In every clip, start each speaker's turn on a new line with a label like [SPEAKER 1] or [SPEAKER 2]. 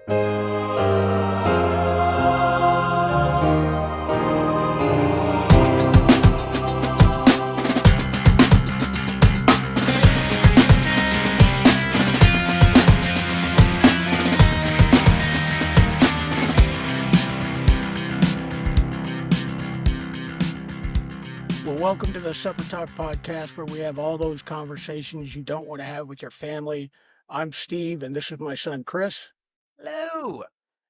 [SPEAKER 1] Well, welcome to the Supper Talk podcast where we have all those conversations you don't want to have with your family. I'm Steve, and this is my son, Chris.
[SPEAKER 2] Hello.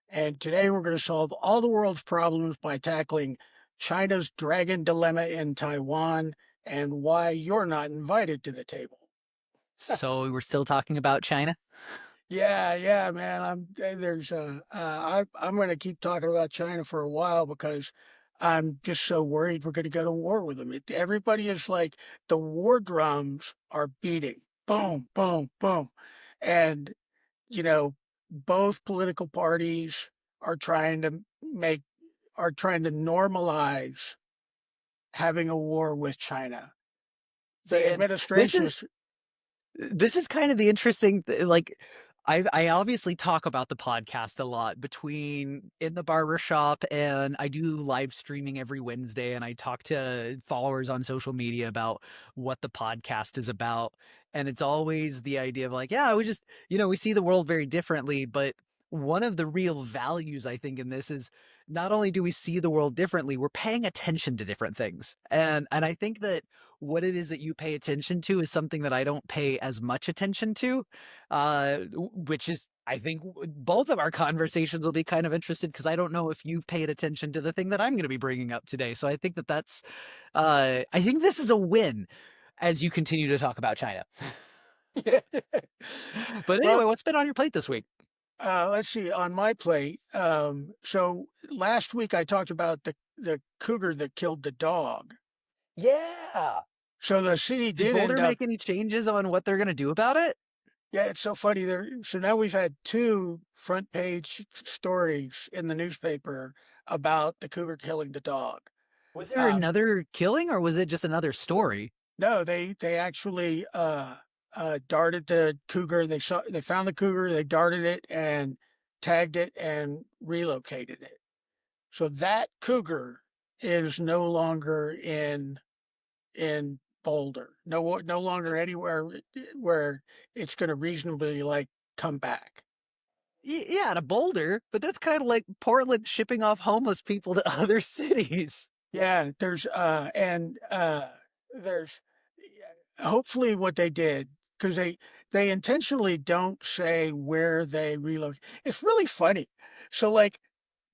[SPEAKER 1] And today we're going to solve all the world's problems by tackling China's dragon dilemma in Taiwan and why you're not invited to the table.
[SPEAKER 2] So we're still talking about China?
[SPEAKER 1] Yeah, man. I'm going to keep talking about China for a while because I'm just so worried we're going to go to war with them. Everybody is like the war drums are beating, boom, boom, boom, and you know both political parties are trying to make are trying to normalize having a war with China.
[SPEAKER 2] See,
[SPEAKER 1] The
[SPEAKER 2] and this
[SPEAKER 1] administration
[SPEAKER 2] is
[SPEAKER 1] is
[SPEAKER 2] this is kind of the interesting like I obviously talk about the podcast a lot between in the barber shop, and I do live streaming every Wednesday, and I talk to followers on social media about what the podcast is about. And it's always the idea of like, yeah, we just, we see the world very differently, but one of the real values I think in this is not only do we see the world differently, we're paying attention to different things. And I think that what it is that you pay attention to is something that I don't pay as much attention to, which is, I think both of our conversations will be kind of interested because I don't know if you've paid attention to the thing that I'm going to be bringing up today. So I think I think this is a win as you continue to talk about China. But
[SPEAKER 1] well.
[SPEAKER 2] anyway, what's been on your plate this week?
[SPEAKER 1] Let's see. On my plate, so last week I talked about the cougar that killed the dog.
[SPEAKER 2] Yeah.
[SPEAKER 1] So the city
[SPEAKER 2] Did
[SPEAKER 1] did
[SPEAKER 2] Boulder
[SPEAKER 1] end up.
[SPEAKER 2] make any changes on what they're going to do about it?
[SPEAKER 1] Yeah, it's so funny there. So now we've had two front page stories in the newspaper about the cougar killing the dog.
[SPEAKER 2] Was there
[SPEAKER 1] Um,
[SPEAKER 2] another killing, or was it just another story?
[SPEAKER 1] no, they actually darted the cougar. They found the cougar. They darted it and tagged it and relocated it. So that cougar is no longer in Boulder. No longer anywhere where it's going to reasonably like come back.
[SPEAKER 2] Yeah, to Boulder, but that's kind of like Portland shipping off homeless people to other cities.
[SPEAKER 1] Yeah, there's hopefully what they did because they intentionally don't say where they relocate. It's really funny. So like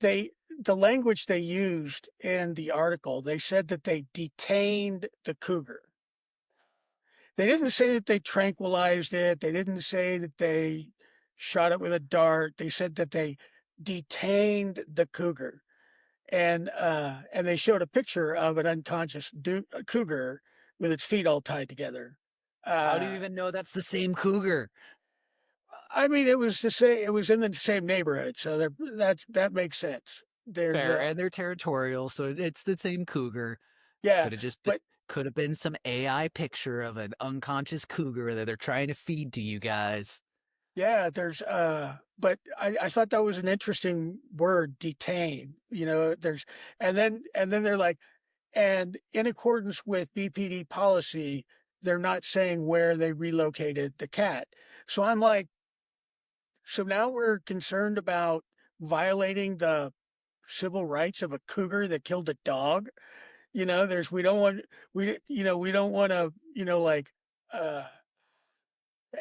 [SPEAKER 1] they the language they used in the article, they said that they detained the cougar. They didn't say that they tranquilized it. They didn't say that they shot it with a dart. They said that they detained the cougar, and they showed a picture of an unconscious cougar with its feet all tied together.
[SPEAKER 2] How do you
[SPEAKER 1] Uh,
[SPEAKER 2] even know that's the same cougar?
[SPEAKER 1] I mean, it was to say it was in the same neighborhood, so that makes sense. There's
[SPEAKER 2] Fair, and they're territorial, so it's the same cougar.
[SPEAKER 1] yeah,
[SPEAKER 2] Could have just been,
[SPEAKER 1] but
[SPEAKER 2] could have been some AI picture of an unconscious cougar that they're trying to feed to you guys.
[SPEAKER 1] yeah, but I thought that was an interesting word, detain. And then they're like, and in accordance with BPD policy, they're not saying where they relocated the cat. So I'm like, so now we're concerned about violating the civil rights of a cougar that killed a dog. We don't want we don't want to like uh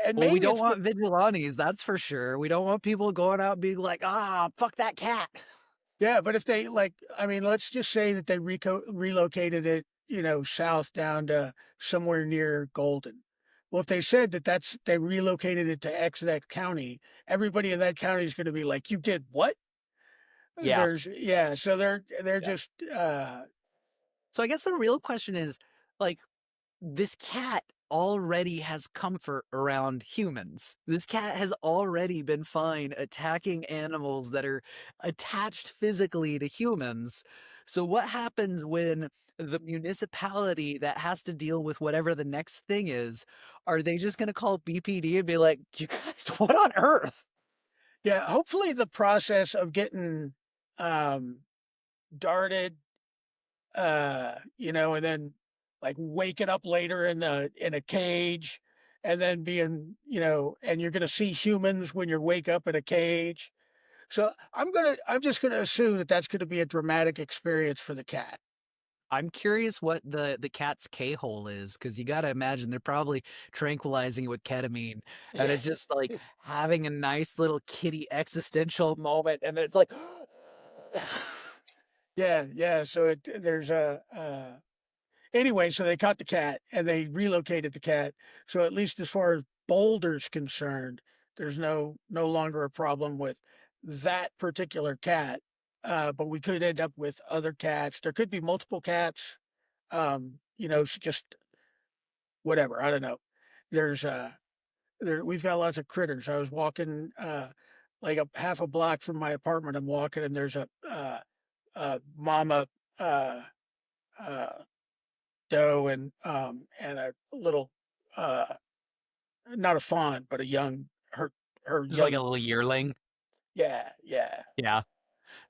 [SPEAKER 1] and
[SPEAKER 2] Well, we
[SPEAKER 1] maybe
[SPEAKER 2] don't
[SPEAKER 1] it's
[SPEAKER 2] want vigilantes, that's for sure. We don't want people going out being like, ah, fuck that cat.
[SPEAKER 1] yeah, but if they like, I mean, let's just say that they relocated it, south down to somewhere near Golden. Well, if they said they relocated it to Exeter County, everybody in that county is going to be like, "You did what?"
[SPEAKER 2] Yeah.
[SPEAKER 1] So they're
[SPEAKER 2] Yeah.
[SPEAKER 1] just
[SPEAKER 2] So I guess the real question is, like, this cat already has comfort around humans. This cat has already been fine attacking animals that are attached physically to humans. So what happens when the municipality that has to deal with whatever the next thing is, are they just going to call BPD and be like, you guys, what on earth?
[SPEAKER 1] Yeah, hopefully the process of getting um darted, and then like waking up later in a cage, and then being, and you're gonna see humans when you wake up in a cage. So I'm just gonna assume that that's gonna be a dramatic experience for the cat.
[SPEAKER 2] I'm curious what the cat's K-hole is, because you got to imagine they're probably tranquilizing it with ketamine, and it's just like having a nice little kitty existential moment, and it's like,
[SPEAKER 1] Yeah, yeah. So there's anyway, so they caught the cat and they relocated the cat. So at least as far as Boulder's concerned, there's no longer a problem with that particular cat. But we could end up with other cats. There could be multiple cats. Just whatever. I don't know. There's we've got lots of critters. I was walking like a half a block from my apartment. I'm walking and there's a mama uh uh doe and a little uh not a fawn but a young her
[SPEAKER 2] just like a
[SPEAKER 1] young.
[SPEAKER 2] little yearling.
[SPEAKER 1] Yeah, yeah.
[SPEAKER 2] Yeah.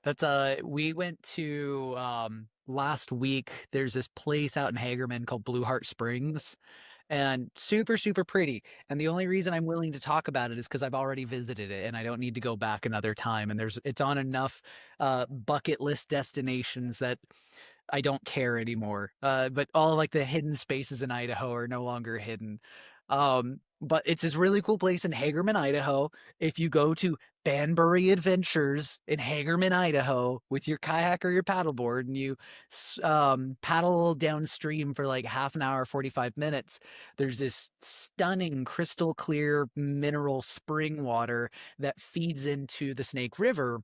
[SPEAKER 2] That's we went to last week. There's this place out in Hagerman called Blue Heart Springs, and super super pretty. And the only reason I'm willing to talk about it is because I've already visited it and I don't need to go back another time. And it's on enough bucket list destinations that I don't care anymore. But all like the hidden spaces in Idaho are no longer hidden. But it's this really cool place in Hagerman, Idaho. If you go to Banbury Adventures in Hagerman, Idaho, with your kayak or your paddleboard, and you paddle downstream for like half an hour, 45 minutes, there's this stunning crystal clear mineral spring water that feeds into the Snake River,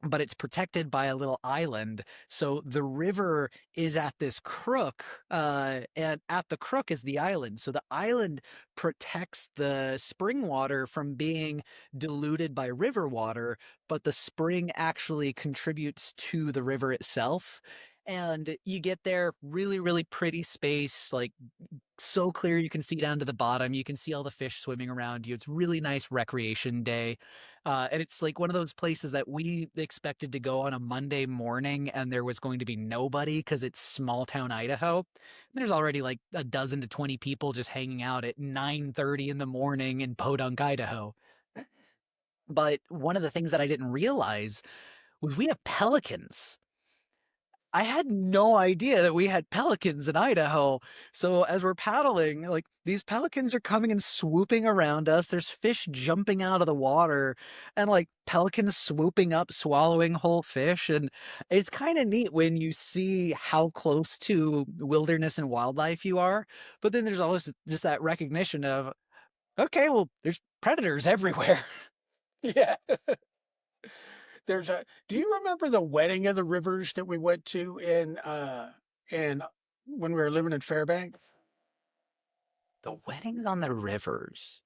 [SPEAKER 2] but it's protected by a little island. So the river is at this crook, and at the crook is the island. So the island protects the spring water from being diluted by river water, but the spring actually contributes to the river itself. And you get there, really, really pretty space, like so clear you can see down to the bottom. You can see all the fish swimming around you. It's really nice recreation day. And it's like one of those places that we expected to go on a Monday morning and there was going to be nobody because it's small town Idaho. And there's already like a dozen to 20 people just hanging out at 9:30 in the morning in Podunk, Idaho. But one of the things that I didn't realize was we have pelicans. I had no idea that we had pelicans in Idaho. So as we're paddling, like these pelicans are coming and swooping around us. There's fish jumping out of the water and like pelicans swooping up, swallowing whole fish. And it's kind of neat when you see how close to wilderness and wildlife you are. But then there's always just that recognition of, okay, well, there's predators everywhere.
[SPEAKER 1] Yeah. Do you remember the wedding of the rivers that we went to in when we were living in Fairbanks?
[SPEAKER 2] The weddings on the rivers.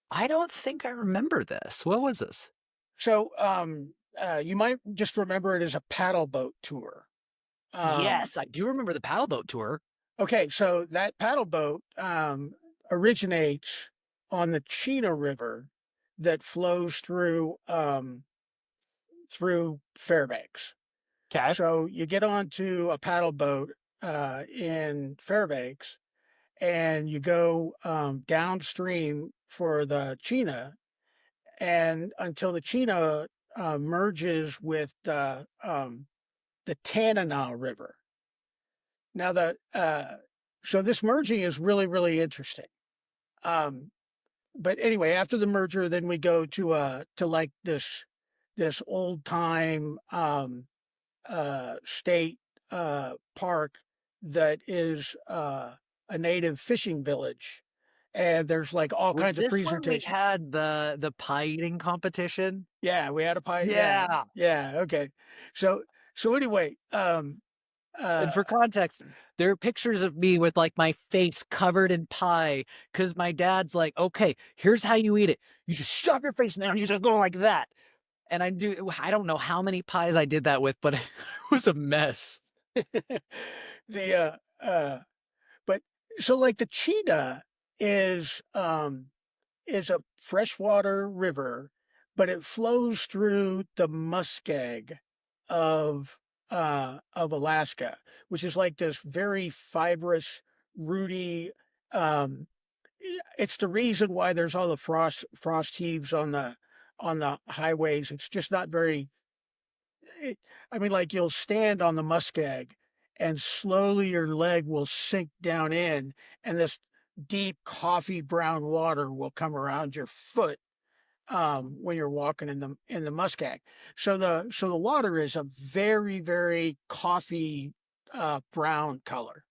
[SPEAKER 2] I don't think I remember this. What was this?
[SPEAKER 1] So you might just remember it as a paddle boat tour. Um
[SPEAKER 2] Yes, I do remember the paddle boat tour.
[SPEAKER 1] okay, so that paddle boat originates on the Chena River that flows through Fairbanks.
[SPEAKER 2] Okay.
[SPEAKER 1] So you get onto a paddle boat in Fairbanks and you go downstream for the Chena and until the Chena merges with the Tanana River. Now so this merging is really really interesting. Um, but anyway, after the merger, then we go to like this old time state park that is a native fishing village, and there's like all
[SPEAKER 2] Was
[SPEAKER 1] kinds of
[SPEAKER 2] this when we
[SPEAKER 1] presentations.
[SPEAKER 2] had the pie eating competition?
[SPEAKER 1] Yeah, we had a pie. Yeah,
[SPEAKER 2] Yeah.
[SPEAKER 1] yeah. Okay, so so anyway,
[SPEAKER 2] And
[SPEAKER 1] uh,
[SPEAKER 2] for context, there are pictures of me with like my face covered in pie because my dad's like, okay, here's how you eat it. You just shove your face down, you just go like that. And I don't know how many pies I did that with, but it was a mess.
[SPEAKER 1] the but so like the cheetah is is a freshwater river but it flows through the muskeg of Alaska, which is like this very fibrous, rooty. Um, it's the reason why there's all the frost heaves on the highways. It's just not very. It, I mean, like you'll stand on the muskeg, and slowly your leg will sink down in, and this deep coffee brown water will come around your foot when you're walking in the muskeg. So the water is a very coffee brown color.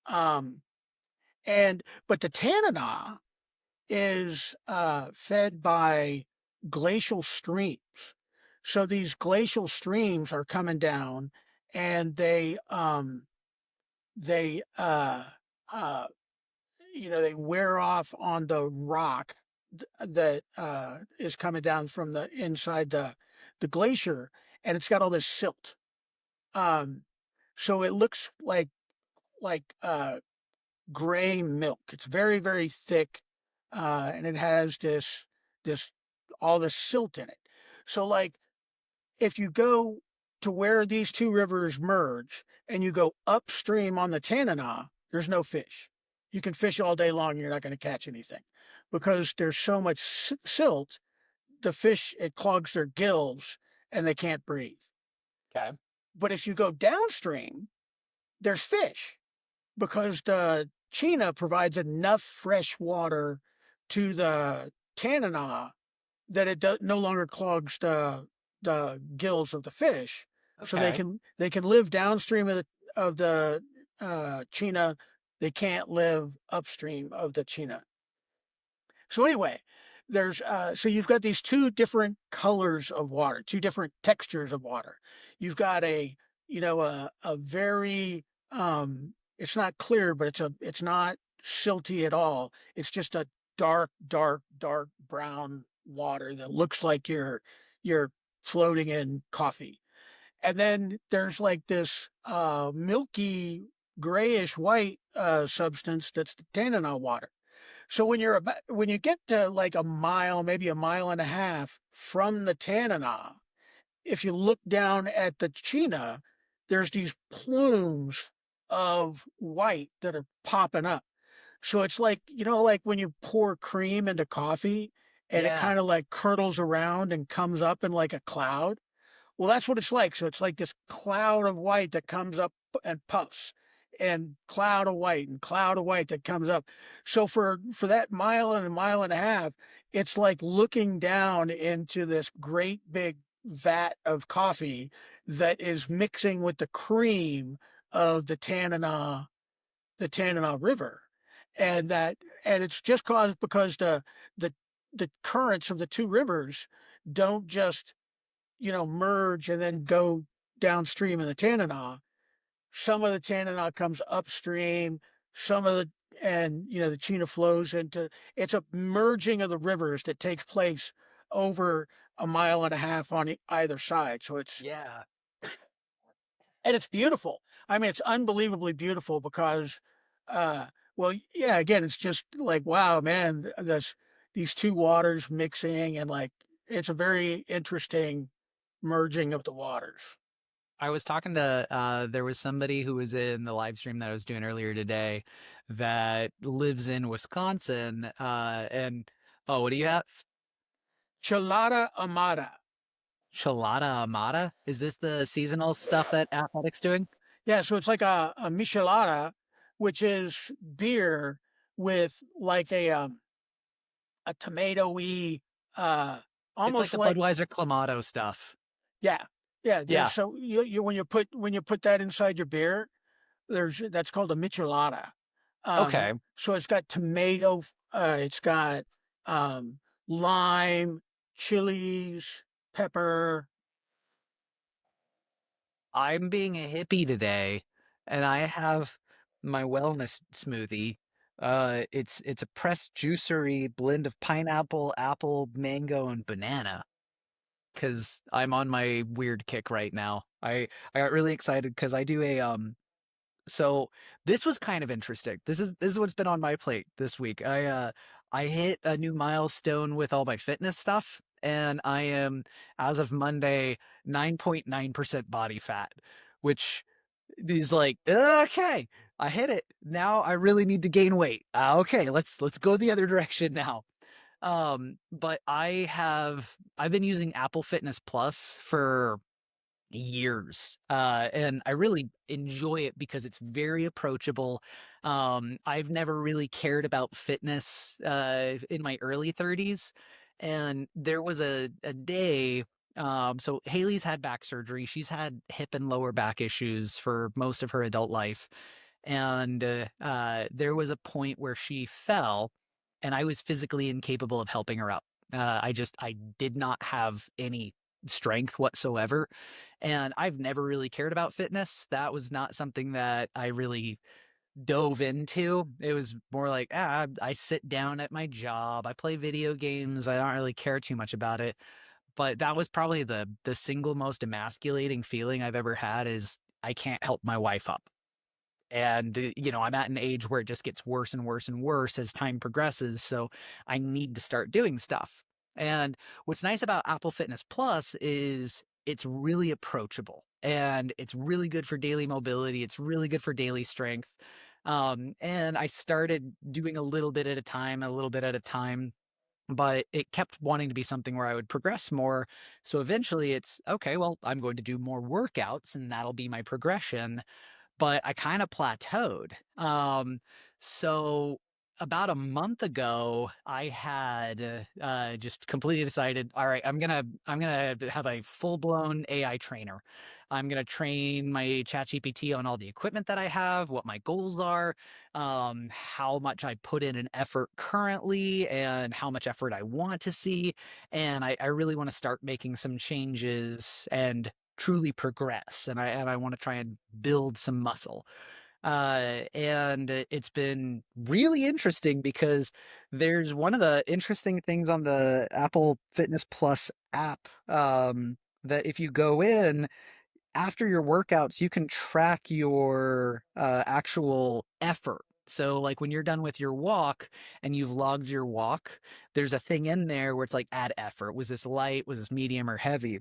[SPEAKER 1] Um, and but the Tanana is fed by glacial streams. So these glacial streams are coming down, and they uh, they wear off on the rock that is coming down from the inside the glacier, and it's got all this silt. Um, so it looks like gray milk. It's very thick, and it has this all this silt in it. So like if you go to where these two rivers merge and you go upstream on the Tanana, there's no fish. You can fish all day long, you're not going to catch anything because there's so much silt. The fish, it clogs their gills and they can't breathe.
[SPEAKER 2] Okay.
[SPEAKER 1] But if you go downstream, there's fish because the Chena provides enough fresh water to the Tanana that no longer clogs the gills of the fish, so
[SPEAKER 2] Okay.
[SPEAKER 1] they can live downstream of the Chena. They can't live upstream of the Chena. So anyway, there's so you've got these two different colors of water, two different textures of water. You've got a very it's not clear, but it's not silty at all. It's just a dark brown water that looks like you're floating in coffee. And then there's like this milky grayish white substance that's the Tanana water. So when you get to like a mile, maybe a mile and a half from the Tanana, if you look down at the Chena, there's these plumes of white that are popping up. So it's like, like when you pour cream into coffee and it
[SPEAKER 2] Yeah.
[SPEAKER 1] kind of like curdles around and comes up in like a cloud. Well, that's what it's like. So it's like this cloud of white that comes up and puffs, and cloud of white and cloud of white that comes up. So for that mile and a mile and a half, it's like looking down into this great big vat of coffee that is mixing with the cream of the Tanana River. And it's just caused because the the currents of the two rivers don't just merge and then go downstream in the Tanana. Some of the Tanana comes upstream, some of the Chena flows into, it's a merging of the rivers that takes place over a mile and a half on either side. So
[SPEAKER 2] Yeah.
[SPEAKER 1] it's beautiful. I mean, it's unbelievably beautiful because, uh, well, yeah, again, it's just like, wow, man, these two waters mixing and like, it's a very interesting merging of the waters.
[SPEAKER 2] I was talking to there was somebody who was in the live stream that I was doing earlier today that lives in Wisconsin and oh, what do you have?
[SPEAKER 1] Chelada Amada.
[SPEAKER 2] Chelada Amata? Is this the seasonal stuff that Athletics doing?
[SPEAKER 1] Yeah, so it's like a michelada, which is beer with like a tomatoey, uh,
[SPEAKER 2] It's like
[SPEAKER 1] almost
[SPEAKER 2] the
[SPEAKER 1] like
[SPEAKER 2] Budweiser Clamato stuff.
[SPEAKER 1] yeah, yeah.
[SPEAKER 2] Yeah.
[SPEAKER 1] So you when you put that inside your beer, that's called a michelada.
[SPEAKER 2] Okay.
[SPEAKER 1] So it's got tomato, it's got um, lime, chilies, pepper.
[SPEAKER 2] I'm being a hippie today, and I have my wellness smoothie. It's a pressed juicery blend of pineapple, apple, mango, and banana. Because I'm on my weird kick right now. I got really excited because I do a So this was kind of interesting. This is what's been on my plate this week. I hit a new milestone with all my fitness stuff, and I am, as of Monday, 9.9% body fat, which is like, okay, I hit it. Now I really need to gain weight. Okay, let's go the other direction now. But I've been using Apple Fitness Plus for years. And I really enjoy it because it's very approachable. I've never really cared about fitness in my early 30s. And there was a day. So Haley's had back surgery. She's had hip and lower back issues for most of her adult life. And there was a point where she fell, and I was physically incapable of helping her out. I did not have any strength whatsoever. And I've never really cared about fitness. That was not something that I really dove into. It was more like, I sit down at my job, I play video games, I don't really care too much about it. But that was probably the single most emasculating feeling I've ever had is I can't help my wife up. And, I'm at an age where it just gets worse and worse and worse as time progresses. So I need to start doing stuff. And what's nice about Apple Fitness Plus is it's really approachable and it's really good for daily mobility. It's really good for daily strength. And I started doing a little bit at a time, a little bit at a time, but it kept wanting to be something where I would progress more. So eventually it's okay, well, I'm going to do more workouts and that'll be my progression, but I kind of plateaued. So about a month ago, I had just completely decided, all right, I'm gonna have a full blown AI trainer. I'm gonna train my ChatGPT on all the equipment that I have, what my goals are, how much I put in an effort currently, and how much effort I want to see. And I really want to start making some changes and truly progress, and I want to try and build some muscle. And it's been really interesting because there's one of the interesting things on the Apple Fitness Plus app, that if you go in after your workouts, you can track your actual effort. So, like when you're done with your walk and you've logged your walk, there's a thing in there where it's like add effort. Was this light? Was this medium or heavy?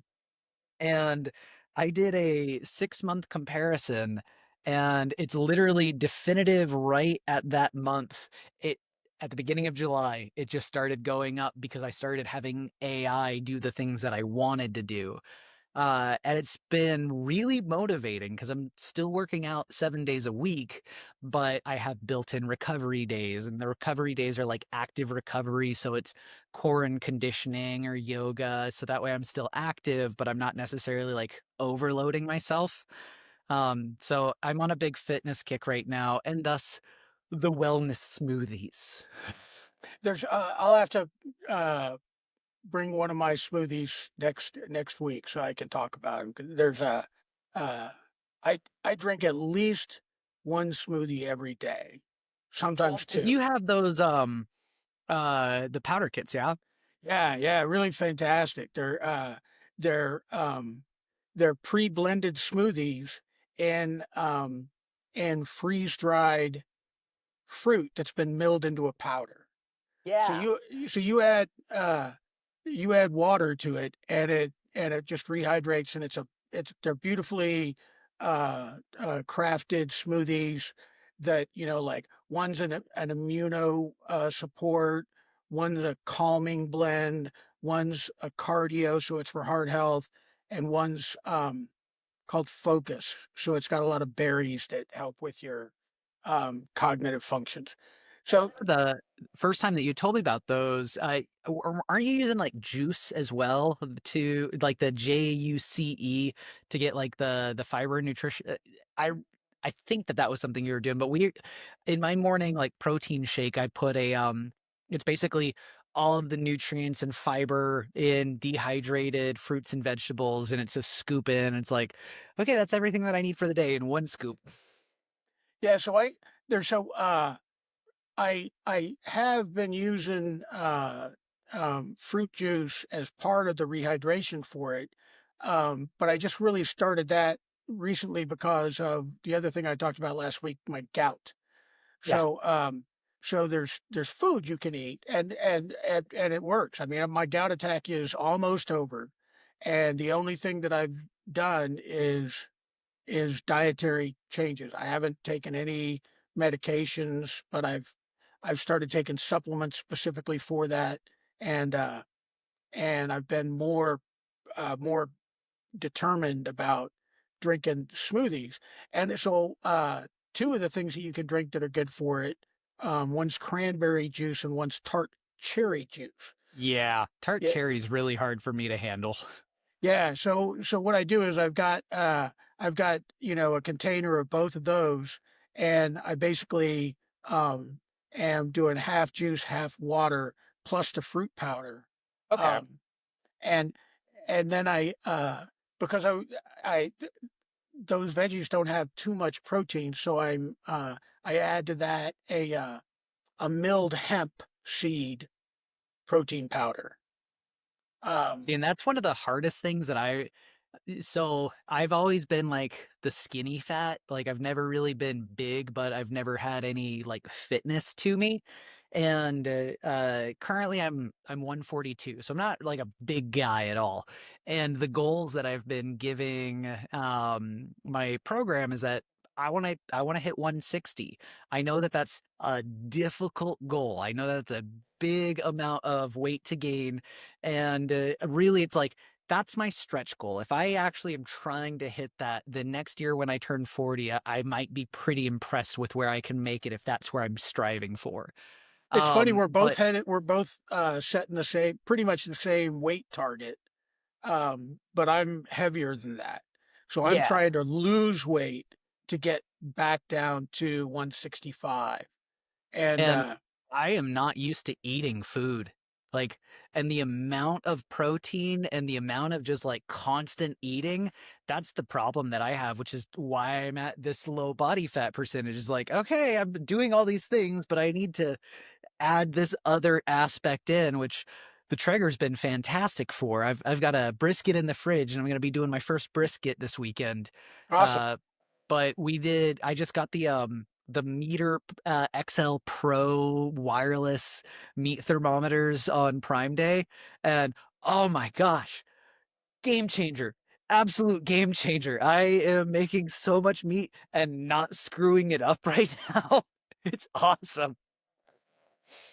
[SPEAKER 2] And I did a 6-month comparison, and it's literally definitive right at that month. It At the beginning of July, it just started going up because I started having AI do the things that I wanted to do. And it's been really motivating because I'm still working out 7 days a week, but I have built-in recovery days, and the recovery days are like active recovery. So it's core and conditioning or yoga. So that way I'm still active, but I'm not necessarily like overloading myself. So I'm on a big fitness kick right now, and thus the wellness smoothies.
[SPEAKER 1] I'll have to bring one of my smoothies next week so I can talk about them. 'Cause there's a uh, I drink at least one smoothie every day,
[SPEAKER 2] Well,
[SPEAKER 1] sometimes
[SPEAKER 2] because
[SPEAKER 1] two.
[SPEAKER 2] you have those the powder kits, yeah?
[SPEAKER 1] Yeah, yeah, really fantastic. They're they're pre-blended smoothies and freeze-dried fruit that's been milled into a powder. So
[SPEAKER 2] Yeah.
[SPEAKER 1] you add water to it, and it just rehydrates, and it's they're beautifully crafted smoothies that like one's an immuno support, one's a calming blend, one's a cardio, so it's for heart health, and one's called Focus, so it's got a lot of berries that help with your cognitive functions. So
[SPEAKER 2] The first time that you told me about those, aren't you using like juice as well to like the JUCE to get like the fiber nutrition? I think that was something you were doing, but we in my morning like protein shake, I put it's basically all of the nutrients and fiber in dehydrated fruits and vegetables, and it's a scoop in. It's like, okay, that's everything that I need for the day in one scoop.
[SPEAKER 1] yeah, so there's so I have been using fruit juice as part of the rehydration for it, but I just really started that recently because of the other thing I talked about last week, my gout.
[SPEAKER 2] Yeah.
[SPEAKER 1] So So there's food you can eat, and it works. I mean, my gout attack is almost over, and the only thing that I've done is dietary changes. I haven't taken any medications, but I've started taking supplements specifically for that, and and I've been more determined about drinking smoothies. And so two of the things that you can drink that are good for it, one's cranberry juice and one's tart cherry juice.
[SPEAKER 2] Yeah, tart
[SPEAKER 1] Yeah,
[SPEAKER 2] cherry's really hard for me to handle.
[SPEAKER 1] yeah. So what I do is I've got, you know, a container of both of those, and I basically am doing half juice, half water, plus the fruit powder.
[SPEAKER 2] Okay.
[SPEAKER 1] Um and and then because I those veggies don't have too much protein, so I add to that a milled hemp seed protein powder.
[SPEAKER 2] See,
[SPEAKER 1] Um,
[SPEAKER 2] and that's one of the hardest things that so I've always been like the skinny fat. Like I've never really been big, but I've never had any like fitness to me. And currently I'm 142, so I'm not like a big guy at all. And the goals that I've been giving my program is that I want to hit 160. I know that that's a difficult goal. I know that's a big amount of weight to gain, and really it's like that's my stretch goal. If I actually am trying to hit that, the next year when I turn 40, I might be pretty impressed with where I can make it if that's where I'm striving for.
[SPEAKER 1] it's funny,
[SPEAKER 2] But
[SPEAKER 1] we're both setting the same, pretty much the same weight target, but I'm heavier than that. So I'm
[SPEAKER 2] yeah,
[SPEAKER 1] trying to lose weight to get back down to 165. And
[SPEAKER 2] and I am not used to eating food. Like, and the amount of protein and the amount of just like constant eating, that's the problem that I have, which is why I'm at this low body fat percentage. Is like, okay, I'm doing all these things, but I need to add this other aspect in, which the Traeger's been fantastic for. I've got a brisket in the fridge, and I'm going to be doing my first brisket this weekend.
[SPEAKER 1] awesome.
[SPEAKER 2] Uh, but I just got the Meter XL Pro wireless meat thermometers on Prime Day, and oh my gosh, game changer. Absolute game changer. I am making so much meat and not screwing it up right now. It's awesome.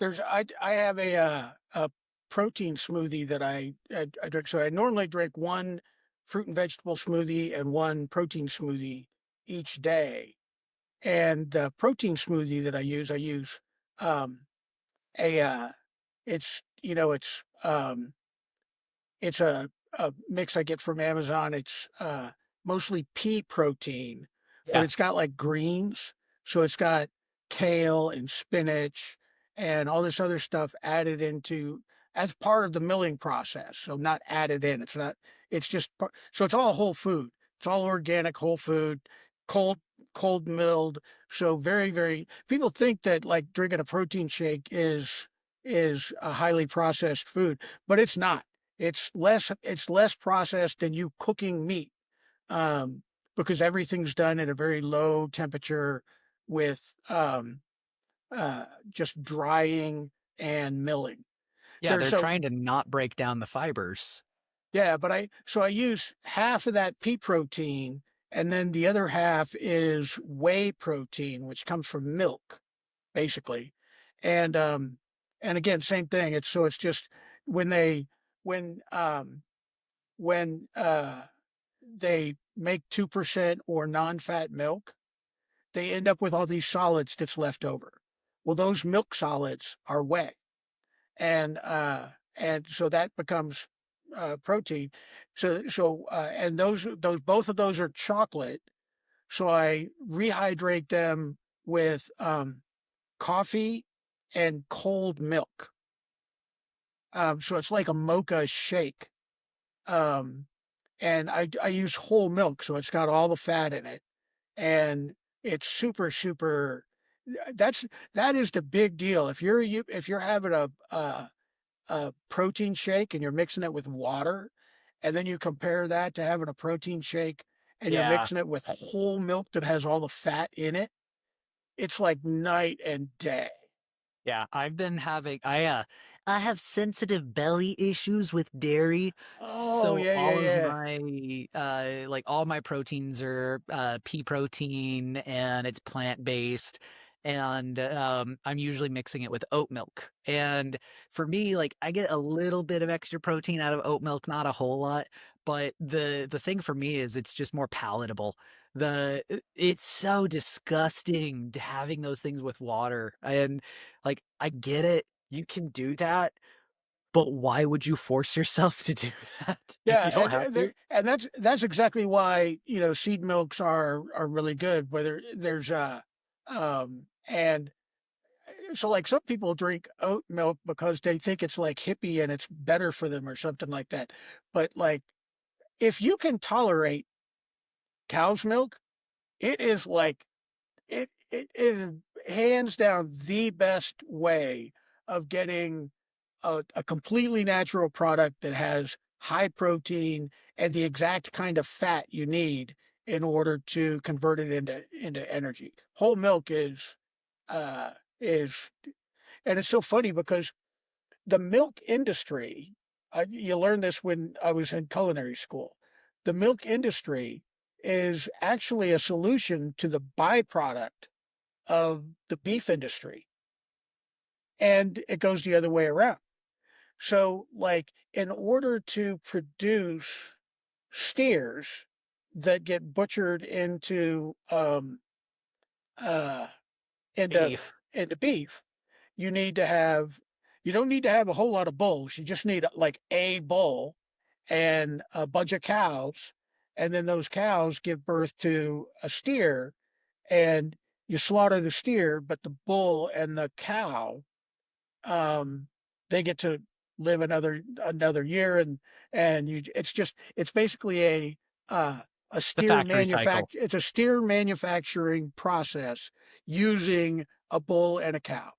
[SPEAKER 1] I have a protein smoothie that I drink. So I normally drink one fruit and vegetable smoothie and one protein smoothie each day. And the protein smoothie that I use um, a it's you know it's a mix I get from Amazon. It's mostly pea protein, but
[SPEAKER 2] Yeah.
[SPEAKER 1] it's got like greens. So it's got kale and spinach and all this other stuff added into as part of the milling process. So not added in. It's not, it's just, so it's all whole food. It's all organic whole food, cold, cold milled. So very, people think that like drinking a protein shake is a highly processed food, but it's not. It's less processed than you cooking meat, um, because everything's done at a very low temperature with just drying and milling.
[SPEAKER 2] Yeah,
[SPEAKER 1] There's
[SPEAKER 2] they're
[SPEAKER 1] so
[SPEAKER 2] trying to not break down the fibers.
[SPEAKER 1] Yeah, but I use half of that pea protein, and then the other half is whey protein, which comes from milk, basically. And and again, same thing. It's just when they when when they make 2% or non-fat milk, they end up with all these solids that's left over. Well, those milk solids are whey, and so that becomes protein. And those both of those are chocolate. So I rehydrate them with coffee and cold milk. So it's like a mocha shake. Um, and I use whole milk, so it's got all the fat in it, and it's super. That's that is the big deal. If you're having a protein shake and you're mixing it with water, and then you compare that to having a protein shake and you're
[SPEAKER 2] Yeah.
[SPEAKER 1] mixing it with whole milk that has all the fat in it, it's like night and day.
[SPEAKER 2] Yeah, I've been having I have sensitive belly issues with dairy,
[SPEAKER 1] Oh,
[SPEAKER 2] so
[SPEAKER 1] yeah, yeah,
[SPEAKER 2] all of
[SPEAKER 1] yeah.
[SPEAKER 2] my like all my proteins are pea protein and it's plant-based and I'm usually mixing it with oat milk. And for me, like I get a little bit of extra protein out of oat milk, not a whole lot, but the thing for me is it's just more palatable. It's so disgusting having those things with water. And like, I get it. You can do that, but why would you force yourself to do that if
[SPEAKER 1] Yeah,
[SPEAKER 2] you don't have to?
[SPEAKER 1] and that's exactly why, seed milks are really good. Whether there's and so like some people drink oat milk because they think it's like hippie and it's better for them or something like that. But like if you can tolerate cow's milk, it is like it is hands down the best way of getting a completely natural product that has high protein and the exact kind of fat you need in order to convert it into energy. Whole milk uh is and it's so funny because the milk industry, you learn this when I was in culinary school. The milk industry is actually a solution to the byproduct of the beef industry, and it goes the other way around. So, like, in order to produce steers that get butchered uh, into
[SPEAKER 2] Beef.
[SPEAKER 1] into beef, you need to have you don't need to have a whole lot of bulls. You just need like a bull and a bunch of cows, and then those cows give birth to a steer, and you slaughter the steer, but the bull and the cow, um, they get to live another year, and it's basically uh, a
[SPEAKER 2] The
[SPEAKER 1] steer
[SPEAKER 2] factory cycle.
[SPEAKER 1] manufacture it's a steer manufacturing process using a bull and a cow.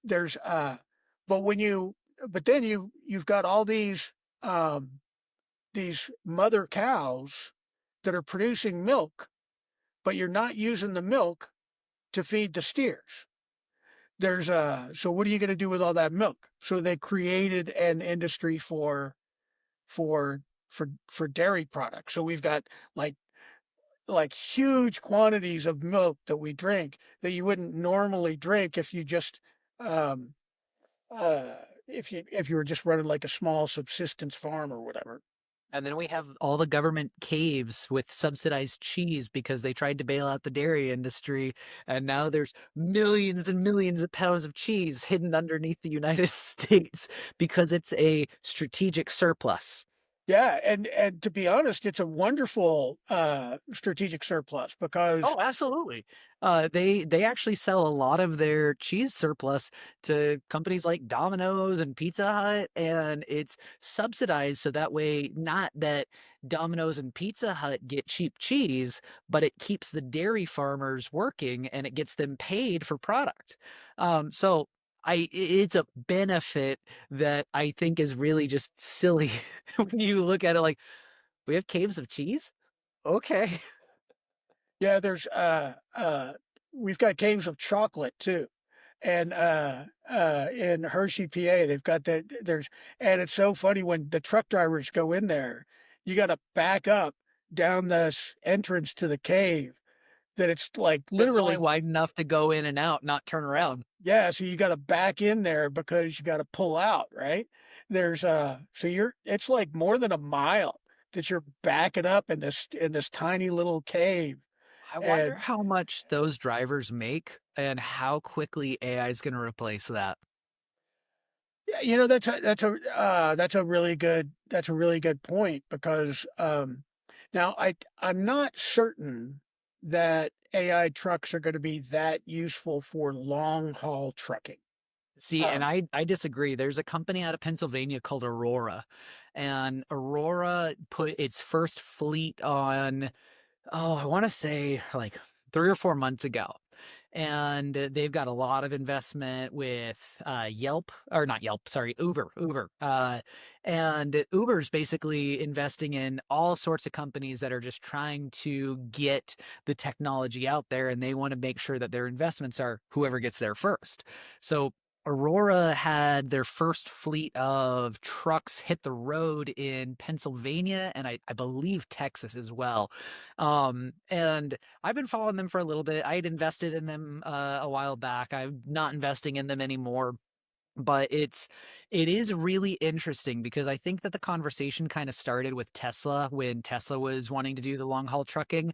[SPEAKER 1] There's but when you but then you've got all these mother cows that are producing milk, but you're not using the milk to feed the steers. So what are you going to do with all that milk? So they created an industry for for dairy products. So we've got like like huge quantities of milk that we drink that you wouldn't normally drink if you just um if you were just running like a small subsistence farm or whatever.
[SPEAKER 2] And then we have all the government caves with subsidized cheese because they tried to bail out the dairy industry. And now there's millions and millions of pounds of cheese hidden underneath the United States because it's a strategic surplus.
[SPEAKER 1] Yeah, and to be honest, it's a wonderful strategic surplus because
[SPEAKER 2] Oh, absolutely. They actually sell a lot of their cheese surplus to companies like Domino's and Pizza Hut, and it's subsidized so that way not that Domino's and Pizza Hut get cheap cheese, but it keeps the dairy farmers working and it gets them paid for product. So it's a benefit that I think is really just silly when you look at it like we have caves of cheese. Okay.
[SPEAKER 1] yeah, there's we've got caves of chocolate too. And in Hershey, PA, they've got that there's and it's so funny when the truck drivers go in there, you got to back up down this entrance to the cave that it's like
[SPEAKER 2] That's
[SPEAKER 1] literally
[SPEAKER 2] only wide enough to go in and out, not turn around.
[SPEAKER 1] yeah, so you got to back in there because you got to pull out, right? There's so you're it's like more than a mile that you're backing up in this tiny little cave.
[SPEAKER 2] I wonder
[SPEAKER 1] And
[SPEAKER 2] how much those drivers make and how quickly AI is going to replace that.
[SPEAKER 1] yeah, that's a really good point because now I'm not certain that AI trucks are going to be that useful for long haul trucking.
[SPEAKER 2] See, and
[SPEAKER 1] Um,
[SPEAKER 2] I disagree. There's a company out of Pennsylvania called Aurora, and Aurora put its first fleet on, oh, I want to say like 3 or 4 months ago. And they've got a lot of investment with Yelp, or not Yelp, sorry, Uber. And Uber's basically investing in all sorts of companies that are just trying to get the technology out there, and they want to make sure that their investments are whoever gets there first. So Aurora had their first fleet of trucks hit the road in Pennsylvania and I believe Texas as well. And I've been following them for a little bit. I had invested in them a while back. I'm not investing in them anymore, but it is really interesting because I think that the conversation kind of started with Tesla when Tesla was wanting to do the long haul trucking.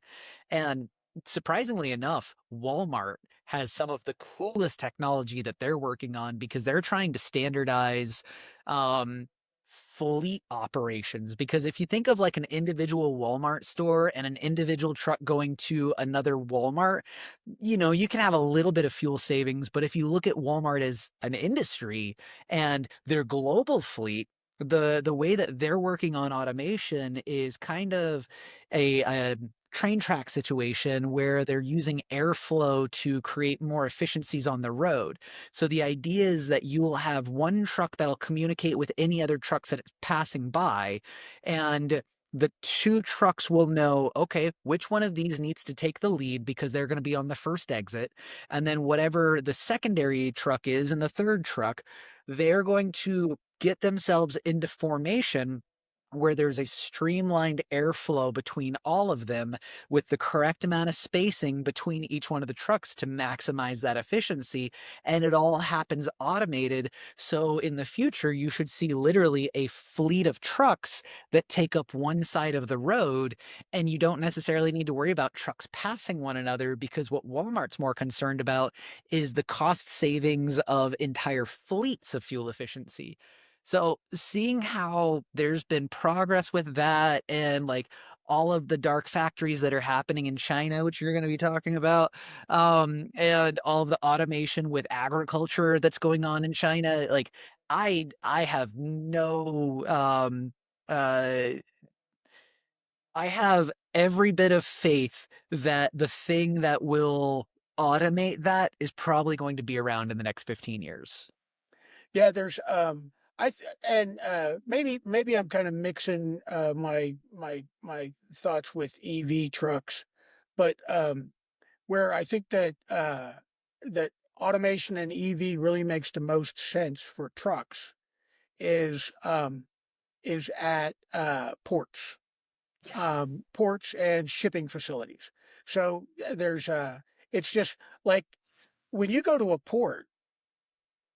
[SPEAKER 2] And surprisingly enough, Walmart has some of the coolest technology that they're working on because they're trying to standardize um, fleet operations. Because if you think of like an individual Walmart store and an individual truck going to another Walmart, you can have a little bit of fuel savings, but if you look at Walmart as an industry and their global fleet, the way that they're working on automation is kind of a train track situation where they're using airflow to create more efficiencies on the road. So the idea is that you will have one truck that'll communicate with any other trucks that it's passing by, and the two trucks will know, okay, which one of these needs to take the lead because they're going to be on the first exit. And then whatever the secondary truck is and the third truck, they're going to get themselves into formation where there's a streamlined airflow between all of them with the correct amount of spacing between each one of the trucks to maximize that efficiency. And it all happens automated. So in the future, you should see literally a fleet of trucks that take up one side of the road, and you don't necessarily need to worry about trucks passing one another because what Walmart's more concerned about is the cost savings of entire fleets of fuel efficiency. So seeing how there's been progress with that and like all of the dark factories that are happening in China, which you're going to be talking about, and all of the automation with agriculture that's going on in China, like I have no uh I have every bit of faith that the thing that will automate that is probably going to be around in the next 15 years.
[SPEAKER 1] Yeah, there's and maybe I'm kind of mixing my thoughts with EV trucks, but where I think that automation and EV really makes the most sense for trucks is is at ports,
[SPEAKER 2] Yes.
[SPEAKER 1] ports and shipping facilities. So there's it's just like when you go to a port,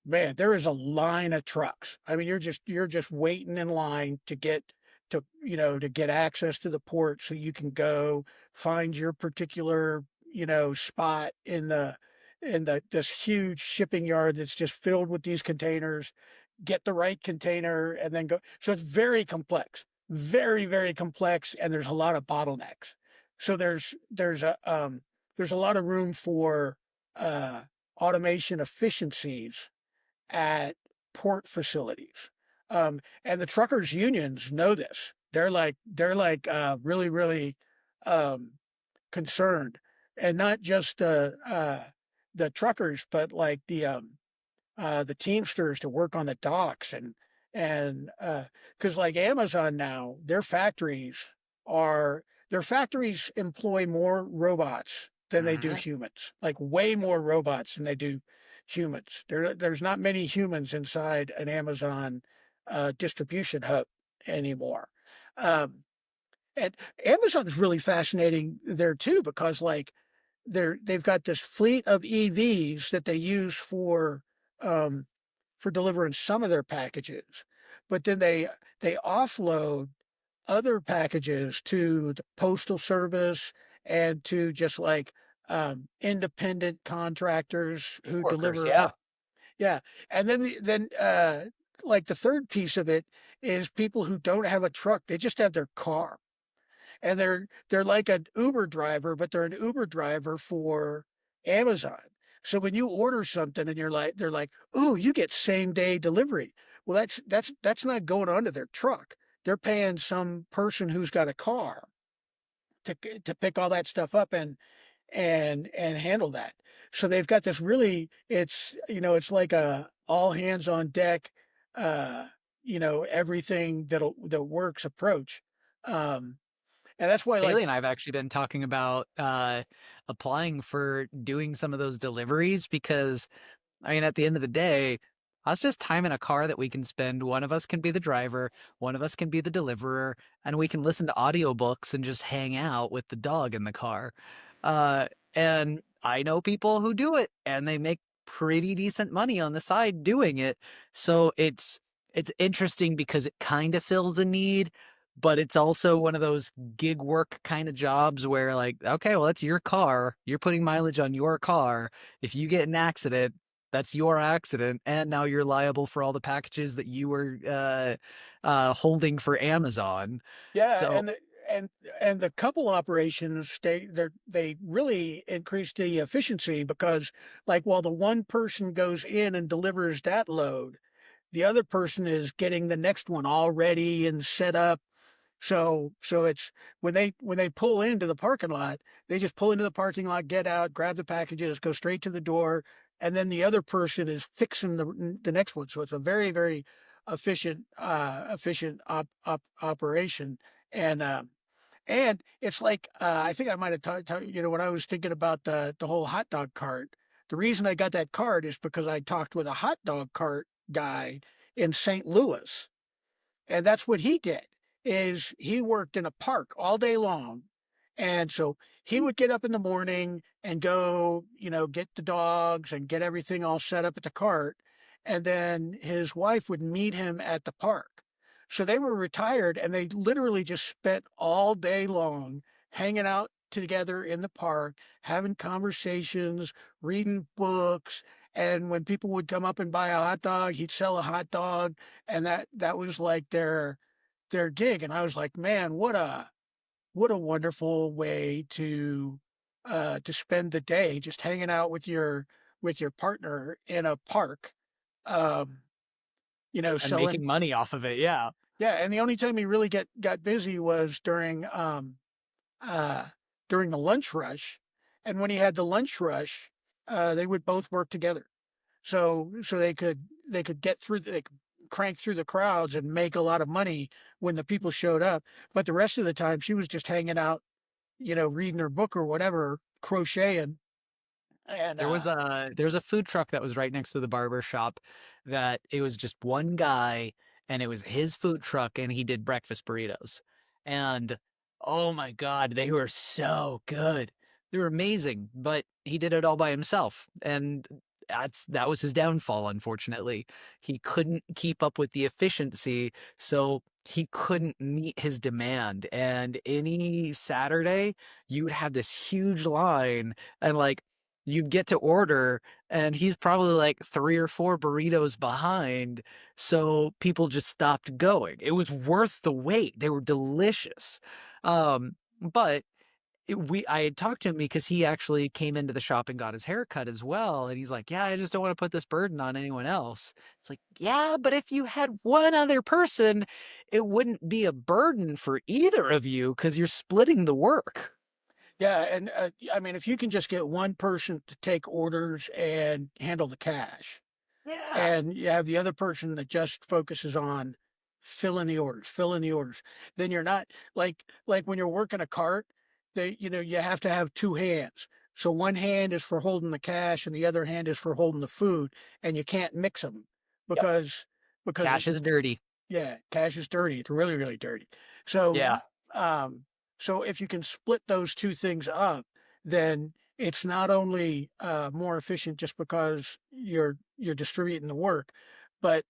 [SPEAKER 1] man, there is a line of trucks. I mean, you're just waiting in line to get access to the port so you can go find your particular, spot in the this huge shipping yard that's just filled with these containers, get the right container and then go. So it's very complex. Very, very complex, and there's a lot of bottlenecks. So there's a lot of room for automation efficiencies at port facilities. And the truckers unions know this. They're like really, really um, concerned, and not just the truckers, but like the Teamsters to work on the docks and because like Amazon now, their factories employ more robots than they do
[SPEAKER 2] Mhm.
[SPEAKER 1] humans, like way more robots than they do humans. There's not many humans inside an Amazon distribution hub anymore. Um, and Amazon is really fascinating there too because like they've got this fleet of EVs that they use um, for delivering some of their packages, but then they offload other packages to the postal service and to just like independent contractors who
[SPEAKER 2] Workers,
[SPEAKER 1] deliver.
[SPEAKER 2] yeah.
[SPEAKER 1] Yeah, and then like the third piece of it is people who don't have a truck; they just have their car, and they're like an Uber driver, but they're an Uber driver for Amazon. So when you order something and they're like, "Ooh, you get same day delivery." Well, that's not going onto their truck. They're paying some person who's got a car to pick all that stuff up and handle that. So they've got this really it's like a all hands on deck, uh, everything that works approach. Um, and that's why like
[SPEAKER 2] Bailey and I have actually been talking about applying for doing some of those deliveries because I mean, at the end of the day, that's just time in a car that we can spend. One of us can be the driver, one of us can be the deliverer, and we can listen to audiobooks and just hang out with the dog in the car. And I know people who do it and they make pretty decent money on the side doing it. So it's interesting because it kind of fills a need, but it's also one of those gig work kind of jobs where like, okay, well, it's your car. You're putting mileage on your car. If you get an accident, that's your accident, and now you're liable for all the packages that you were holding for Amazon.
[SPEAKER 1] Yeah,
[SPEAKER 2] So
[SPEAKER 1] and and the couple operations they really increase the efficiency because like while the one person goes in and delivers that load, the other person is getting the next one all ready and set up. So it's when they pull into the parking lot, they just pull into the parking lot, get out, grab the packages, go straight to the door, and then the other person is fixing the next one. So it's a very efficient operation, and and it's like I think I might have you know when I was thinking about the whole hot dog cart. The reason I got that cart is because I talked with a hot dog cart guy in St. Louis, and that's what he did is he worked in a park all day long. And so he would get up in the morning and go, you know, get the dogs and get everything all set up at the cart. And then his wife would meet him at the park. So they were retired and they literally just spent all day long hanging out together in the park, having conversations, reading books. And when people would come up and buy a hot dog, he'd sell a hot dog, and that was like their gig. And I was like, man, what a wonderful way to spend the day, just hanging out with your partner in a park, um you know,
[SPEAKER 2] and making
[SPEAKER 1] selling.
[SPEAKER 2] money off of it, yeah.
[SPEAKER 1] Yeah, and the only time he really got busy was uh during the lunch rush. And when he had the lunch rush, they would both work together, so they could get through, they could crank through the crowds and make a lot of money when the people showed up. But the rest of the time she was just hanging out, you know, reading her book or whatever, crocheting. And
[SPEAKER 2] There was a food truck that was right next to the barber shop that it was just one guy and it was his food truck and he did breakfast burritos. And oh my God, they were so good. They were amazing, but he did it all by himself. And that was his downfall, unfortunately. He couldn't keep up with the efficiency, so he couldn't meet his demand. And any Saturday, you would have this huge line and like you'd get to order and he's probably like 3 or 4 burritos behind, so people just stopped going. It was worth the wait. They were delicious. But I had talked to him because he actually came into the shop and got his hair cut as well, and he's like, yeah, I just don't want to put this burden on anyone else. It's like, yeah, but if you had one other person, it wouldn't be a burden for either of you because you're splitting the work.
[SPEAKER 1] yeah, and I mean, if you can just get one person to take orders and handle the cash,
[SPEAKER 2] Yeah.
[SPEAKER 1] and you have the other person that just focuses on filling the orders, then you're not like when you're working a cart, they you know you have to have two hands. So one hand is for holding the cash, and the other hand is for holding the food, and you can't mix them
[SPEAKER 2] Yep.
[SPEAKER 1] because
[SPEAKER 2] Cash is dirty.
[SPEAKER 1] yeah, cash is dirty. It's really dirty. So,
[SPEAKER 2] Yeah.
[SPEAKER 1] um, so if you can split those two things up, then it's not only more efficient just because you're distributing the work, but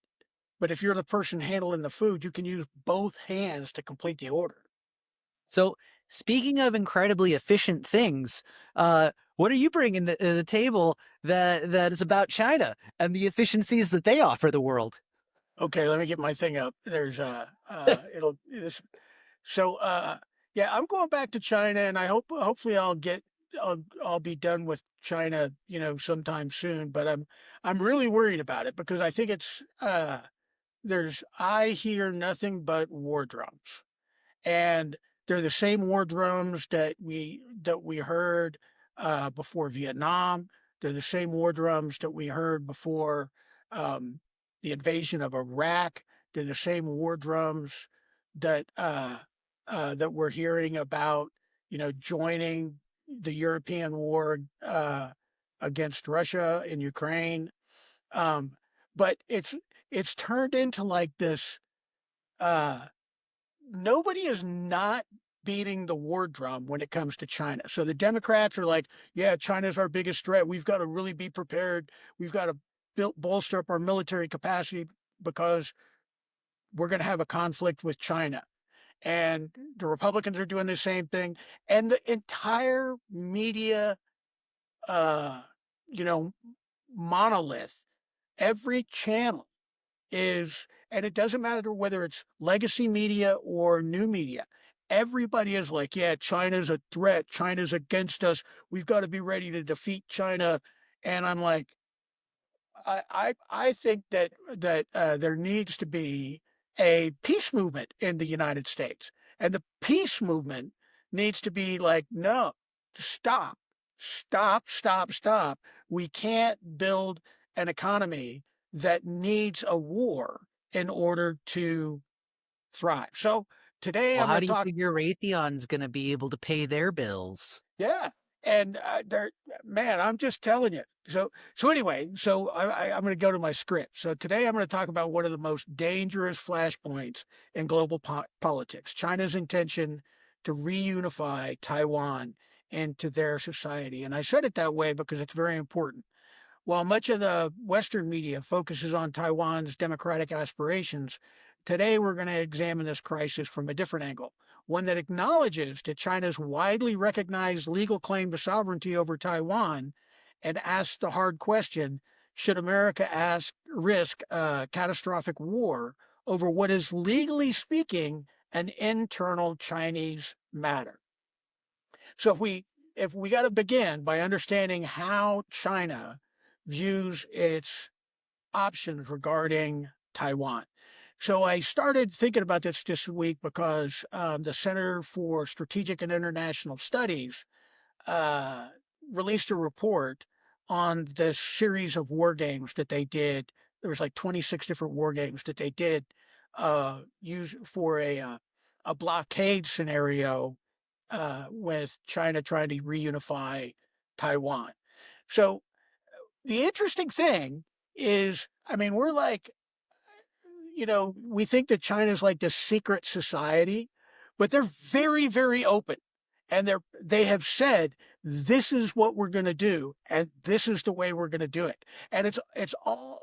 [SPEAKER 1] if you're the person handling the food, you can use both hands to complete the order.
[SPEAKER 2] So, speaking of incredibly efficient things, what are you bringing to the table that is about China and the efficiencies that they offer the world?
[SPEAKER 1] Okay, let me get my thing up. There's it'll this So, yeah, I'm going back to China, and I hopefully I'll be done with China, you know, sometime soon. But I'm really worried about it because I think it's I hear nothing but war drums, and they're the same war drums that we heard before Vietnam. They're the same war drums that we heard before um, the invasion of Iraq. They're the same war drums that we're hearing about, you know, joining the European war against Russia in Ukraine. Um, but it's turned into like this. Uh, Nobody is not beating the war drum when it comes to China. So the Democrats are like, yeah, China's our biggest threat. We've got to really be prepared. We've got to bolster up our military capacity because we're going to have a conflict with China. And the Republicans are doing the same thing. And the entire media, uh, you know, monolith, every channel is, and it doesn't matter whether it's legacy media or new media. Everybody is like, yeah, China's a threat. China's against us. We've got to be ready to defeat China. And I'm like, I think that there needs to be a peace movement in the United States, and the peace movement needs to be like, no, stop, stop. We can't build an economy that needs a war in order to thrive. So today
[SPEAKER 2] Well,
[SPEAKER 1] I'm
[SPEAKER 2] how
[SPEAKER 1] going to
[SPEAKER 2] do you
[SPEAKER 1] talk.
[SPEAKER 2] figure Raytheon's gonna be able to pay their bills?
[SPEAKER 1] Yeah. And there, man, I'm just telling you. So anyway, I'm going to go to my script. So today I'm going to talk about one of the most dangerous flashpoints in global politics: China's intention to reunify Taiwan into their society. And I said it that way because it's very important. While much of the Western media focuses on Taiwan's democratic aspirations, today we're going to examine this crisis from a different angle, one that acknowledges that China's widely recognized legal claim to sovereignty over Taiwan and asks the hard question: should America risk a catastrophic war over what is, legally speaking, an internal Chinese matter? So if we got to begin by understanding how China views its options regarding Taiwan. So I started thinking about this week because the Center for Strategic and International Studies uh, released a report on this series of war games that they did. There was like 26 different war games that they did use for a blockade scenario with China trying to reunify Taiwan. So the interesting thing is, I mean, we're like, we think that China's like this secret society, but they're very, very open. And they have said, this is what we're going to do. And this is the way we're going to do it. And it's all,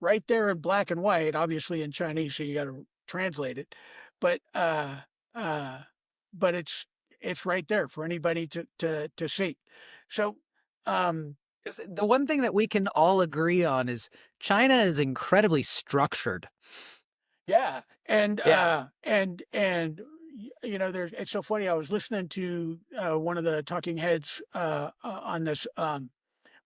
[SPEAKER 1] right there in black and white, obviously in Chinese. So you got to translate it. But, uh, but it's right there for anybody to see. So, um,
[SPEAKER 2] 'Cause the one thing that we can all agree on is China is incredibly structured.
[SPEAKER 1] yeah, and
[SPEAKER 2] Yeah.
[SPEAKER 1] there's it's so funny. I was listening to one of the talking heads on this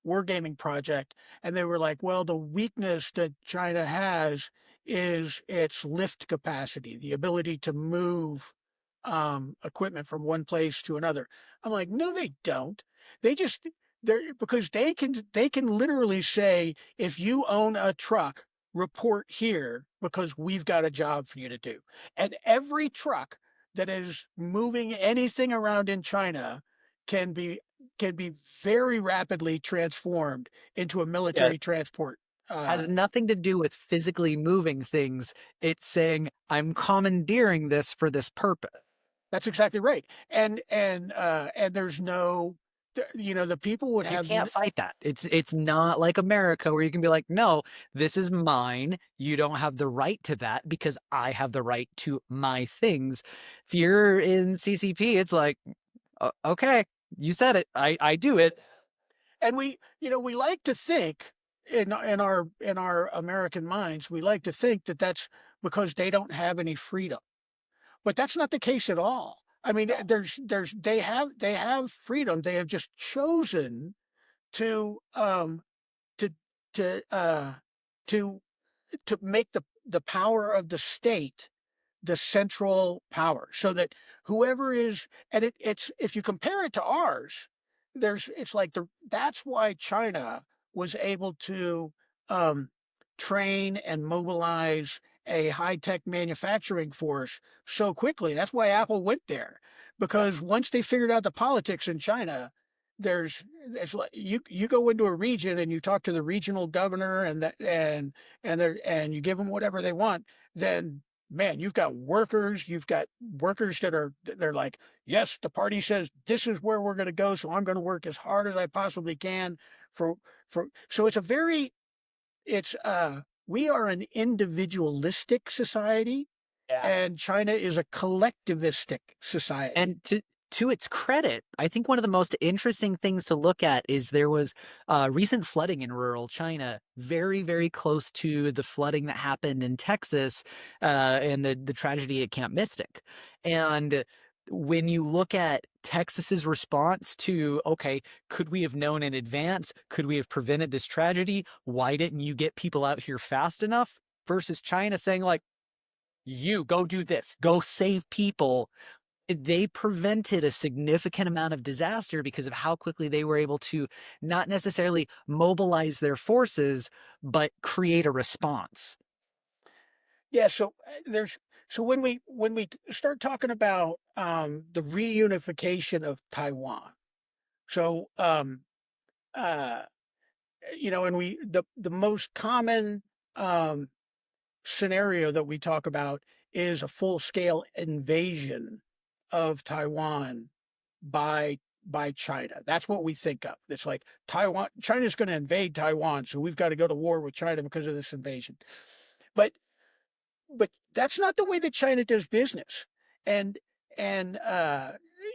[SPEAKER 1] wargaming project, and they were like, "Well, the weakness that China has is its lift capacity, the ability to move equipment from one place to another." I'm like, "No, they don't. They just they're because they can literally say, if you own a truck, report here because we've got a job for you to do." And every truck that is moving anything around in China can be can be very rapidly transformed into a
[SPEAKER 2] Yeah.
[SPEAKER 1] military transport.
[SPEAKER 2] Has nothing to do with physically moving things. It's saying, "I'm commandeering this for this purpose."
[SPEAKER 1] That's exactly right. And there's no, the people would
[SPEAKER 2] You
[SPEAKER 1] have.
[SPEAKER 2] can't fight that. It's not like America where you can be like, "No, this is mine. You don't have the right to that because I have the right to my things." If you're in CCP, it's like, Okay, you said it. I do it."
[SPEAKER 1] And we like to think in our American minds, we like to think that that's because they don't have any freedom, but that's not the case at all. I mean,
[SPEAKER 2] No.
[SPEAKER 1] they have freedom. They have just chosen to to to uh to to make the power of the state the central power, so that whoever is, and it's, if you compare it to ours, it's like that's why China was able to um, train and mobilize a high-tech manufacturing force so quickly. That's why Apple went there, because once they figured out the politics in China, there's it's like you go into a region and you talk to the regional governor and you give them whatever they want, then man, you've got workers that are they're like, yes, the party says this is where we're going to go, so I'm going to work as hard as I possibly can for so it's a very it's we are an individualistic society
[SPEAKER 2] Yeah.
[SPEAKER 1] and China is a collectivistic society.
[SPEAKER 2] And to its credit, I think one of the most interesting things to look at is there was recent flooding in rural China, very, very close to the flooding that happened in Texas and the tragedy at Camp Mystic. And when you look at Texas's response to, okay, could we have known in advance? Could we have prevented this tragedy? Why didn't you get people out here fast enough? Versus China saying, like, you go do this, go save people. They prevented a significant amount of disaster because of how quickly they were able to not necessarily mobilize their forces, but create a response.
[SPEAKER 1] Yeah, so there's so when we start talking about the reunification of Taiwan, so uh, and the most common um, scenario that we talk about is a full scale invasion of Taiwan by China. That's what we think of. It's like China's going to invade Taiwan, so we've got to go to war with China because of this invasion. But that's not the way that China does business. And and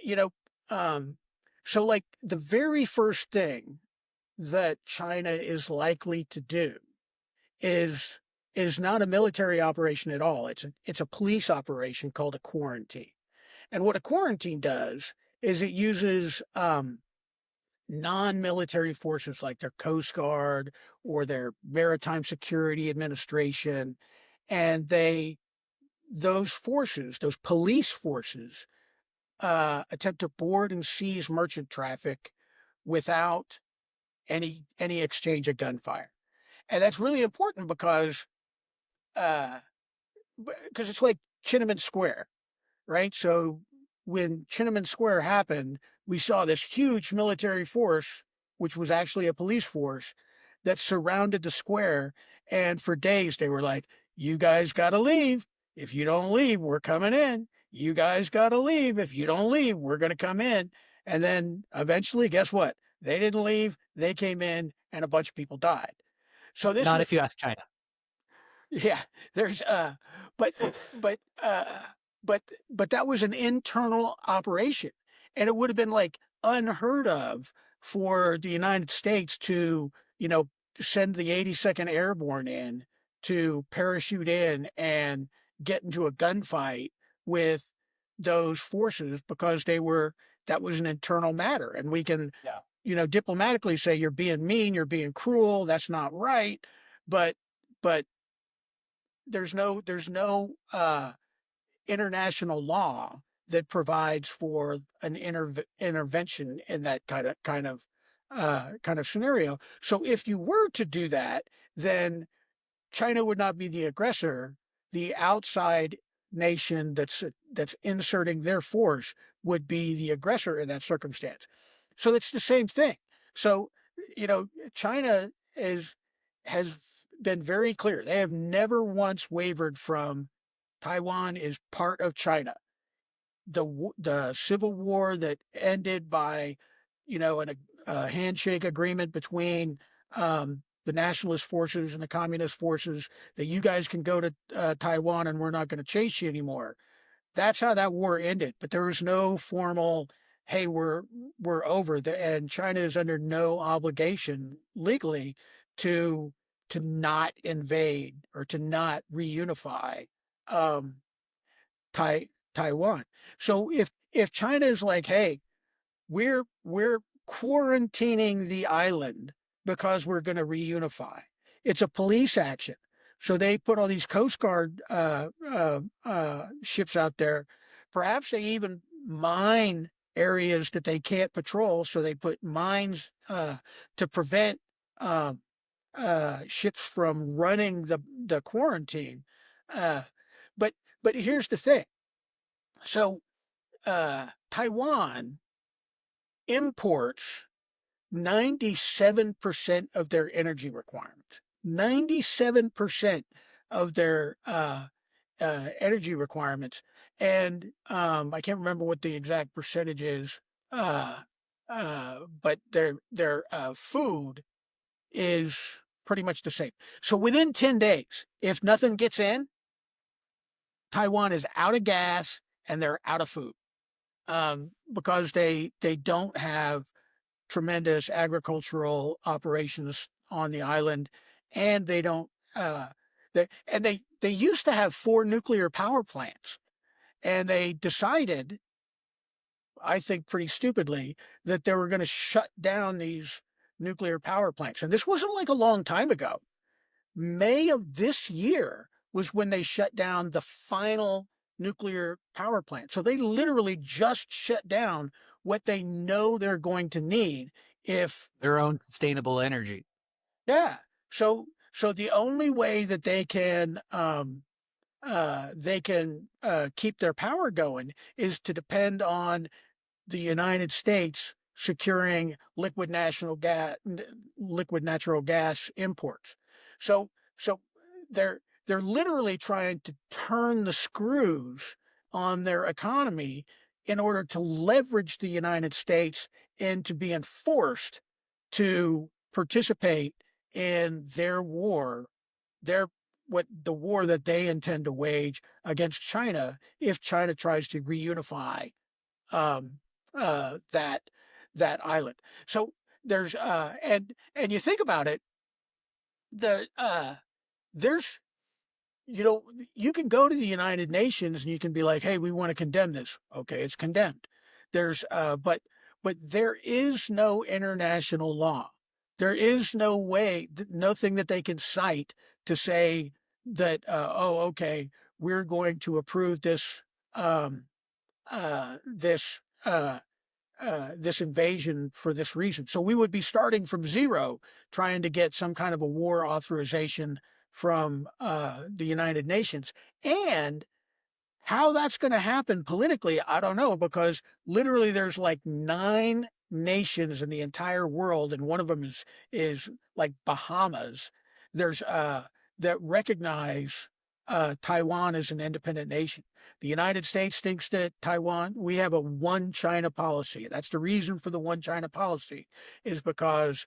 [SPEAKER 1] you know um so like the very first thing that China is likely to do is not a military operation at all. It's a police operation called a quarantine. And what a quarantine does is it uses non-military forces like their Coast Guard or their Maritime Security Administration, and those forces, those police forces, attempt to board and seize merchant traffic without any exchange of gunfire, and that's really important uh, because it's like Tiananmen Square, right? So when Tiananmen Square happened, we saw this huge military force, which was actually a police force, that surrounded the square. And for days, they were like, you guys got to leave. If you don't leave, we're coming in. You guys got to leave. If you don't leave, we're going to come in. And then eventually, guess what? They didn't leave. They came in, and a bunch of people died. So this
[SPEAKER 2] Not
[SPEAKER 1] is
[SPEAKER 2] if you ask China.
[SPEAKER 1] yeah, there's but but uh but that was an internal operation. And it would have been like unheard of for the United States to, send the 82nd Airborne in to parachute in and get into a gunfight with those forces because that was an internal matter. And we can,
[SPEAKER 2] Yeah.
[SPEAKER 1] diplomatically say you're being mean, you're being cruel, that's not right. But but there's no international law that provides for an intervention in that kind of scenario. So if you were to do that, then China would not be the aggressor. The outside nation that's inserting their force would be the aggressor in that circumstance. So it's the same thing. So, China has been very clear. They have never once wavered from Taiwan is part of China. The civil war that ended by, a handshake agreement between the nationalist forces and the communist forces that you guys can go to Taiwan and we're not going to chase you anymore. That's how that war ended. But there was no formal, hey, we're over, and China is under no obligation legally to not invade or to not reunify um, Taiwan. So if China is like, hey, we're quarantining the island because we're going to reunify. It's a police action. So they put all these Coast Guard ships out there. Perhaps they even mine areas that they can't patrol. So they put mines to prevent ships from running the quarantine. Uh, but here's the thing. So Taiwan imports 97% of their energy requirements. 97% of their energy requirements. And I can't remember what the exact percentage is, uh, but their food is pretty much the same. So within 10 days, if nothing gets in, Taiwan is out of gas and they're out of food, because they don't have tremendous agricultural operations on the island, and they don't. They used to have 4 nuclear power plants, and they decided, I think pretty stupidly, that they were going to shut down these nuclear power plants. And this wasn't like a long time ago. May of this year was when they shut down the final nuclear power plant. So they literally just shut down what they know they're going to need if,
[SPEAKER 2] Their own sustainable energy.
[SPEAKER 1] yeah. So the only way that they can keep their power going is to depend on the United States securing liquid natural gas imports. So so they're literally trying to turn the screws on their economy in order to leverage the United States into being forced to participate in their war, their what the war that they intend to wage against China if China tries to reunify um, that island. So there's and you think about it, the there's you can go to the United Nations and you can be like, hey, we want to condemn this. Okay, it's condemned. There's but there is no international law. There is no way, nothing that they can cite to say that oh, okay, we're going to approve um, this this invasion for this reason. So we would be starting from zero, trying to get some kind of a war authorization from the United Nations. And how that's going to happen politically, I don't know, because literally there's like 9 nations in the entire world, and one of them is like Bahamas. There's that recognize Taiwan as an independent nation. The United States thinks that Taiwan, we have a one China policy. That's the reason for the one China policy, is because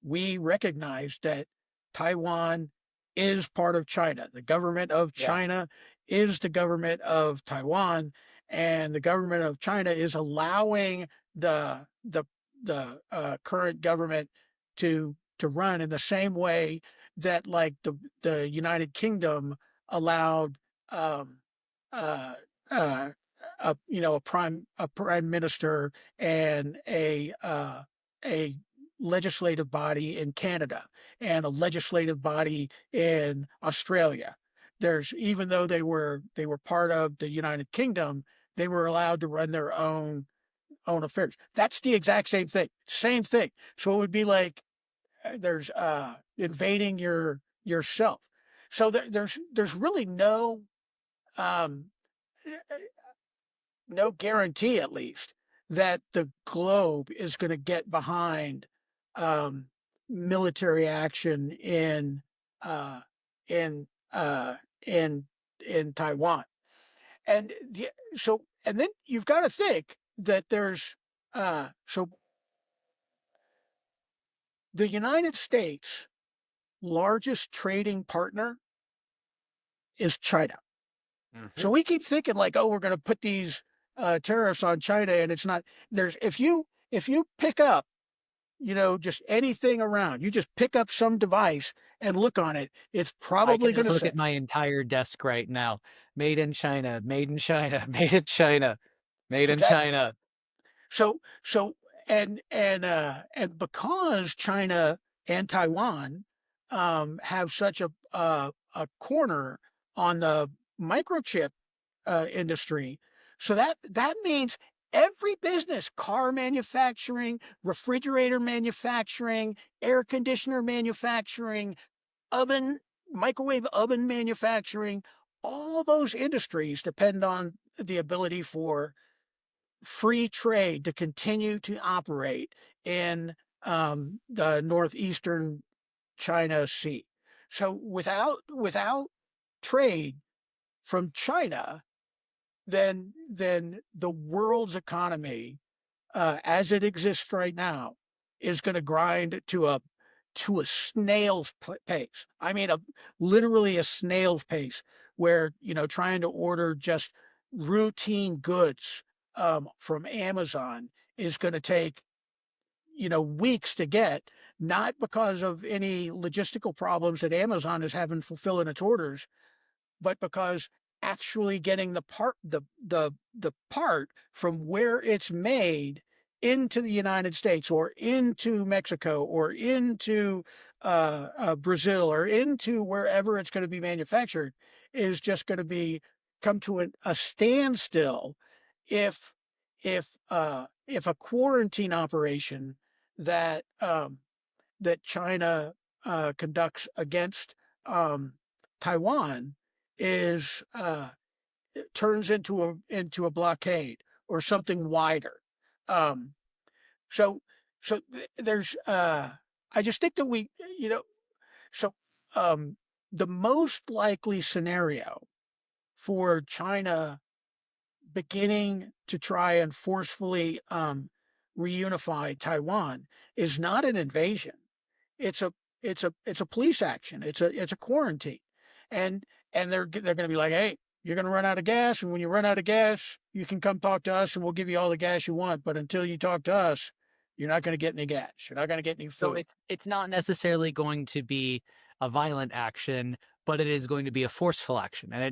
[SPEAKER 1] we recognize that Taiwan is part of China. The government of
[SPEAKER 2] Yeah.
[SPEAKER 1] China is the government of Taiwan, and the government of China is allowing the current government to run in the same way that like the United Kingdom allowed um, uh, uh, a prime minister and a legislative body in Canada and a legislative body in Australia. There's even though they were part of the United Kingdom, they were allowed to run their own affairs. That's the exact same thing. Same thing. So it would be like there's invading yourself. So there's really um, no guarantee, at least, that the globe is going to get behind um, military action uh, in uh, in in Taiwan. And and then you've got to think that there's so the United States' largest trading partner is China. So
[SPEAKER 2] Hmm.
[SPEAKER 1] we keep thinking like, oh, we're going to put these tariffs on China, and it's not. There's if you pick up just anything around. You just pick up some device and look on it. It's
[SPEAKER 2] I can
[SPEAKER 1] probably going
[SPEAKER 2] just
[SPEAKER 1] to
[SPEAKER 2] look
[SPEAKER 1] say
[SPEAKER 2] at my entire desk right now. Made in China, made in China, made in China, made
[SPEAKER 1] it's
[SPEAKER 2] in
[SPEAKER 1] exactly
[SPEAKER 2] China.
[SPEAKER 1] so. And because China and Taiwan have such a corner on the microchip industry, so that means every business, car manufacturing, refrigerator manufacturing, air conditioner manufacturing, oven, microwave oven manufacturing, all those industries depend on the ability for free trade to continue to operate in the northeastern China Sea. So without trade from China, then the world's economy, as it exists right now, is going to grind to a snail's pace. I mean, literally a snail's pace, where trying to order just routine goods from Amazon is going to take weeks to get, not because of any logistical problems that Amazon is having fulfilling its orders, but because actually getting the part from where it's made into the United States or into Mexico or into Brazil or into wherever it's going to be manufactured is just going to be come to a standstill if if a quarantine operation that that China conducts against Taiwan is turns into a blockade or something wider. Um, so there's I just think that we so um, the most likely scenario for China beginning to try and forcefully reunify Taiwan is not an invasion. It's a it's a police action. It's a quarantine, and they're going to be like, hey, you're going to run out of gas, and when you run out of gas, you can come talk to us, and we'll give you all the gas you want. But until you talk to us, you're not going to get any gas. You're not going to get any
[SPEAKER 2] So
[SPEAKER 1] food.
[SPEAKER 2] it's not necessarily going to be a violent action, but it is going to be a forceful action. And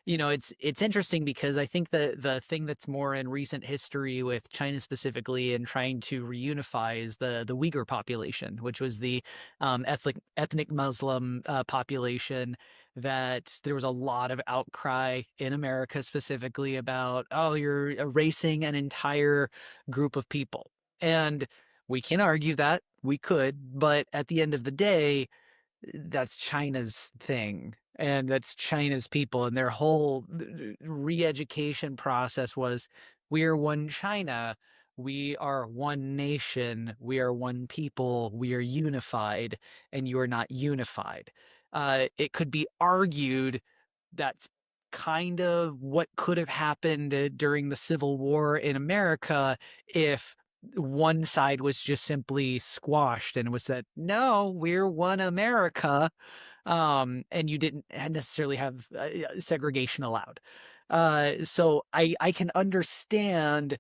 [SPEAKER 2] it's interesting because I think the thing that's more in recent history with China specifically and trying to reunify is the Uyghur population, which was the ethnic Muslim population that there was a lot of outcry in America specifically about, oh, you're erasing an entire group of people. And we can argue that we could, but at the end of the day, that's China's thing. And that's China's people. And their whole re education process was we are one China. We are one nation. We are one people. We are unified, and you are not unified. It could be argued that's kind of what could have happened during the Civil War in America if one side was just simply squashed and was said, no, we're one America. And you didn't necessarily have segregation allowed. So I can understand,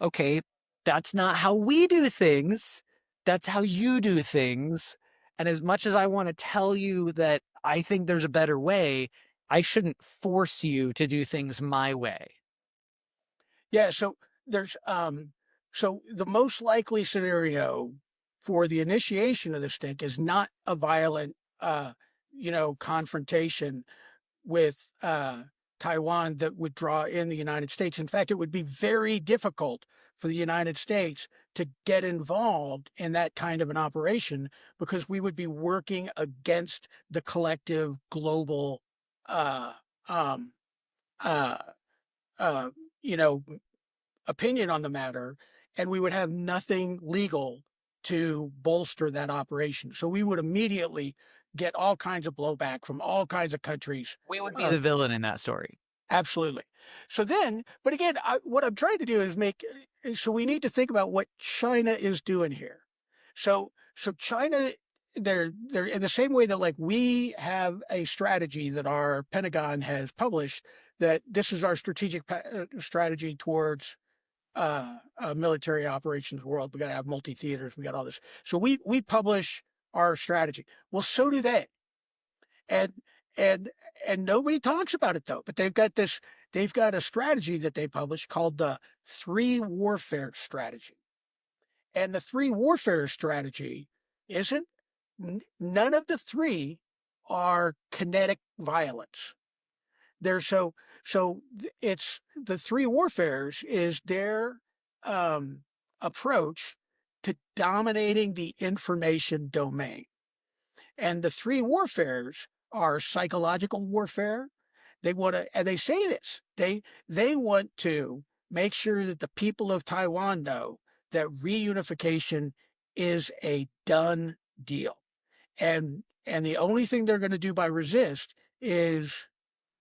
[SPEAKER 2] okay, that's not how we do things. That's how you do things. And as much as I want to tell you that I think there's a better way, I shouldn't force you to do things my way.
[SPEAKER 1] Yeah. There's so the most likely scenario for the initiation of this thing is not a violent confrontation with Taiwan that would draw in the United States. In fact, it would be very difficult for the United States to get involved in that kind of an operation because we would be working against the collective global, uh, um, uh, uh, you know, opinion on the matter, and we would have nothing legal to bolster that operation. So we would immediately get all kinds of blowback from all kinds of countries.
[SPEAKER 2] We would be the villain in that story.
[SPEAKER 1] Absolutely. So then, but again, what I'm trying to do is so we need to think about what China is doing here. So China, they're in the same way that like we have a strategy that our Pentagon has published that this is our strategic strategy towards military operations world. We got to have multi theaters. We got all this. So we publish our strategy. Well, so do they, and and and nobody talks about it though. But they've got a strategy that they publish called the three warfare strategy. And the three warfare strategy isn't none of the three are kinetic violence. They're it's the three warfares is their approach to dominating the information domain. And the three warfares are psychological warfare. They want to, and they say this, they want to make sure that the people of Taiwan know that reunification is a done deal. And the only thing they're going to do by resist is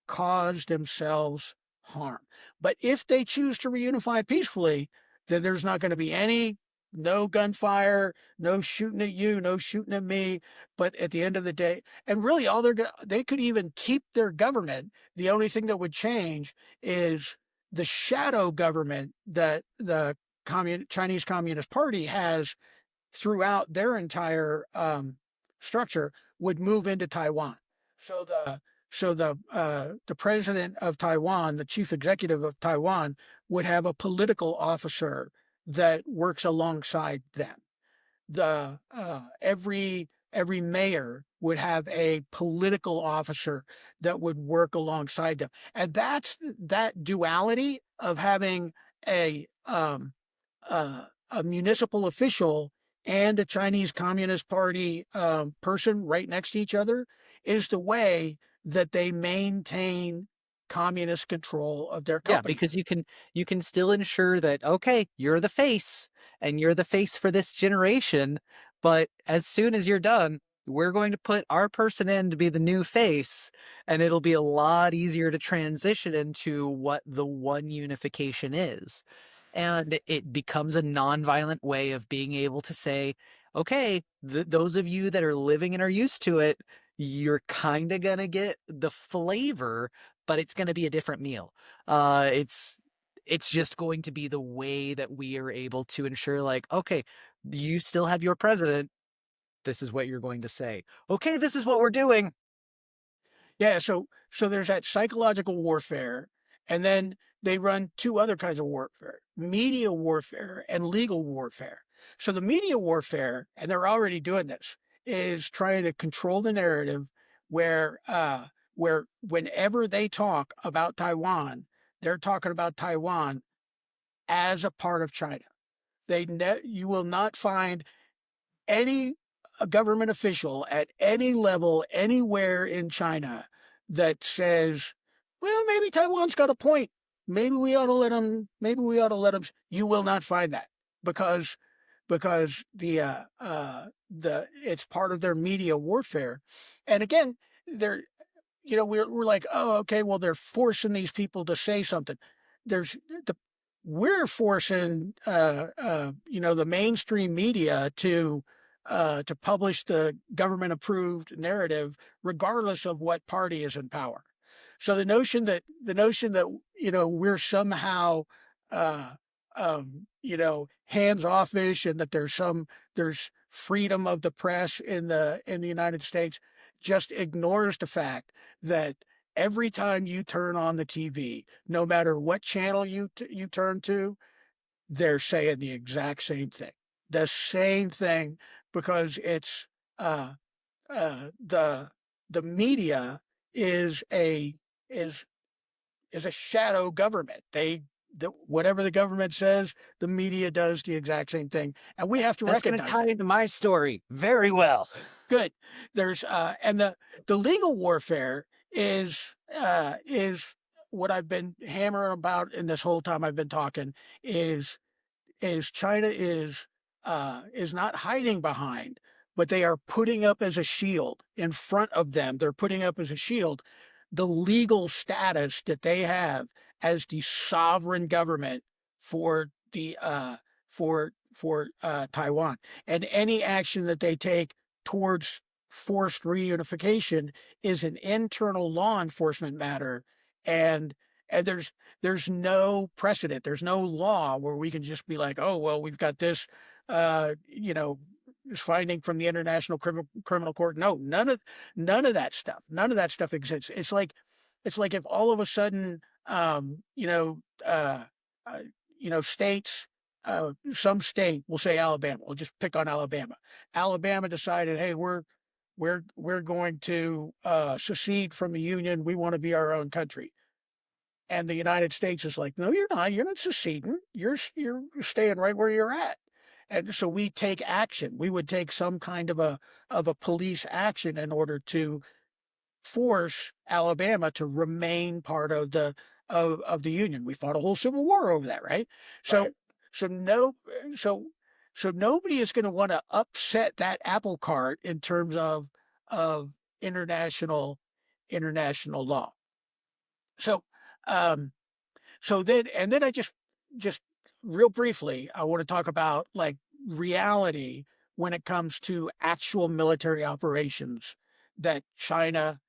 [SPEAKER 1] cause themselves harm. But if they choose to reunify peacefully, then there's not going to be any no gunfire, no shooting at you, no shooting at me. But at the end of the day, and really they could even keep their government. The only thing that would change is the shadow government that the Chinese Communist Party has throughout their entire structure would move into Taiwan. So the president of Taiwan, the chief executive of Taiwan, would have a political officer that works alongside them. The every mayor would have a political officer that would work alongside them, and that duality of having a a municipal official and a Chinese Communist Party person right next to each other is the way that they maintain communist control of their
[SPEAKER 2] Yeah,
[SPEAKER 1] company.
[SPEAKER 2] because you can still ensure that, okay, you're the face and you're the face for this generation, but as soon as you're done, we're going to put our person in to be the new face, and it'll be a lot easier to transition into what the one unification is. And it becomes a nonviolent way of being able to say, okay, those of you that are living and are used to it, you're kind of going to get the flavor, but it's going to be a different meal. Uh, it's it's just going to be the way that we are able to ensure, like, okay, you still have your president. This is what you're going to say. Okay, this is what we're doing.
[SPEAKER 1] Yeah, so there's that psychological warfare, and then they run two other kinds of warfare: media warfare and legal warfare. So the media warfare, and they're already doing this, is trying to control the narrative where whenever they talk about Taiwan, they're talking about Taiwan as a part of China. You will not find any government official at any level anywhere in China that says, well, maybe Taiwan's got a point. Maybe we ought to let them. Maybe we ought to let them. You will not find that because the it's part of their media warfare. And again, they're we're like, oh, okay, well, they're forcing these people to say something. There's the We're forcing the mainstream media to publish the government approved narrative regardless of what party is in power. So the notion that we're somehow uh hands offish, and that there's freedom of the press in the United States just ignores the fact that every time you turn on the TV, no matter what channel you turn to, they're saying the exact same thing. The same thing, because it's uh, the media is is a shadow government. Whatever the government says, the media does the exact same thing, and we have to
[SPEAKER 2] That's going to
[SPEAKER 1] recognize
[SPEAKER 2] tie
[SPEAKER 1] that.
[SPEAKER 2] into my story very well.
[SPEAKER 1] Good. There's and the legal warfare is what I've been hammering about in this whole time I've been talking is China is not hiding behind, but they are putting up as a shield in front of them. They're putting up as a shield the legal status that they have as the sovereign government for the Taiwan, and any action that they take towards forced reunification is an internal law enforcement matter, and there's no precedent. There's no law where we can just be like, oh, well, we've got this, uh, you know, finding from the International Criminal Court. No, none of that stuff. None of that stuff exists. It's like if all of a sudden, uh, states, some state, we'll say Alabama. We'll just pick on Alabama. Alabama decided, hey, we're going to secede from the union. We want to be our own country. And the United States is like, no, you're not. You're not seceding. You're staying right where you're at. And so we take action. We would take some kind of a police action in order to force Alabama to remain part of the union. We fought a whole civil war over that, right? So
[SPEAKER 2] Right.
[SPEAKER 1] so no so So nobody is going to want to upset that apple cart in terms of international international law. So um, so then and then I just real briefly I want to talk about like reality when it comes to actual military operations that China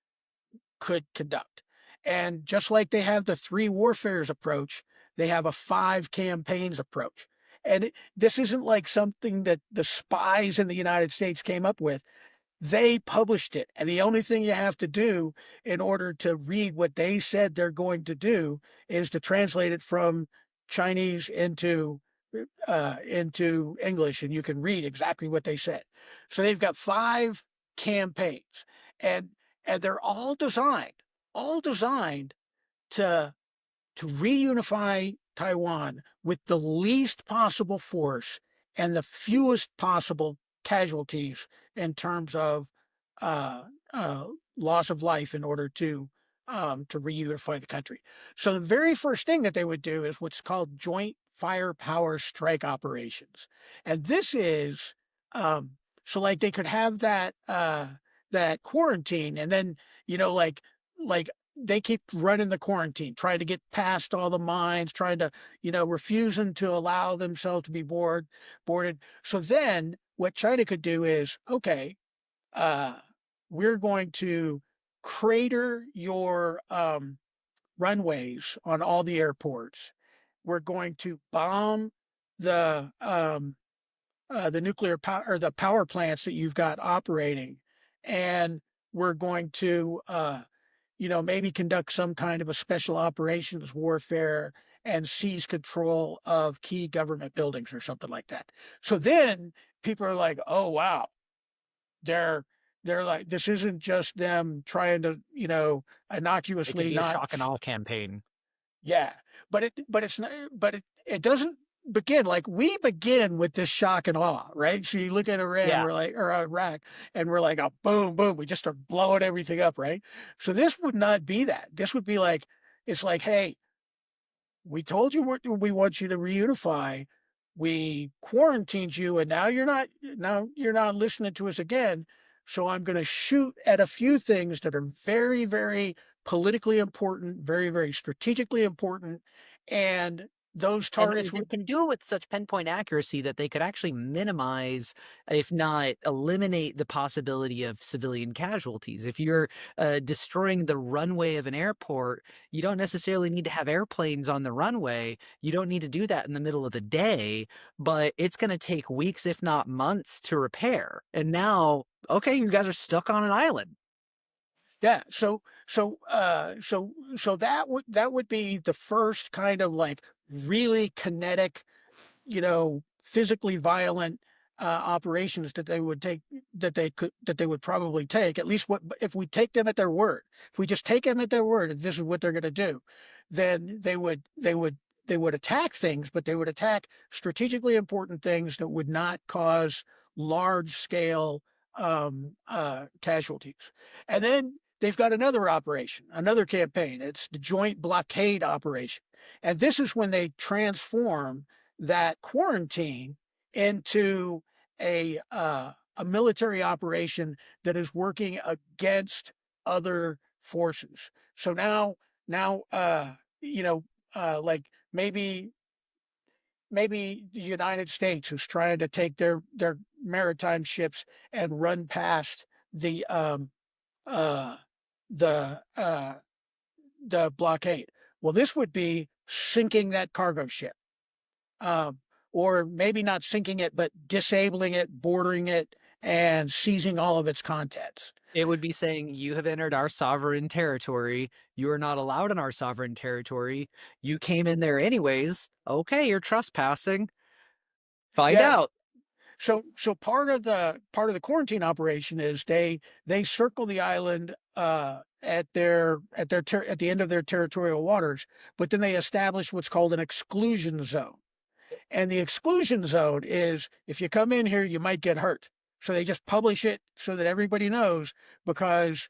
[SPEAKER 1] could conduct. And just like they have the three warfares approach, they have a five campaigns approach. And this isn't like something that the spies in the United States came up with. They published it. And the only thing you have to do in order to read what they said they're going to do is to translate it from Chinese into English, and you can read exactly what they said. So they've got five campaigns, and and they're all designed to reunify Taiwan with the least possible force and the fewest possible casualties in terms of uh, uh, loss of life in order to reunify the country. So the very first thing that they would do is what's called joint firepower strike operations, and this is um, so like they could have that quarantine, and then like they keep running the quarantine, trying to get past all the mines, trying to, refusing to allow themselves to be boarded. So then what China could do is, okay, uh, we're going to crater your runways on all the airports. We're going to bomb the nuclear power or the power plants that you've got operating, and we're going to maybe conduct some kind of a special operations warfare and seize control of key government buildings or something like that. So then people are like, oh wow, they're they're like, this isn't just them trying to,
[SPEAKER 2] It could
[SPEAKER 1] innocuously
[SPEAKER 2] be a
[SPEAKER 1] not.
[SPEAKER 2] shock and awe campaign.
[SPEAKER 1] Yeah, but it's not, but it doesn't begin like we begin with this shock and awe, right? So you look at Iran,
[SPEAKER 2] Yeah.
[SPEAKER 1] we're like, or Iraq, and we're like, oh, boom, boom, we just start blowing everything up, right? So this would not be that. This would be like, it's like, hey, we told you we want you to reunify. We quarantined you, and now you're not listening to us again. So I'm going to shoot at a few things that are very, very politically important, very, very strategically important, and those
[SPEAKER 2] And
[SPEAKER 1] targets
[SPEAKER 2] they
[SPEAKER 1] would.
[SPEAKER 2] can do it with such pinpoint accuracy that they could actually minimize, if not eliminate, the possibility of civilian casualties. If you're destroying the runway of an airport, you don't necessarily need to have airplanes on the runway. You don't need to do that in the middle of the day, but it's going to take weeks, if not months, to repair. And now, okay, you guys are stuck on an island.
[SPEAKER 1] Yeah. So that would be the first kind of like really kinetic, physically violent operations that they would take, that they would probably take. At least what if we take them at their word? If we just take them at their word, and this is what they're going to do, then they would attack things, but they would attack strategically important things that would not cause large scale casualties. And then they've got another operation, another campaign. It's the joint blockade operation, and this is when they transform that quarantine into a military operation that is working against other forces. So now like maybe the United States is trying to take their maritime ships and run past the uh the uh the blockade. Well, this would be sinking that cargo ship, um, or maybe not sinking it, but disabling it, bordering it, and seizing all of its contents.
[SPEAKER 2] It would be saying, you have entered our sovereign territory. You are not allowed in our sovereign territory. You came in there anyways. Okay, you're trespassing. Find
[SPEAKER 1] Yes.
[SPEAKER 2] out.
[SPEAKER 1] So part of the quarantine operation is they circle the island at the end of their territorial waters, but then they establish what's called an exclusion zone. And the exclusion zone is if you come in here, you might get hurt. So they just publish it so that everybody knows, because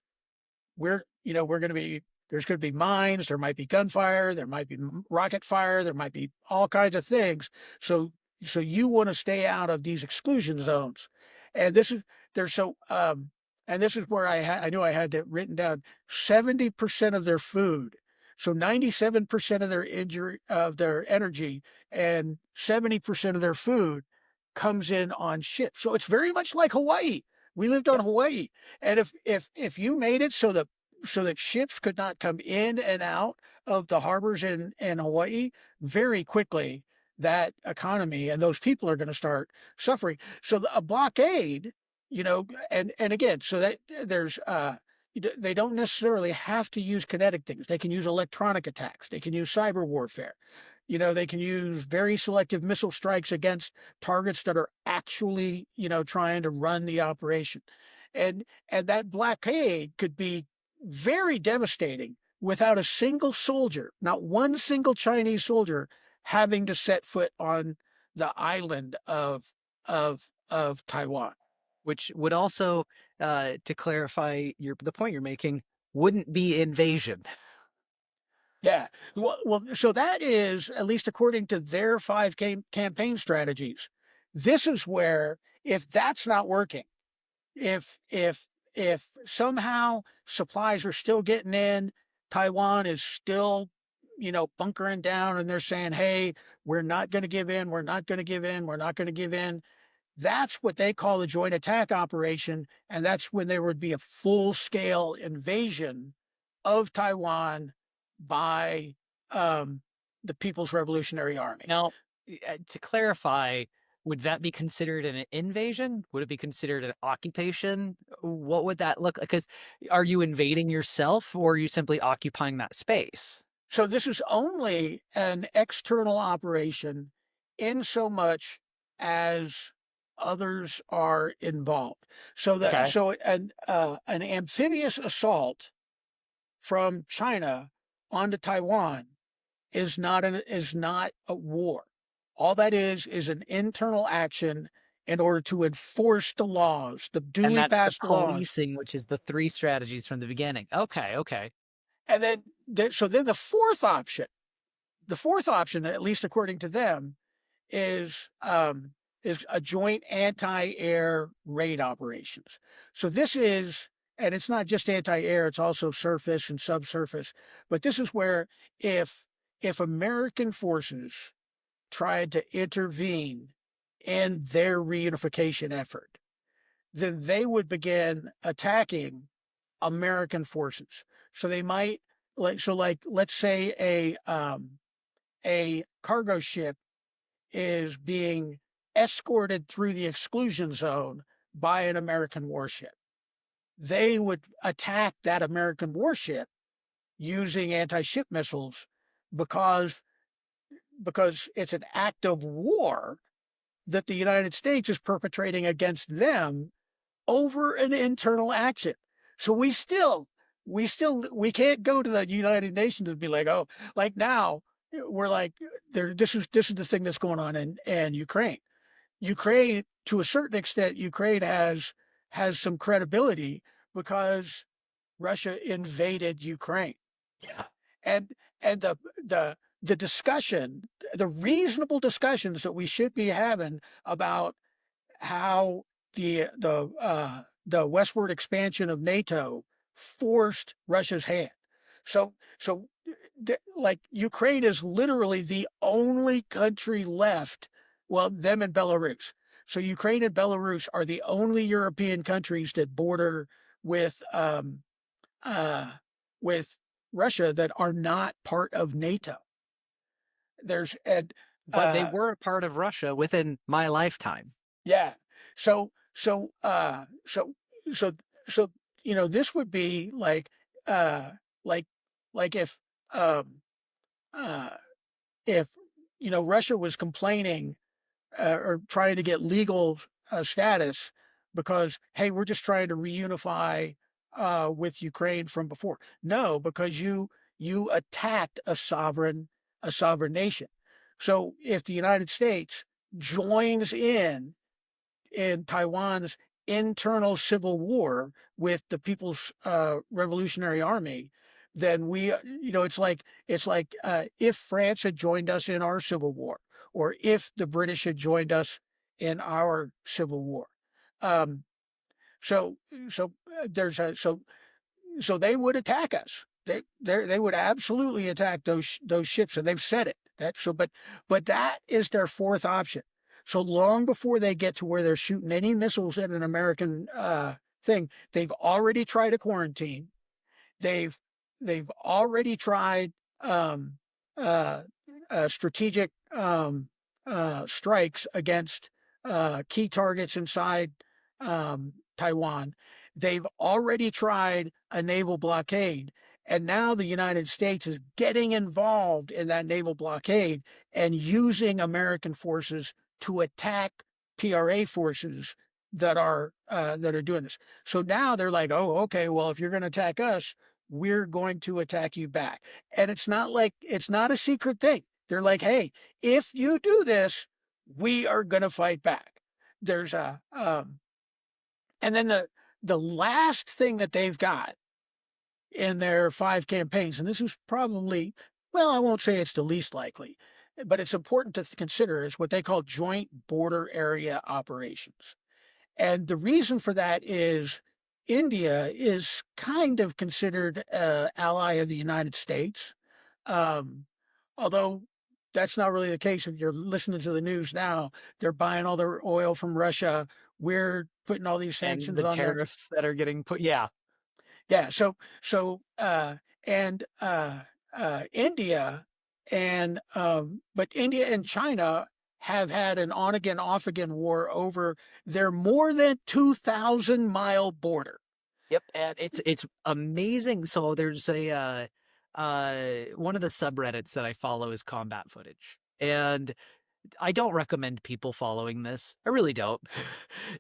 [SPEAKER 1] we're going to be, there's going to be mines, there might be gunfire, there might be rocket fire, there might be all kinds of things. So So you want to stay out of these exclusion zones. And this is there's so and this is where I knew I had that written down. 70% of their food, so 97% of their injury of their energy, and 70% of their food comes in on ships. So it's very much like Hawaii. We lived on
[SPEAKER 2] Yep.
[SPEAKER 1] Hawaii, and if you made it so that ships could not come in and out of the harbors in Hawaii very quickly, that economy and those people are going to start suffering. So a blockade, and again, so that there's they don't necessarily have to use kinetic things. They can use electronic attacks. They can use cyber warfare. They can use very selective missile strikes against targets that are actually, trying to run the operation. And that blockade could be very devastating without a single soldier, not one single Chinese soldier having to set foot on the island of Taiwan.
[SPEAKER 2] Which would also, to clarify the point you're making, wouldn't be invasion.
[SPEAKER 1] Yeah. Well, so that is, at least according to their five campaign strategies, this is where, if that's not working, if somehow supplies are still getting in, Taiwan is still, bunkering down, and they're saying, "Hey, we're not going to give in. We're not going to give in. We're not going to give in." That's what they call the joint attack operation, and that's when there would be a full-scale invasion of Taiwan by the People's Revolutionary Army.
[SPEAKER 2] Now, to clarify, would that be considered an invasion? Would it be considered an occupation? What would that look like? Because are you invading yourself or are you simply occupying that space?
[SPEAKER 1] So this is only an external operation in so much as others are involved.
[SPEAKER 2] Okay.
[SPEAKER 1] So an amphibious assault from China onto Taiwan is not a war. All that is an internal action in order to enforce the laws, the
[SPEAKER 2] And
[SPEAKER 1] duly
[SPEAKER 2] that's the
[SPEAKER 1] passed laws.
[SPEAKER 2] policing, which is the three strategies from the beginning. Okay, okay.
[SPEAKER 1] And then the fourth option, at least according to them, is is a joint anti-air raid operations. So this is, and it's not just anti-air; it's also surface and subsurface. But this is where, if American forces tried to intervene in their reunification effort, then they would begin attacking American forces. So they might, like let's say a cargo ship is being escorted through the exclusion zone by an American warship. They would attack that American warship using anti-ship missiles, because it's an act of war that the United States is perpetrating against them over an internal action. So we can't go to the United Nations and be like, oh, like now we're like, this is the thing that's going on in Ukraine. Ukraine, to a certain extent, Ukraine has some credibility because Russia invaded Ukraine.
[SPEAKER 2] Yeah.
[SPEAKER 1] And the discussion, the reasonable discussions that we should be having about how the westward expansion of NATO forced Russia's hand. So like Ukraine is literally the only country left. Well, them and Belarus. So Ukraine and Belarus are the only European countries that border with uh, with Russia that are not part of NATO. There's and
[SPEAKER 2] But they
[SPEAKER 1] uh,
[SPEAKER 2] were a part of Russia within my lifetime.
[SPEAKER 1] Yeah. So so uh so so so this would be uh like like um uh if Russia was complaining, or trying to get legal status because, hey, we're just trying to reunify with Ukraine from before. No, because you attacked a sovereign nation. So if the United States joins in Taiwan's internal civil war with the People's Revolutionary Army, then it's like if France had joined us in our civil war, or if the British had joined us in our Civil War. Um, so so there's a so they would attack us. They would absolutely attack those ships, and they've said it. But that is their fourth option. So long before they get to where they're shooting any missiles at an American thing, they've already tried a quarantine. They've they've already tried um, uh, strategic strikes against key targets inside Taiwan. They've already tried a naval blockade. And now the United States is getting involved in that naval blockade and using American forces to attack PRA forces that are doing this. So now they're like, oh, okay, well, if you're going to attack us, we're going to attack you back. And it's not a secret thing. They're like, hey, if you do this, we are going to fight back. There's a, and then the last thing that they've got in their 5 campaigns, and this is probably, well, I won't say it's the least likely, but it's important to consider, is what they call joint border area operations. And the reason for that is India is kind of considered an ally of the United States. Um, Although that's not really the case. If you're listening to the news now, they're buying all their oil from Russia. We're putting all these
[SPEAKER 2] And
[SPEAKER 1] sanctions
[SPEAKER 2] the
[SPEAKER 1] on there.
[SPEAKER 2] tariffs that are getting put, yeah.
[SPEAKER 1] Yeah. And India but India and China have had an on again, off again war over their more than 2,000-mile border.
[SPEAKER 2] Yep, and it's amazing. So there's a one of the subreddits that I follow is combat footage. And I don't recommend people following this. I really don't.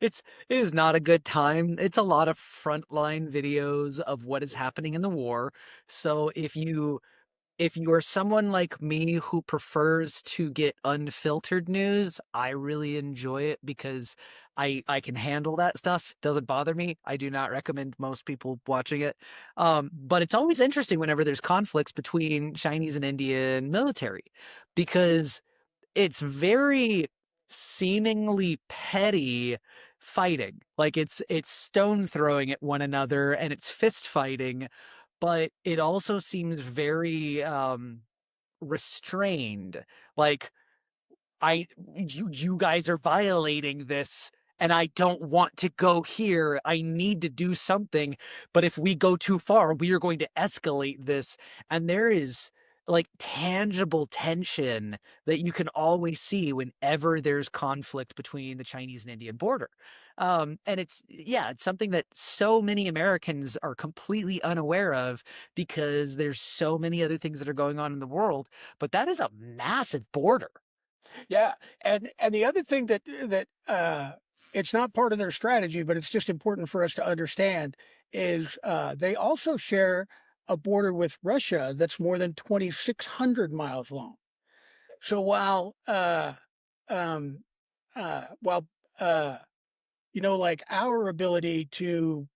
[SPEAKER 2] It is not a good time. It's a lot of frontline videos of what is happening in the war. So if you are someone like me who prefers to get unfiltered news, I really enjoy it because I can handle that stuff. Doesn't bother me. I do not recommend most people watching it. But it's always interesting whenever there's conflicts between Chinese and Indian military because it's very seemingly petty fighting. Like it's stone throwing at one another and it's fist fighting, but it also seems very restrained. Like you guys are violating this and I don't want to go here. I need to do something, but if we go too far, we are going to escalate this. And there is like tangible tension that you can always see whenever there's conflict between the Chinese and Indian border. And it's something that so many Americans are completely unaware of because there's so many other things that are going on in the world, but that is a massive border.
[SPEAKER 1] Yeah, and the other thing that it's not part of their strategy, but it's just important for us to understand is they also share a border with Russia that's more than 2,600 miles long. So um, while like our ability to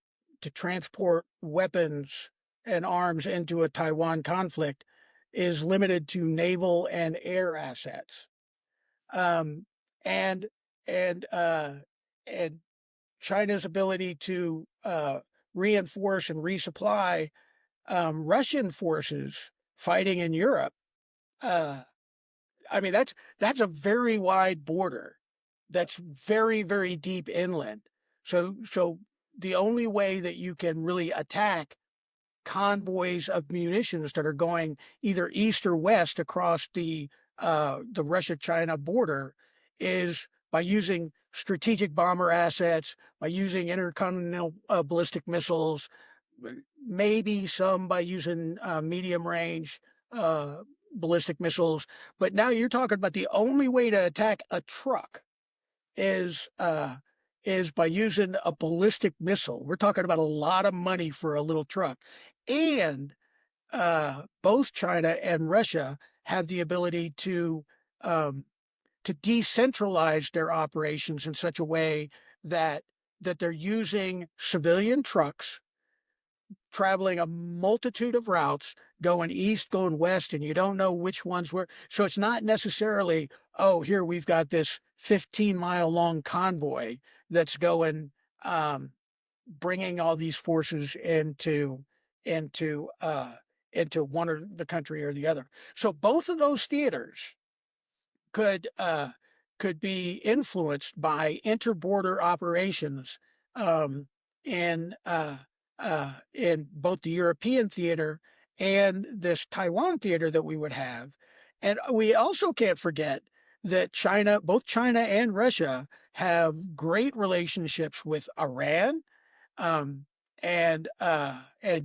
[SPEAKER 1] transport weapons and arms into a Taiwan conflict is limited to naval and air assets. Um, and and and China's ability to reinforce and resupply Russian forces fighting in Europe. Uh, I mean, that's a very wide border. That's very, very deep inland. So the only way that you can really attack convoys of munitions that are going either east or west across the Russia-China border is by using strategic bomber assets, by using intercontinental ballistic missiles, maybe some by using medium range uh, ballistic missiles. But now you're talking about the only way to attack a truck is uh, is by using a ballistic missile. We're talking about a lot of money for a little truck, and both China and Russia have the ability um, to decentralize their operations in such a way that they're using civilian trucks traveling a multitude of routes, going east, going west, and you don't know which ones were. So it's not necessarily, oh, here we've got this 15-mile long convoy that's going, bringing all these forces into into one or the country or the other. So both of those theaters could uh, could be influenced by interborder operations, um, in both the European theater and this Taiwan theater that we would have. And we also can't forget that both China and Russia, have great relationships with Iran, um, and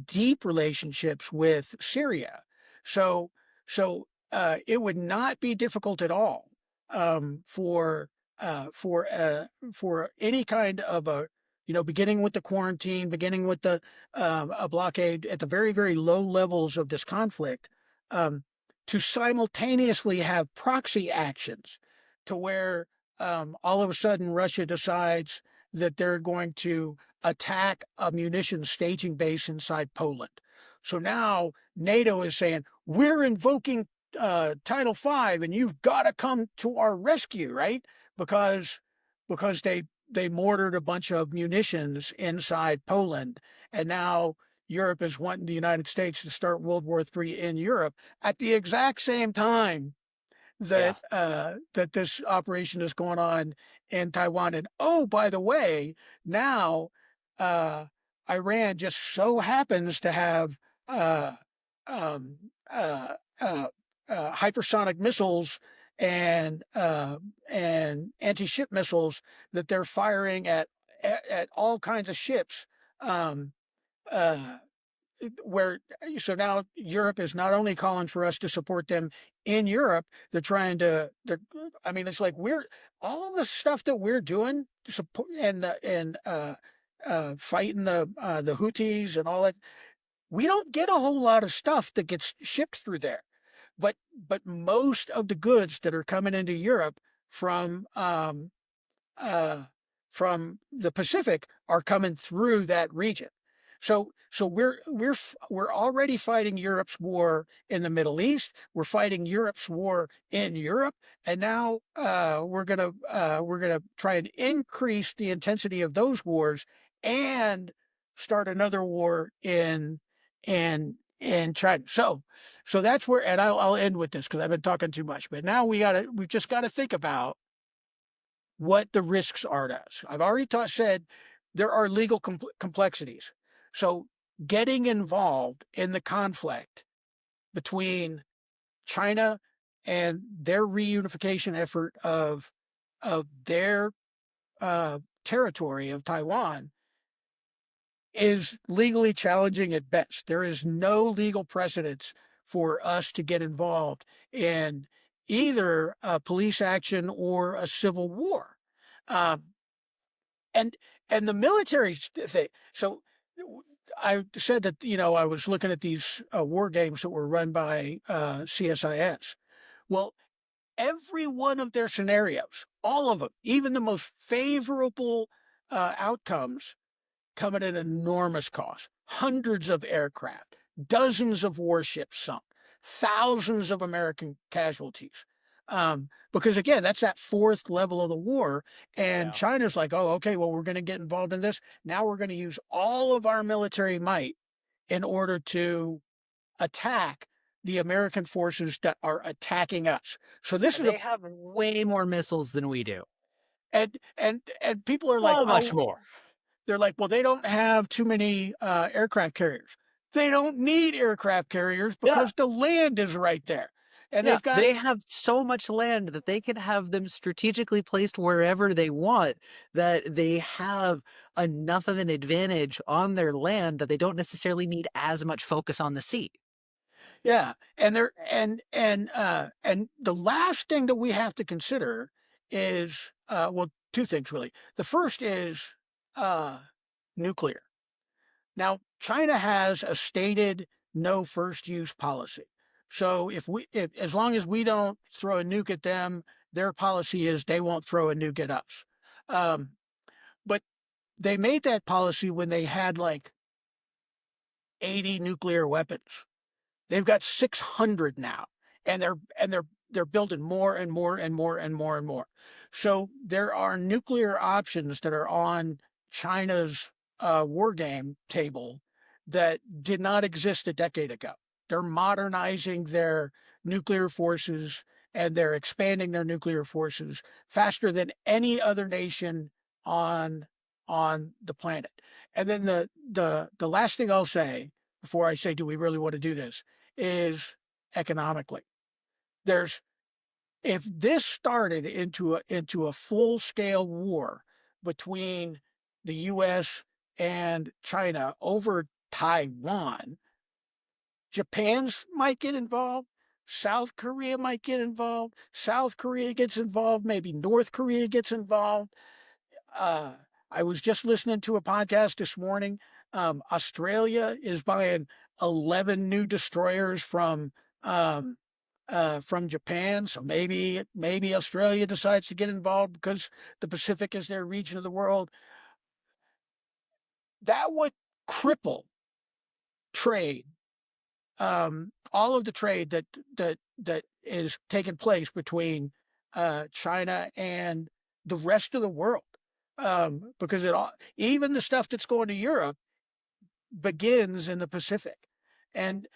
[SPEAKER 1] deep relationships with Syria. So it would not be difficult at all, for any kind of a, beginning with the quarantine, beginning with the a blockade at the very low levels of this conflict, um, to simultaneously have proxy actions, to where, all of a sudden Russia decides that they're going to attack a munitions staging base inside Poland. So now NATO is saying, we're invoking Title V, and you've got to come to our rescue, right? Because they mortared a bunch of munitions inside Poland, and now Europe is wanting the United States to start World War III in Europe at the exact same time
[SPEAKER 2] Yeah.
[SPEAKER 1] that this operation is going on in Taiwan. And oh, by the way, now uh, Iran just so happens to have uh, um, uh, uh, hypersonic missiles and anti-ship missiles that they're firing at all kinds of ships. Um, uh, where so now Europe is not only calling for us to support them in Europe, I mean, it's like we're all the stuff that we're doing support and fighting the Houthis and all that. We don't get a whole lot of stuff that gets shipped through there, but most of the goods that are coming into Europe from uh, from the Pacific are coming through that region. So we're already fighting Europe's war in the Middle East. We're fighting Europe's war in Europe, and now we're gonna try and increase the intensity of those wars and start another war in China. So that's where, and I'll end with this because I've been talking too much. But now we've just got to think about what the risks are to us. I've already said there are legal complexities. So getting involved in the conflict between China and their reunification effort of their territory of Taiwan is legally challenging at best. There is no legal precedence for us to get involved in either a police action or a civil war. Um, and and the military thing. So I said that, I was looking at these war games that were run by CSIS. Well, every one of their scenarios, all of them, even the most favorable outcomes, come at an enormous cost. Hundreds of aircraft, dozens of warships sunk, thousands of American casualties. Because again, that's that fourth level of the war. And
[SPEAKER 2] Yeah.
[SPEAKER 1] China's like, oh, okay, well, we're going to get involved in this. Now we're going to use all of our military might in order to attack the American forces that are attacking us. So this
[SPEAKER 2] And
[SPEAKER 1] is a
[SPEAKER 2] they have way more missiles than we do.
[SPEAKER 1] and people are like,
[SPEAKER 2] So much
[SPEAKER 1] oh,
[SPEAKER 2] more.
[SPEAKER 1] they're like, well, they don't have too many aircraft carriers. They don't need aircraft carriers
[SPEAKER 2] Yeah.
[SPEAKER 1] because the land is right there. And
[SPEAKER 2] Yeah,
[SPEAKER 1] they've got,
[SPEAKER 2] they have so much land that they can have them strategically placed wherever they want, that they have enough of an advantage on their land that they don't necessarily need as much focus on the sea.
[SPEAKER 1] yeah. And they're, and the last thing that we have to consider is, well, two things really. The first is uh, nuclear. Now, China has a stated no first use policy. So if as long as we don't throw a nuke at them, their policy is they won't throw a nuke at us. Um, but they made that policy when they had like 80 nuclear weapons. They've got 600 now, and they're building more and more and more and more and more. So there are nuclear options that are on China's war game table that did not exist a decade ago. They're modernizing their nuclear forces and they're expanding their nuclear forces faster than any other nation on the planet. And then the last thing I'll say before I say, do we really want to do this, is economically. There's If this started into a full scale war between the U.S. and China over Taiwan, Japan's might get involved. South Korea might get involved. South Korea gets involved. Maybe North Korea gets involved. Uh, I was just listening to a podcast this morning. Australia is buying 11 new destroyers from Japan. So maybe Australia decides to get involved because the Pacific is their region of the world. That would cripple trade, all of the trade that is taking place between China and the rest of the world, because even the stuff that's going to Europe begins in the Pacific, and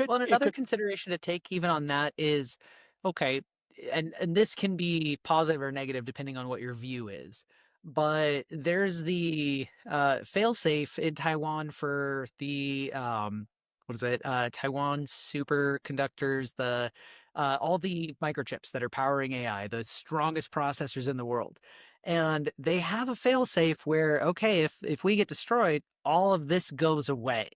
[SPEAKER 2] Well, and
[SPEAKER 1] it
[SPEAKER 2] another
[SPEAKER 1] could.
[SPEAKER 2] consideration to take even on that is, okay, and this can be positive or negative depending on what your view is. But there's the failsafe in Taiwan for the what is it? Taiwan superconductors, the all the microchips that are powering AI, the strongest processors in the world. And they have a failsafe where, okay, if we get destroyed, all of this goes away.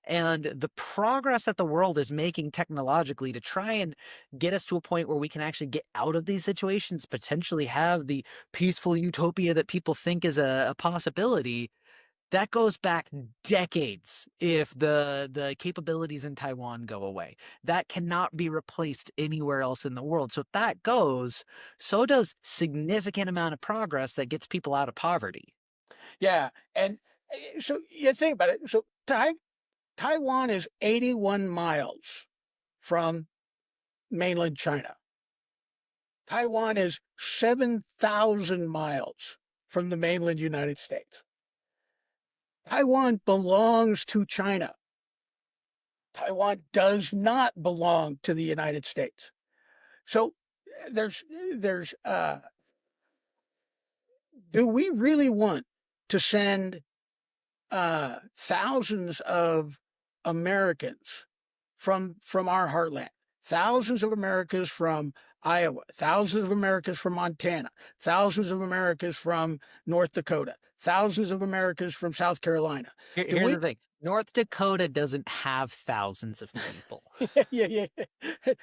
[SPEAKER 2] And the progress that the world is making technologically to try and get us to a point where we can actually get out of these situations, potentially have the peaceful utopia that people think is a possibility, that goes back decades if the capabilities in Taiwan go away. That cannot be replaced anywhere else in the world. So if that goes, so does significant amount of progress that gets people out of poverty.
[SPEAKER 1] Yeah, and so you think about it. So Taiwan is 81 miles from mainland China. Taiwan is 7,000 miles from the mainland United States. Taiwan belongs to China. Taiwan does not belong to the United States. So there's do we really want to send thousands of Americans from our heartland, thousands of Americans from Iowa, thousands of Americans from Montana, thousands of Americans from North Dakota, thousands of Americans from South Carolina? Do
[SPEAKER 2] Here's
[SPEAKER 1] we?
[SPEAKER 2] the thing. North Dakota doesn't have thousands of people.
[SPEAKER 1] Yeah, yeah.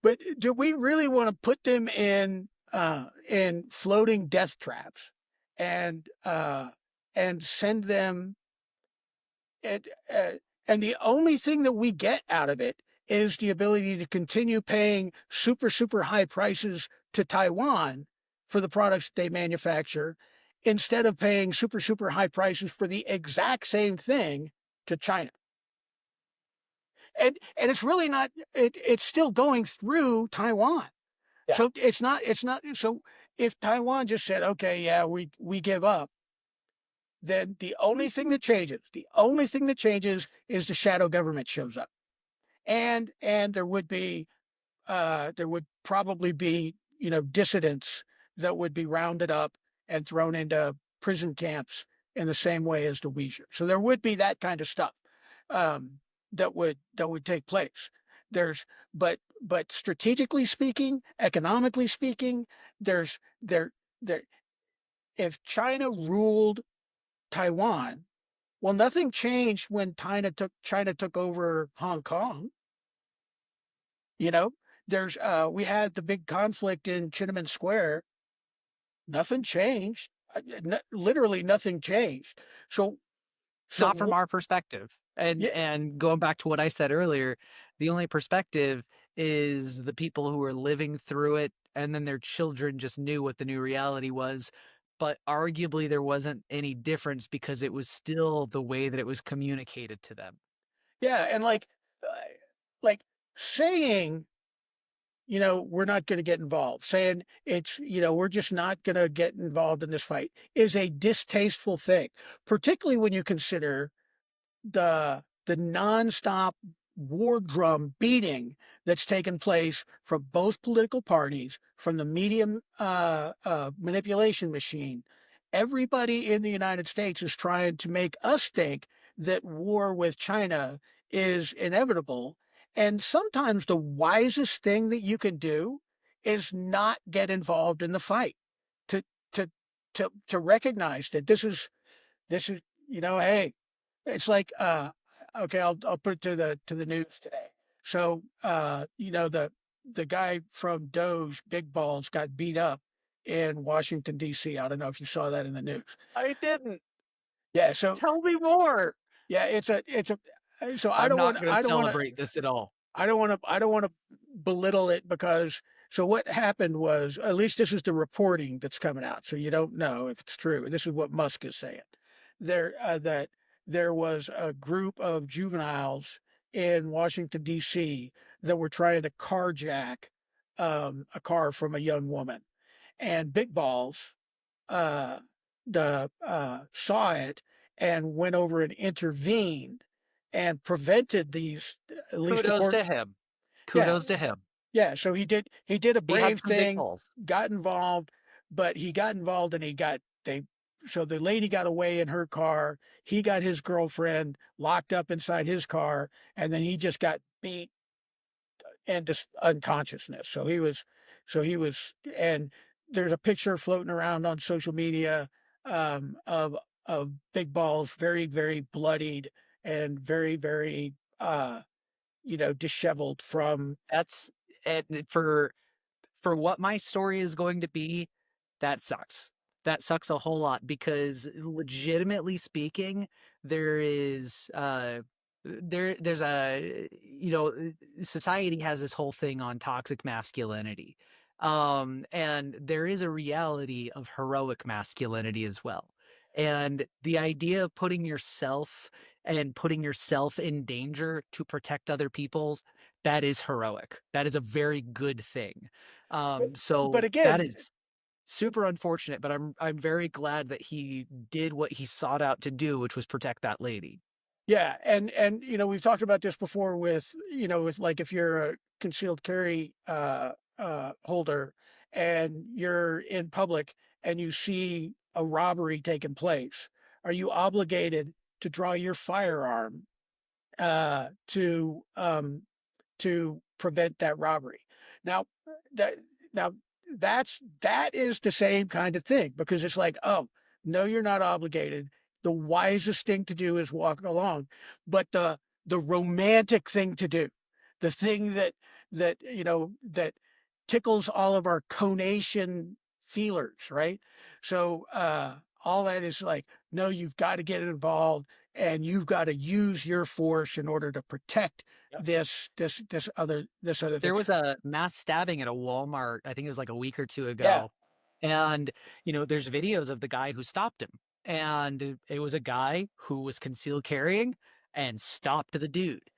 [SPEAKER 1] But do we really want to put them in floating death traps and send them and uh, and the only thing that we get out of it is the ability to continue paying super high prices to Taiwan for the products they manufacture instead of paying super high prices for the exact same thing to China. And it's really not it's still going through Taiwan.
[SPEAKER 2] Yeah.
[SPEAKER 1] So it's not so if Taiwan just said, okay, yeah, we give up, then the only thing that changes is the shadow government shows up. And there would probably be, dissidents that would be rounded up and thrown into prison camps in the same way as the Uyghur. So there would be that kind of stuff, that would take place. There's but strategically speaking, economically speaking, there there if China ruled Taiwan, well, nothing changed when China took over Hong Kong. You know, we had the big conflict in Tiananmen Square. Nothing changed. Literally nothing changed. So
[SPEAKER 2] Not from
[SPEAKER 1] so
[SPEAKER 2] our perspective. And
[SPEAKER 1] yeah,
[SPEAKER 2] and going back to what I said earlier, the only perspective is the people who are living through it, and then their children just knew what the new reality was. But arguably there wasn't any difference because it was still the way that it was communicated to them.
[SPEAKER 1] Yeah, and like saying, we're not going to get involved, saying we're just not going to get involved in this fight is a distasteful thing, particularly when you consider the nonstop war drum beating that's taken place from both political parties, from the medium manipulation machine. Everybody in the United States is trying to make us think that war with China is inevitable. And sometimes the wisest thing that you can do is not get involved in the fight. To to to recognize that this is hey, it's like, okay, I'll put it to the news today. So, the guy from Doge, Big Balls, got beat up in Washington D.C. I don't know if you saw that in the news.
[SPEAKER 2] I didn't.
[SPEAKER 1] Yeah. So
[SPEAKER 2] Tell me more.
[SPEAKER 1] yeah, it's a. So
[SPEAKER 2] I'm not going to celebrate this at all.
[SPEAKER 1] I don't want to belittle it because so what happened was at least this is the reporting that's coming out. So you don't know if it's true. This is what Musk is saying. That there was a group of juveniles in Washington D.C. that were trying to carjack a car from a young woman, and Big Balls saw it and went over and intervened and prevented these, at least
[SPEAKER 2] Kudos
[SPEAKER 1] according.
[SPEAKER 2] to him.
[SPEAKER 1] Yeah,
[SPEAKER 2] Kudos to him.
[SPEAKER 1] yeah. So he did a
[SPEAKER 2] He had
[SPEAKER 1] brave
[SPEAKER 2] some big
[SPEAKER 1] thing,
[SPEAKER 2] balls.
[SPEAKER 1] got involved, but he got involved and he got they. So the lady got away in her car. He got his girlfriend locked up inside his car, and then he just got beat and just unconsciousness. And there's a picture floating around on social media of Big Balls, very, very bloodied and very, very, disheveled from.
[SPEAKER 2] That's and for what my story is going to be, that sucks. That sucks a whole lot because legitimately speaking, there is there's a society has this whole thing on toxic masculinity. And there is a reality of heroic masculinity as well. And the idea of putting yourself in danger to protect other people's, that is heroic. That is a very good thing.
[SPEAKER 1] But
[SPEAKER 2] So that
[SPEAKER 1] again,
[SPEAKER 2] is super unfortunate, but I'm very glad that he did what he sought out to do, which was protect that lady.
[SPEAKER 1] yeah, and we've talked about this before with with like if you're a concealed carry holder and you're in public and you see a robbery taking place, are you obligated to draw your firearm uh, to um, to prevent that robbery? Now, that now that is the same kind of thing because it's like, oh, no, you're not obligated. The wisest thing to do is walk along, but the romantic thing to do, the thing that tickles all of our conation feelers, right? So all that is like, no, you've got to get involved and you've got to use your force in order to protect this other thing.
[SPEAKER 2] There was a mass stabbing at a Walmart, I think it was like a week or two
[SPEAKER 1] Yeah.
[SPEAKER 2] ago. And, there's videos of the guy who stopped him. And it was a guy who was concealed carrying and stopped the dude.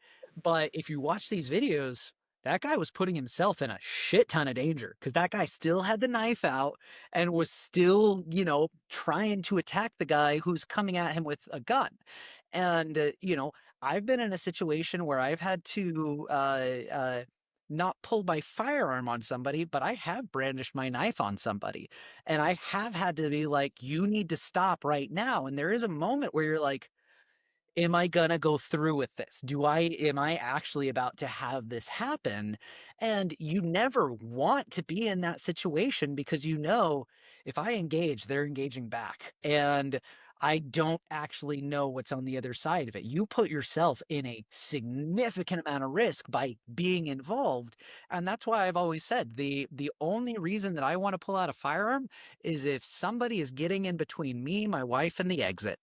[SPEAKER 2] But if you watch these videos, that guy was putting himself in a shit ton of danger because that guy still had the knife out and was still, trying to attack the guy who's coming at him with a gun. And, I've been in a situation where I've had to not pull my firearm on somebody, but I have brandished my knife on somebody. And I have had to be like, you need to stop right now. And there is a moment where you're like, am I gonna go through with this? Am I actually about to have this happen? And you never want to be in that situation because if I engage, they're engaging back. And I don't actually know what's on the other side of it. You put yourself in a significant amount of risk by being involved. And that's why I've always said the only reason that I want to pull out a firearm is if somebody is getting in between me, my wife, and the exit.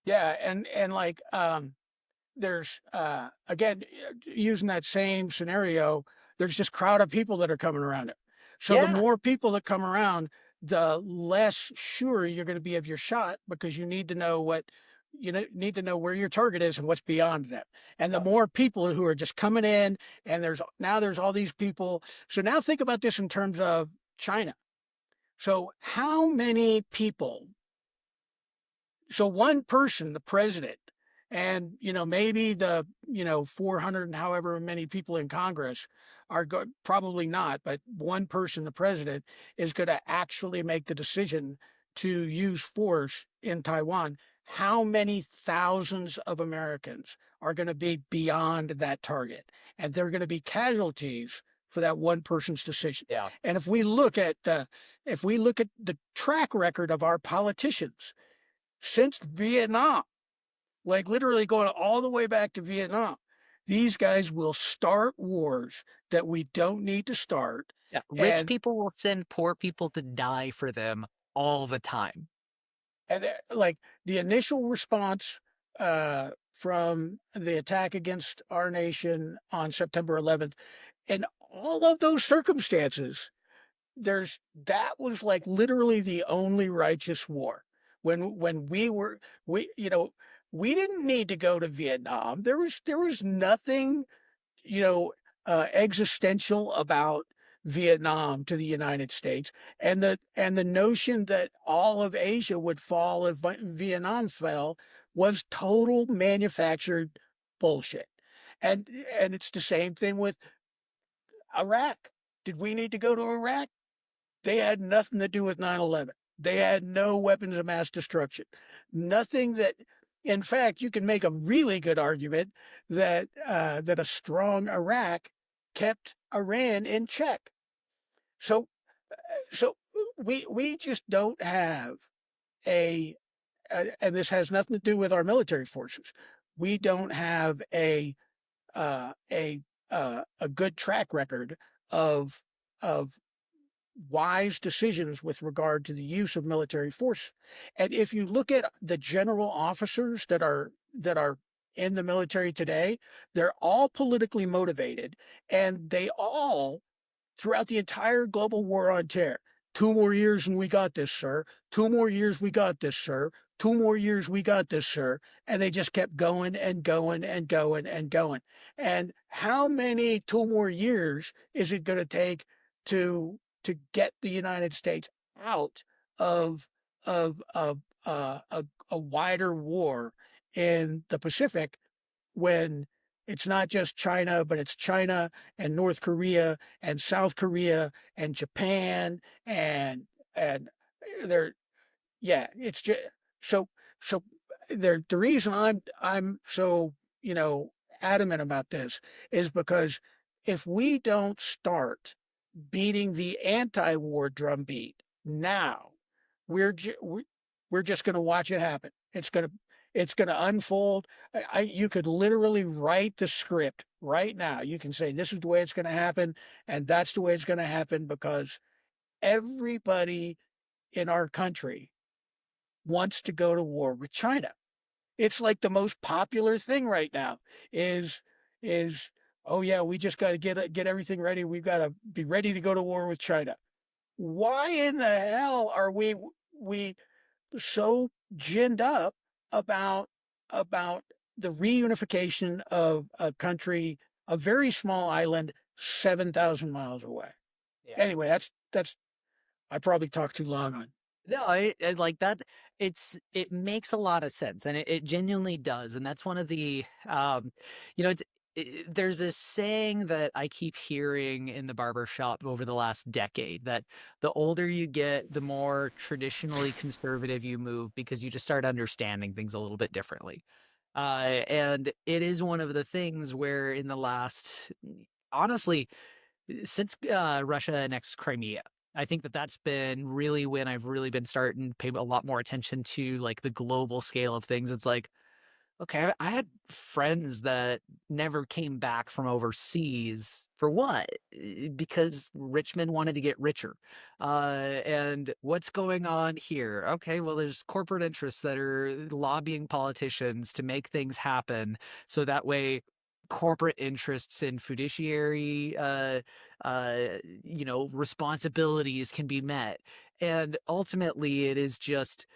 [SPEAKER 1] Yeah, and like there's again using that same scenario, there's this crowd of people that are coming around it. So the
[SPEAKER 2] Yeah.
[SPEAKER 1] more people that come around, the less sure you're going to be of your shot because you need to know need to know where your target is and what's beyond them. And the
[SPEAKER 2] Yeah.
[SPEAKER 1] more people who are just coming in, and there's all these people. So now think about this in terms of China. So how many people, so one person, the president, and maybe the 400 and however many people in Congress probably not, but one person, the president, is going to actually make the decision to use force in Taiwan. How many thousands of Americans are going to be beyond that target, and they're going to be casualties for that one person's decision?
[SPEAKER 2] Yeah.
[SPEAKER 1] And if we look at the track record of our politicians since Vietnam, like literally going all the way back to Vietnam. These guys will start wars that we don't need to start.
[SPEAKER 2] Yeah. Rich
[SPEAKER 1] And
[SPEAKER 2] people will send poor people to die for them all the time.
[SPEAKER 1] like the initial response from the attack against our nation on September 11th, in all of those circumstances, that was like literally the only righteous war. When we didn't need to go to Vietnam. There was nothing you know existential about Vietnam to the United States, and the notion that all of Asia would fall if Vietnam fell was total manufactured bullshit. And it's the same thing with Iraq. Did we need to go to Iraq? They had nothing to do with 9/11. They had no weapons of mass destruction. Nothing that, in fact, you can make a really good argument that a strong Iraq kept Iran in check. So so we just don't have a, and this has nothing to do with our military forces. We don't have a a good track record of of wise decisions with regard to the use of military force. And if you look at the general officers that are in the military today, they're all politically motivated, and they all, throughout the entire global war on terror. 2 more years and we got this, sir. 2 more years, we got this, sir. 2 more years, we got this, sir. And they just kept going and going and going and going. And how many 2 more years is it going to take to get the United States out of a wider war in the Pacific, when it's not just China, but it's China and North Korea and South Korea and Japan and they're yeah, it's just so so the reason I'm so adamant about this is because if we don't start beating the anti-war drumbeat now, we're we're just going to watch it happen. It's going to unfold. You could literally write the script right now. You can say this is the way it's going to happen, and that's the way it's going to happen because everybody in our country wants to go to war with China. It's like the most popular thing right now is is oh yeah, we just got to get everything ready. We've got to be ready to go to war with China. Why in the hell are we so ginned up about about the reunification of a country, a very small island 7,000 miles away?
[SPEAKER 2] Yeah.
[SPEAKER 1] Anyway, that's I probably talked too long on.
[SPEAKER 2] No, I like that. It makes a lot of sense, and it genuinely does. And that's one of the, it's there's this saying that I keep hearing in the barber shop over the last decade that the older you get, the more traditionally conservative you move because you just start understanding things a little bit differently. And it is one of the things where in the last, honestly, since Russia annexed Crimea, I think that that's been really when I've really been starting to pay a lot more attention to like the global scale of things. It's like, okay, I had friends that never came back from overseas for what? Because rich men wanted to get richer. And what's going on here? Okay, well, there's corporate interests that are lobbying politicians to make things happen so that way corporate interests and fiduciary responsibilities can be met. And ultimately it is just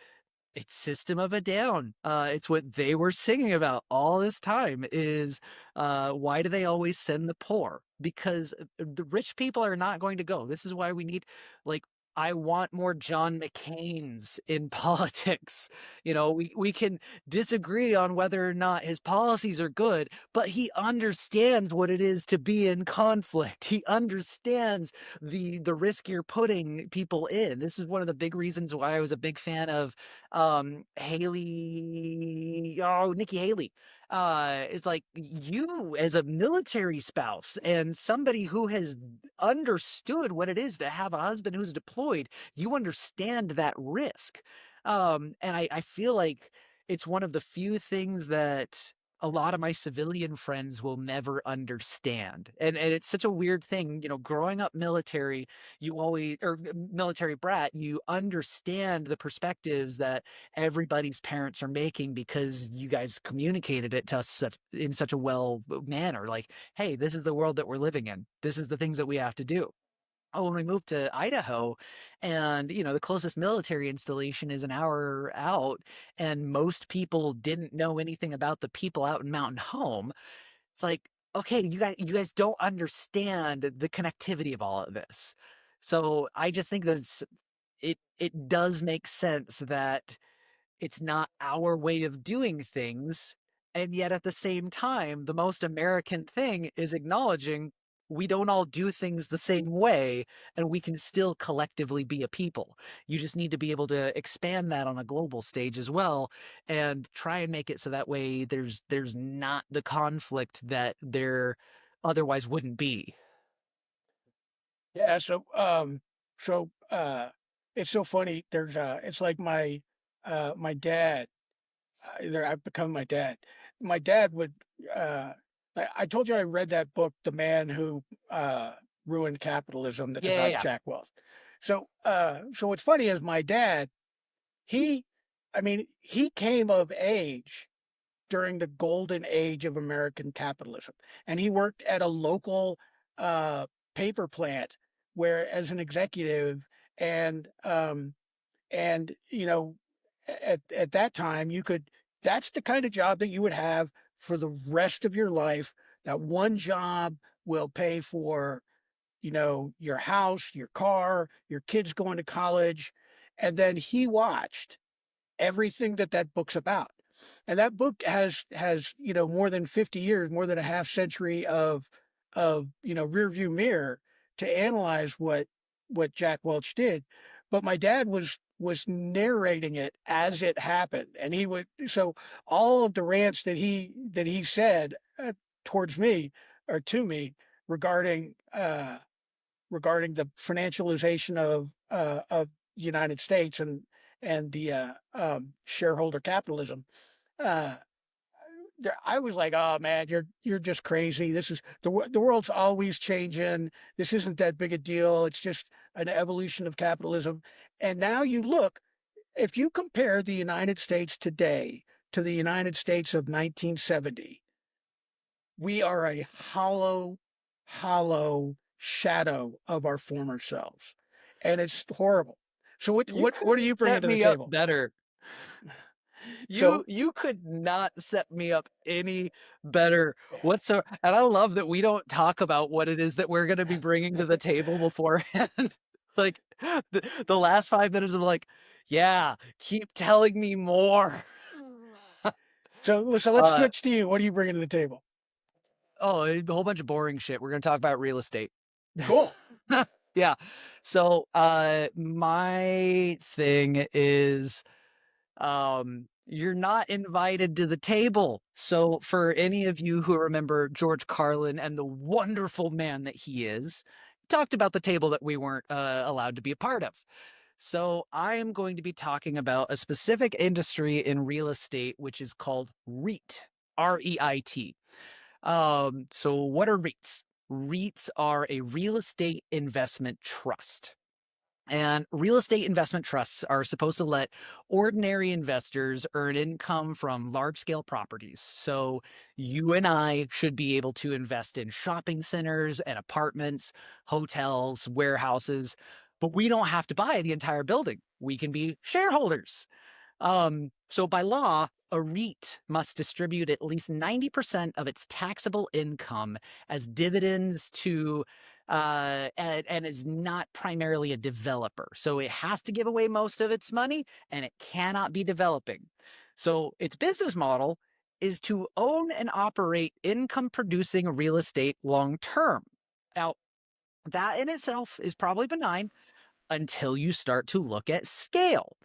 [SPEAKER 2] It's System of a Down. It's what they were singing about all this time is, why do they always send the poor? Because the rich people are not going to go. This is why we need, like, I want more John McCain's in politics. We can disagree on whether or not his policies are good, but he understands what it is to be in conflict. He understands the risk you're putting people in. This is one of the big reasons why I was a big fan of Nikki Haley. It's like, you as a military spouse and somebody who has understood what it is to have a husband who's deployed, you understand that risk. And I feel like it's one of the few things that a lot of my civilian friends will never understand. And it's such a weird thing, growing up military, you always, or military brat, you understand the perspectives that everybody's parents are making because you guys communicated it to us in such a well manner. Like, hey, this is the world that we're living in. This is the things that we have to do. Oh, when we moved to Idaho, and the closest military installation is an hour out, and most people didn't know anything about the people out in Mountain Home. It's like, okay, you guys don't understand the connectivity of all of this. So I just think that it does make sense that it's not our way of doing things. And yet at the same time, the most American thing is acknowledging we don't all do things the same way, and we can still collectively be a people. You just need to be able to expand that on a global stage as well, and try and make it so that way there's not the conflict that there otherwise wouldn't be.
[SPEAKER 1] Yeah, so it's so funny. It's like my dad. I've become my dad. My dad would. Uh, I told you I read that book, The Man Who Ruined Capitalism. That's
[SPEAKER 2] Yeah, yeah,
[SPEAKER 1] about
[SPEAKER 2] yeah.
[SPEAKER 1] Jack Welch. So what's funny is my dad. He, I mean, he came of age during the golden age of American capitalism. And he worked at a local uh, paper plant where, as an executive, and and at that time you could. That's the kind of job that you would have for the rest of your life. That one job will pay for your house, your car, your kids going to college, and then he watched everything that book's about. And that book has more than 50 years, more than a half century of rear view mirror to analyze what Jack Welch did. But my dad was narrating it as it happened, and he would so all of the rants that he said towards me or to me regarding regarding the financialization of the United States and the shareholder capitalism. Uh, I was like, oh man, you're just crazy. The world's always changing. This isn't that big a deal. It's just an evolution of capitalism. And now you look, if you compare the United States today to the United States of 1970, we are a hollow shadow of our former selves, and it's horrible. So what
[SPEAKER 2] You
[SPEAKER 1] what what are
[SPEAKER 2] couldn't
[SPEAKER 1] you bringing
[SPEAKER 2] set
[SPEAKER 1] to the
[SPEAKER 2] me up
[SPEAKER 1] table?
[SPEAKER 2] better. You
[SPEAKER 1] So
[SPEAKER 2] you could not set me up any better whatsoever. And I love that we don't talk about what it is that we're going to be bringing to the table beforehand. Like, the last 5 minutes of like, yeah, keep telling me more.
[SPEAKER 1] so let's
[SPEAKER 2] uh,
[SPEAKER 1] switch to you. What are you bringing to the table?
[SPEAKER 2] oh, a whole bunch of boring shit. We're going to talk about real estate.
[SPEAKER 1] Cool.
[SPEAKER 2] Yeah. So, my thing is, you're not invited to the table. So for any of you who remember George Carlin and the wonderful man that he is, talked about the table that we weren't allowed to be a part of. So I am going to be talking about a specific industry in real estate, which is called REIT, REIT. So what are REITs? REITs are a real estate investment trust. And real estate investment trusts are supposed to let ordinary investors earn income from large scale properties. So you and I should be able to invest in shopping centers and apartments, hotels, warehouses, but we don't have to buy the entire building. We can be shareholders. So by law, a REIT must distribute at least 90% of its taxable income as dividends to, and is not primarily a developer. So it has to give away most of its money and it cannot be developing. So its business model is to own and operate income producing real estate long term. Now, that in itself is probably benign until you start to look at scale.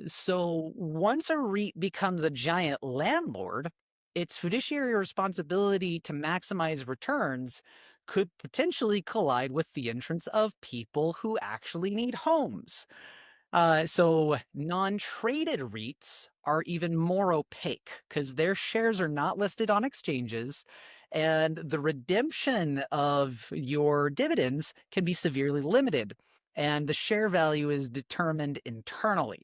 [SPEAKER 2] So once a REIT becomes a giant landlord, its fiduciary responsibility to maximize returns could potentially collide with the entrance of people who actually need homes. So non-traded REITs are even more opaque because their shares are not listed on exchanges, and the redemption of your dividends can be severely limited, and the share value is determined internally.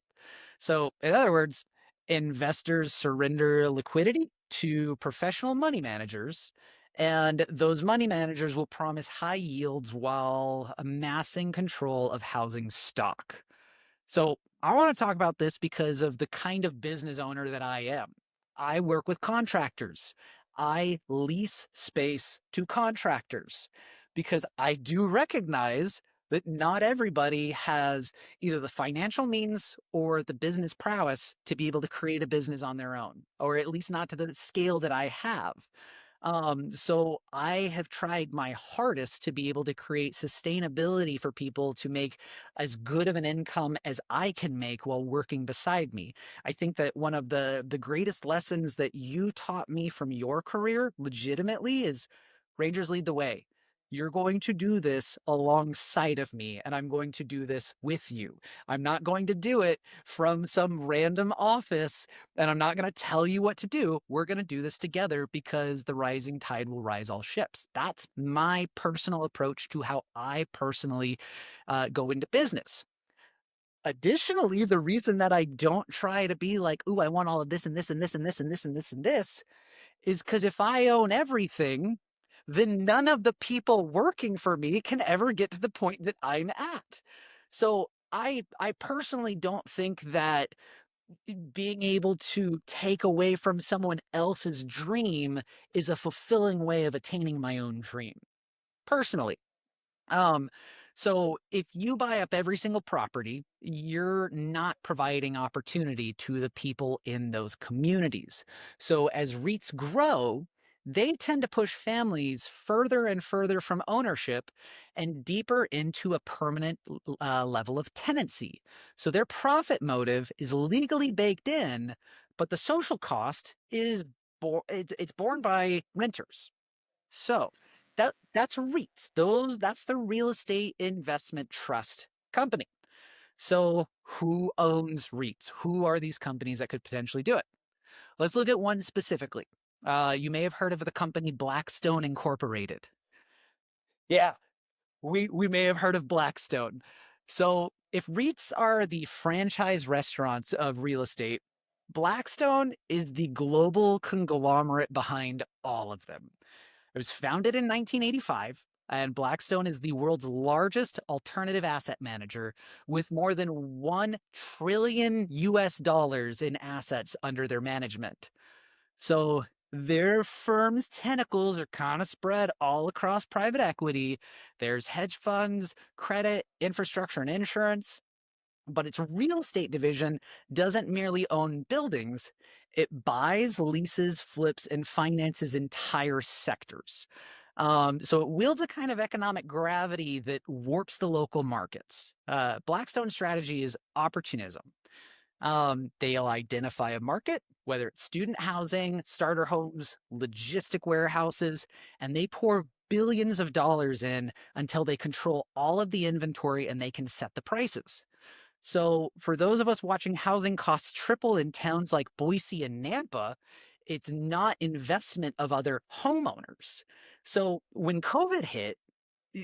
[SPEAKER 2] So, in other words, investors surrender liquidity to professional money managers, and those money managers will promise high yields while amassing control of housing stock. So I want to talk about this because of the kind of business owner that I am. I work with contractors. I lease space to contractors because I do recognize that not everybody has either the financial means or the business prowess to be able to create a business on their own, or at least not to the scale that I have. So I have tried my hardest to be able to create sustainability for people to make as good of an income as I can make while working beside me. I think that one of the greatest lessons that you taught me from your career legitimately is Rangers lead the way. You're going to do this alongside of me, and I'm going to do this with you. I'm not going to do it from some random office, and I'm not going to tell you what to do. We're going to do this together because the rising tide will rise all ships. That's my personal approach to how I personally go into business. Additionally, the reason that I don't try to be like, ooh, I want all of this and this and this and this and this and this and this is because if I own everything, then none of the people working for me can ever get to the point that I'm at. So I personally don't think that being able to take away from someone else's dream is a fulfilling way of attaining my own dream personally. Um, so if you buy up every single property, you're not providing opportunity to the people in those communities. So as REITs grow, they tend to push families further and further from ownership and deeper into a permanent level of tenancy. So their profit motive is legally baked in, but the social cost is it's borne by renters. So that's REITs. That's the real estate investment trust company. So who owns REITs? Who are these companies that could potentially do it? Let's look at one specifically. You may have heard of the company Blackstone Incorporated. Yeah, we may have heard of Blackstone. So if REITs are the franchise restaurants of real estate, Blackstone is the global conglomerate behind all of them. It was founded in 1985, and Blackstone is the world's largest alternative asset manager with more than 1 trillion US dollars in assets under their management. So their firm's tentacles are kind of spread all across private equity. There's hedge funds, credit, infrastructure, and insurance. But its real estate division doesn't merely own buildings, it buys, leases, flips, and finances entire sectors. So it wields a kind of economic gravity that warps the local markets. Blackstone's strategy is opportunism. They'll identify a market, whether it's student housing, starter homes, logistic warehouses, and they pour billions of dollars in until they control all of the inventory and they can set the prices. So, for those of us watching housing costs triple in towns like Boise and Nampa, it's not investment of other homeowners. So, when COVID hit,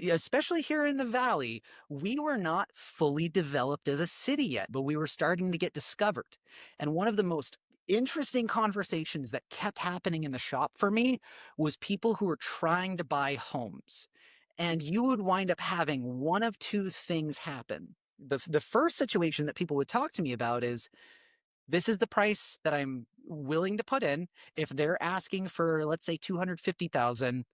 [SPEAKER 2] especially here in the valley, we were not fully developed as a city yet, but we were starting to get discovered. And one of the most interesting conversations that kept happening in the shop for me was people who were trying to buy homes. And you would wind up having one of two things happen. The first situation that people would talk to me about is This is the price that I'm willing to put in. If they're asking for, let's say, 250,000,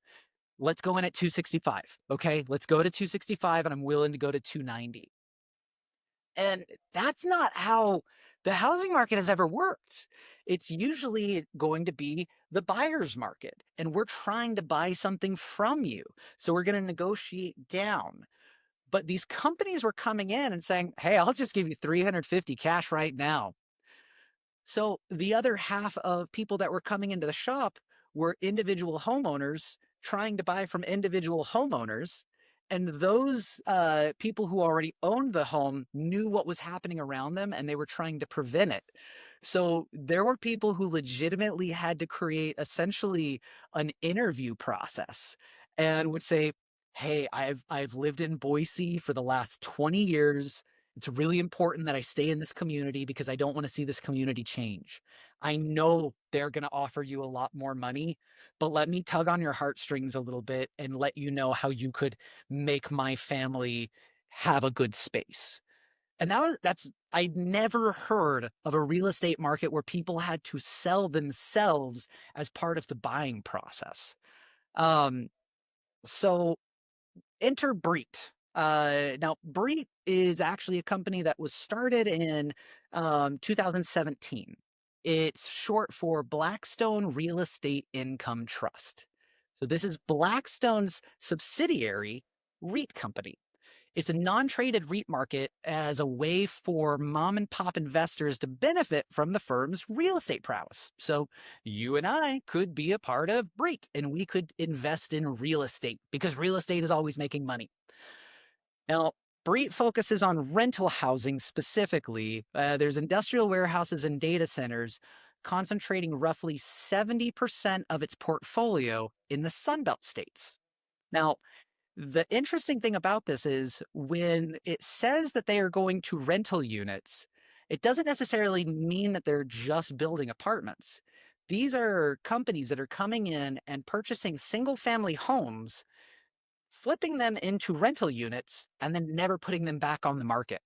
[SPEAKER 2] let's go in at 265. Okay, let's go to 265, and I'm willing to go to 290. And that's not how the housing market has ever worked. It's usually going to be the buyer's market, and we're trying to buy something from you. So we're going to negotiate down. But these companies were coming in and saying, hey, I'll just give you 350 cash right now. So the other half of people that were coming into the shop were individual homeowners trying to buy from individual homeowners. And those people who already owned the home knew what was happening around them and they were trying to prevent it. So there were people who legitimately had to create essentially an interview process and would say, hey, I've lived in Boise for the last 20 years. It's really important that I stay in this community because I don't want to see this community change. I know they're going to offer you a lot more money, but let me tug on your heartstrings a little bit and let you know how you could make my family have a good space. And that's I'd never heard of a real estate market where people had to sell themselves as part of the buying process. Um, so enter Breet. Now, Breet is actually a company that was started in 2017. It's short for Blackstone Real Estate Income Trust. So this is Blackstone's subsidiary REIT company. It's a non-traded REIT market as a way for mom and pop investors to benefit from the firm's real estate prowess. So you and I could be a part of REIT and we could invest in real estate because real estate is always making money. Now, REIT focuses on rental housing specifically. There's industrial warehouses and data centers concentrating roughly 70% of its portfolio in the Sunbelt states. Now, the interesting thing about this is when it says that they are going to rental units, it doesn't necessarily mean that they're just building apartments. These are companies that are coming in and purchasing single family homes, flipping them into rental units, and then never putting them back on the market.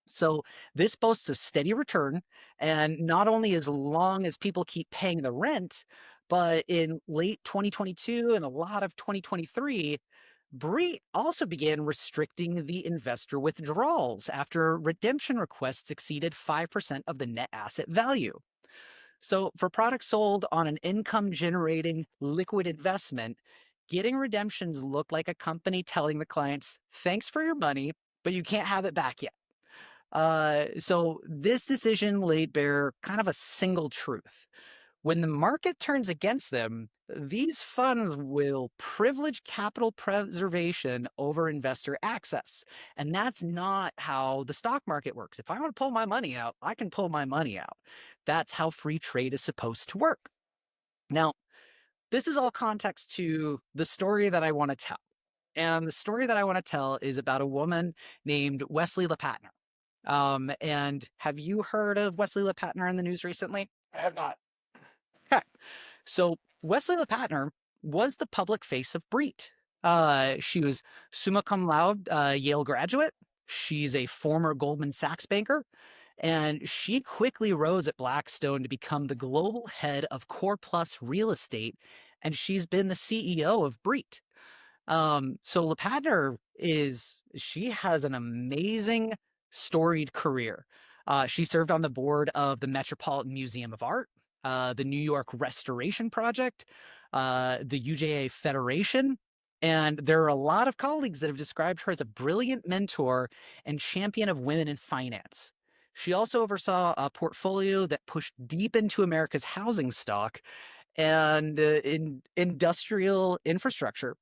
[SPEAKER 2] So this boasts a steady return, and not only as long as people keep paying the rent, but in late 2022 and a lot of 2023, Bree also began restricting the investor withdrawals after redemption requests exceeded 5% of the net asset value. So, for products sold on an income generating liquid investment, getting redemptions looked like a company telling the clients, thanks for your money, but you can't have it back yet. So, this decision laid bare kind of a single truth. When the market turns against them, these funds will privilege capital preservation over investor access. And that's not how the stock market works. If I want to pull my money out, I can pull my money out. That's how free trade is supposed to work. Now, this is all context to the story that I want to tell. And the story that I want to tell is about a woman named Wesley LePatner. And have you heard of Wesley LePatner in the news recently?
[SPEAKER 1] I have not.
[SPEAKER 2] Okay. So Wesley LePatner was the public face of Breet. She was summa cum laude Yale graduate. She's a former Goldman Sachs banker, and she quickly rose at Blackstone to become the global head of Core Plus Real Estate, and she's been the CEO of Breet. So LePatner she has an amazing storied career. She served on the board of the Metropolitan Museum of Art, the New York Restoration Project, the UJA Federation, and there are a lot of colleagues that have described her as a brilliant mentor and champion of women in finance. She also oversaw a portfolio that pushed deep into America's housing stock and in industrial infrastructure,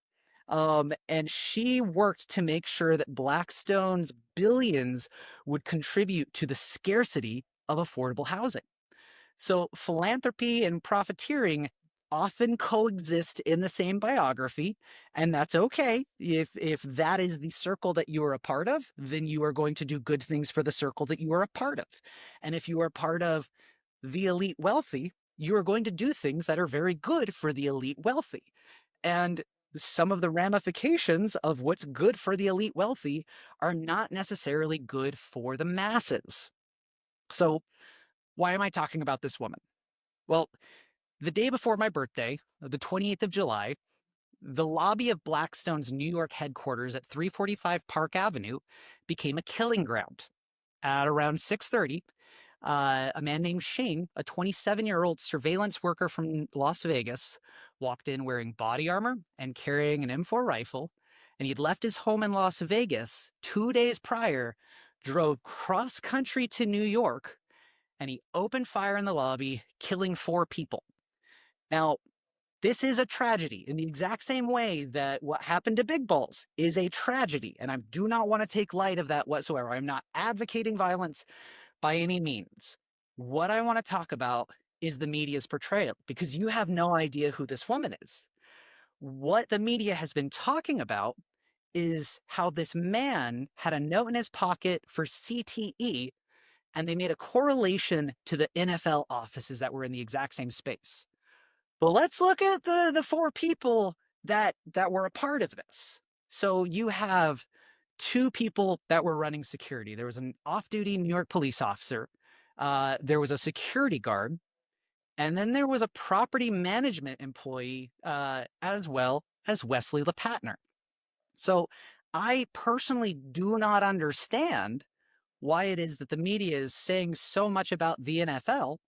[SPEAKER 2] and she worked to make sure that Blackstone's billions would contribute to the scarcity of affordable housing. So philanthropy and profiteering often coexist in the same biography, and that's okay. If that is the circle that you are a part of, then you are going to do good things for the circle that you are a part of. And if you are part of the elite wealthy, you are going to do things that are very good for the elite wealthy. And some of the ramifications of what's good for the elite wealthy are not necessarily good for the masses. So Why am I talking about this woman? Well, the day before my birthday, the 28th of July, the lobby of Blackstone's New York headquarters at 345 Park Avenue became a killing ground. At around 6:30, a man named Shane, a 27-year-old surveillance worker from Las Vegas, walked in wearing body armor and carrying an M4 rifle, and he'd left his home in Las Vegas 2 days prior, drove cross country to New York, and he opened fire in the lobby, killing 4 people. Now, this is a tragedy in the exact same way that what happened to Big Balls is a tragedy, and I do not want to take light of that whatsoever. I'm not advocating violence by any means. What I want to talk about is the media's portrayal, because you have no idea who this woman is. What the media has been talking about is how this man had a note in his pocket for CTE, and they made a correlation to the NFL offices that were in the exact same space. But let's look at the 4 people that were a part of this. So you have 2 people that were running security. There was an off-duty New York police officer. There was a security guard, and then there was a property management employee, as well as Wesley LePatner. So I personally do not understand why it is that the media is saying so much about the NFL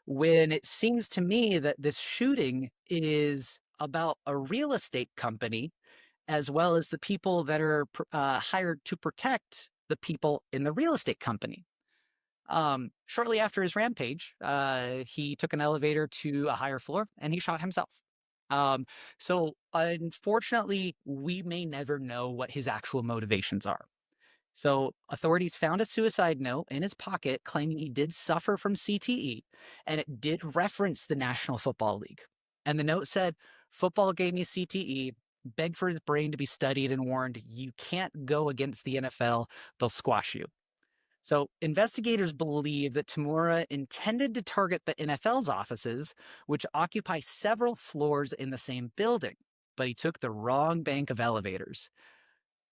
[SPEAKER 2] when it seems to me that this shooting is about a real estate company as well as the people that are hired to protect the people in the real estate company. Shortly after his rampage, he took an elevator to a higher floor and he shot himself. So unfortunately, we may never know what his actual motivations are. So authorities found a suicide note in his pocket claiming he did suffer from CTE, and it did reference the National Football League. And the note said, "Football gave me CTE, begged for his brain to be studied and warned, you can't go against the NFL, they'll squash you." So investigators believe that Tamura intended to target the NFL's offices, which occupy several floors in the same building, but he took the wrong bank of elevators.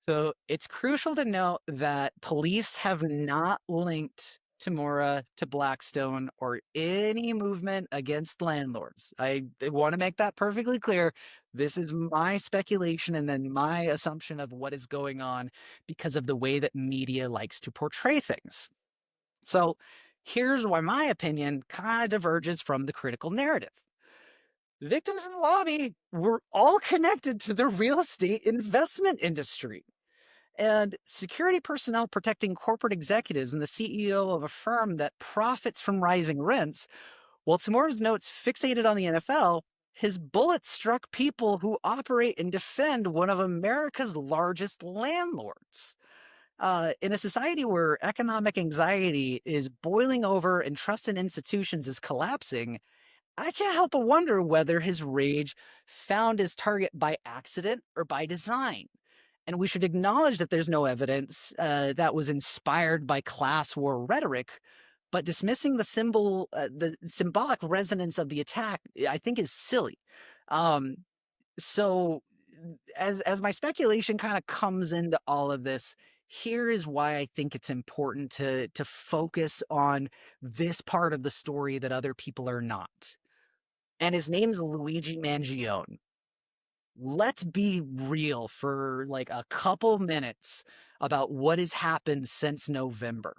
[SPEAKER 2] So it's crucial to note that police have not linked Tamura to Blackstone or any movement against landlords. I want to make that perfectly clear. This is my speculation and then my assumption of what is going on because of the way that media likes to portray things. So here's why my opinion kind of diverges from the critical narrative. Victims in the lobby were all connected to the real estate investment industry. And security personnel protecting corporate executives and the CEO of a firm that profits from rising rents, while Tamura's notes fixated on the NFL, his bullets struck people who operate and defend one of America's largest landlords. In a society where economic anxiety is boiling over and trust in institutions is collapsing, I can't help but wonder whether his rage found his target by accident or by design. And we should acknowledge that there's no evidence that was inspired by class war rhetoric, but dismissing the symbolic resonance of the attack, I think, is silly. Um, so, as my speculation kind of comes into all of this, here is why I think it's important to focus on this part of the story that other people are not. And his name's Luigi Mangione. Let's be real for like a couple minutes about what has happened since November.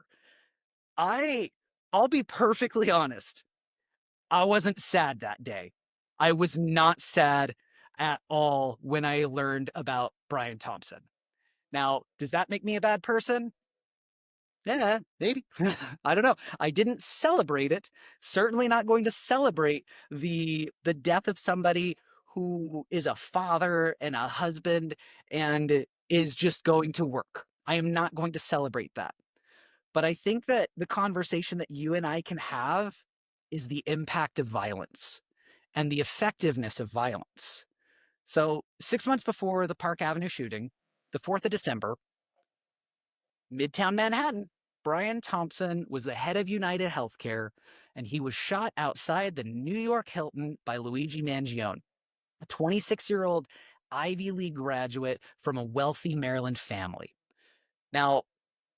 [SPEAKER 2] I I'll be perfectly honest. I wasn't sad that day. I was not sad at all when I learned about Brian Thompson. Now, does that make me a bad person? Yeah, maybe. I don't know. I didn't celebrate it. Certainly not going to celebrate the death of somebody who is a father and a husband and is just going to work. I am not going to celebrate that. But I think that the conversation that you and I can have is the impact of violence and the effectiveness of violence. So, 6 months before the Park Avenue shooting, the 4th of December, Midtown Manhattan, Brian Thompson was the head of United Healthcare, and he was shot outside the New York Hilton by Luigi Mangione, a 26-year-old Ivy League graduate from a wealthy Maryland family. Now,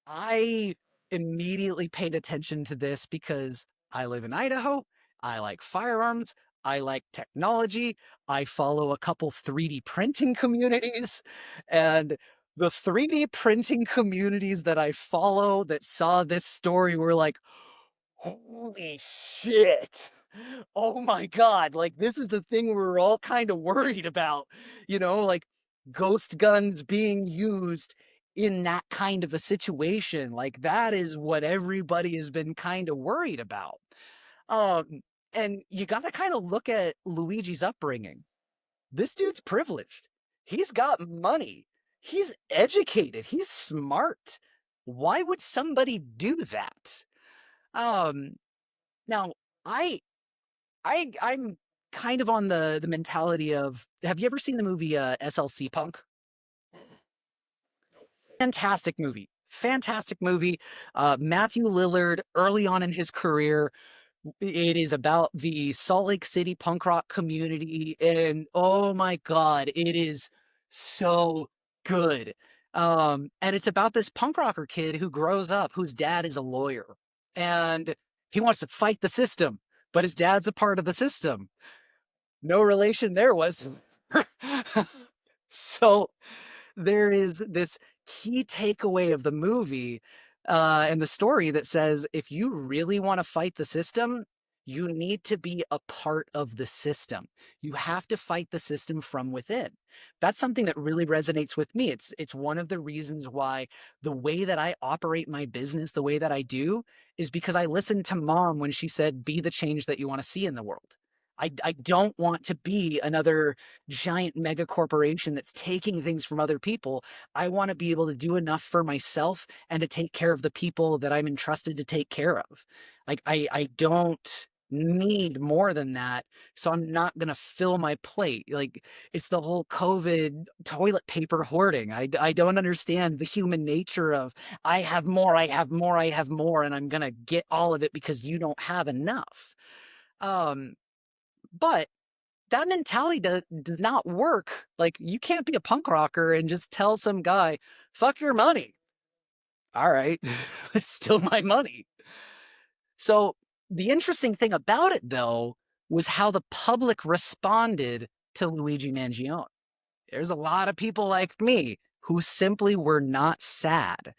[SPEAKER 2] I immediately paid attention to this because I live in Idaho. I like firearms. I like technology. I follow a couple 3D printing communities. And the 3D printing communities that I follow that saw this story were like, holy shit. Oh my God. Like, this is the thing we're all kind of worried about, like ghost guns being used in that kind of a situation. Like, that is what everybody has been kind of worried about. Um, and you got to kind of look at Luigi's upbringing. This dude's privileged. He's got money. He's educated. He's smart. Why would somebody do that? Um, now, I I'm kind of on the mentality of, have you ever seen the movie SLC Punk? Fantastic movie. Fantastic movie. Matthew Lillard, early on in his career, it is about the Salt Lake City punk rock community, and oh my God, it is so good. And it's about this punk rocker kid who grows up, whose dad is a lawyer, and he wants to fight the system, but his dad's a part of the system. No relation there was. So there is this key takeaway of the movie and the story that says, if you really want to fight the system, you need to be a part of the system. You have to fight the system from within. That's something that really resonates with me. It's one of the reasons why the way that I operate my business, the way that I do, is because I listened to mom when she said, be the change that you want to see in the world. I don't want to be another giant mega corporation that's taking things from other people. I want to be able to do enough for myself and to take care of the people that I'm entrusted to take care of. Like, I don't need more than that. So I'm not going to fill my plate. Like, it's the whole COVID toilet paper hoarding. I don't understand the human nature of, I have more, I have more, I have more, and I'm going to get all of it because you don't have enough. Um, but that mentality does not work. Like, you can't be a punk rocker and just tell some guy, fuck your money. All right, it's still my money. So the interesting thing about it, though, was how the public responded to Luigi Mangione. There's a lot of people like me who simply were not sad.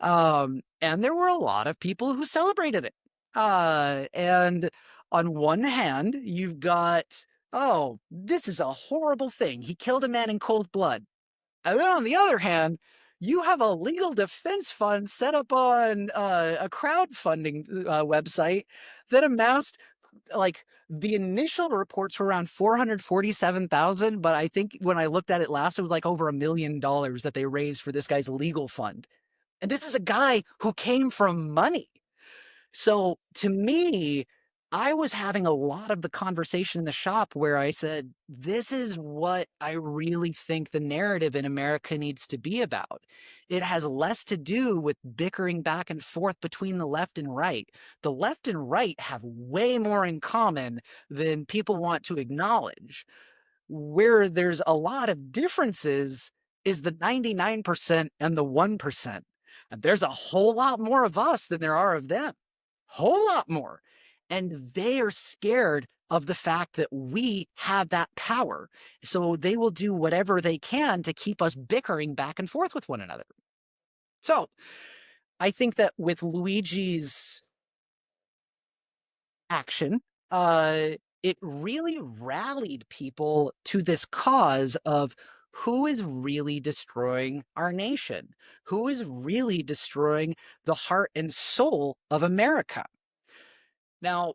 [SPEAKER 2] And there were a lot of people who celebrated it. And on one hand, you've got, oh, this is a horrible thing. He killed a man in cold blood. And then on the other hand, you have a legal defense fund set up on a crowdfunding website that amassed, like, the initial reports were around 447,000, but I think when I looked at it last, it was like over $1 million that they raised for this guy's legal fund. And this is a guy who came from money. So to me, I was having a lot of the conversation in the shop where I said, this is what I really think the narrative in America needs to be about. It has less to do with bickering back and forth between the left and right. The left and right have way more in common than people want to acknowledge. Where there's a lot of differences is the 99% and the 1%. And there's a whole lot more of us than there are of them. Whole lot more. And they are scared of the fact that we have that power. So they will do whatever they can to keep us bickering back and forth with one another. So I think that with Luigi's action, uh, it really rallied people to this cause of who is really destroying our nation, who is really destroying the heart and soul of America. Now,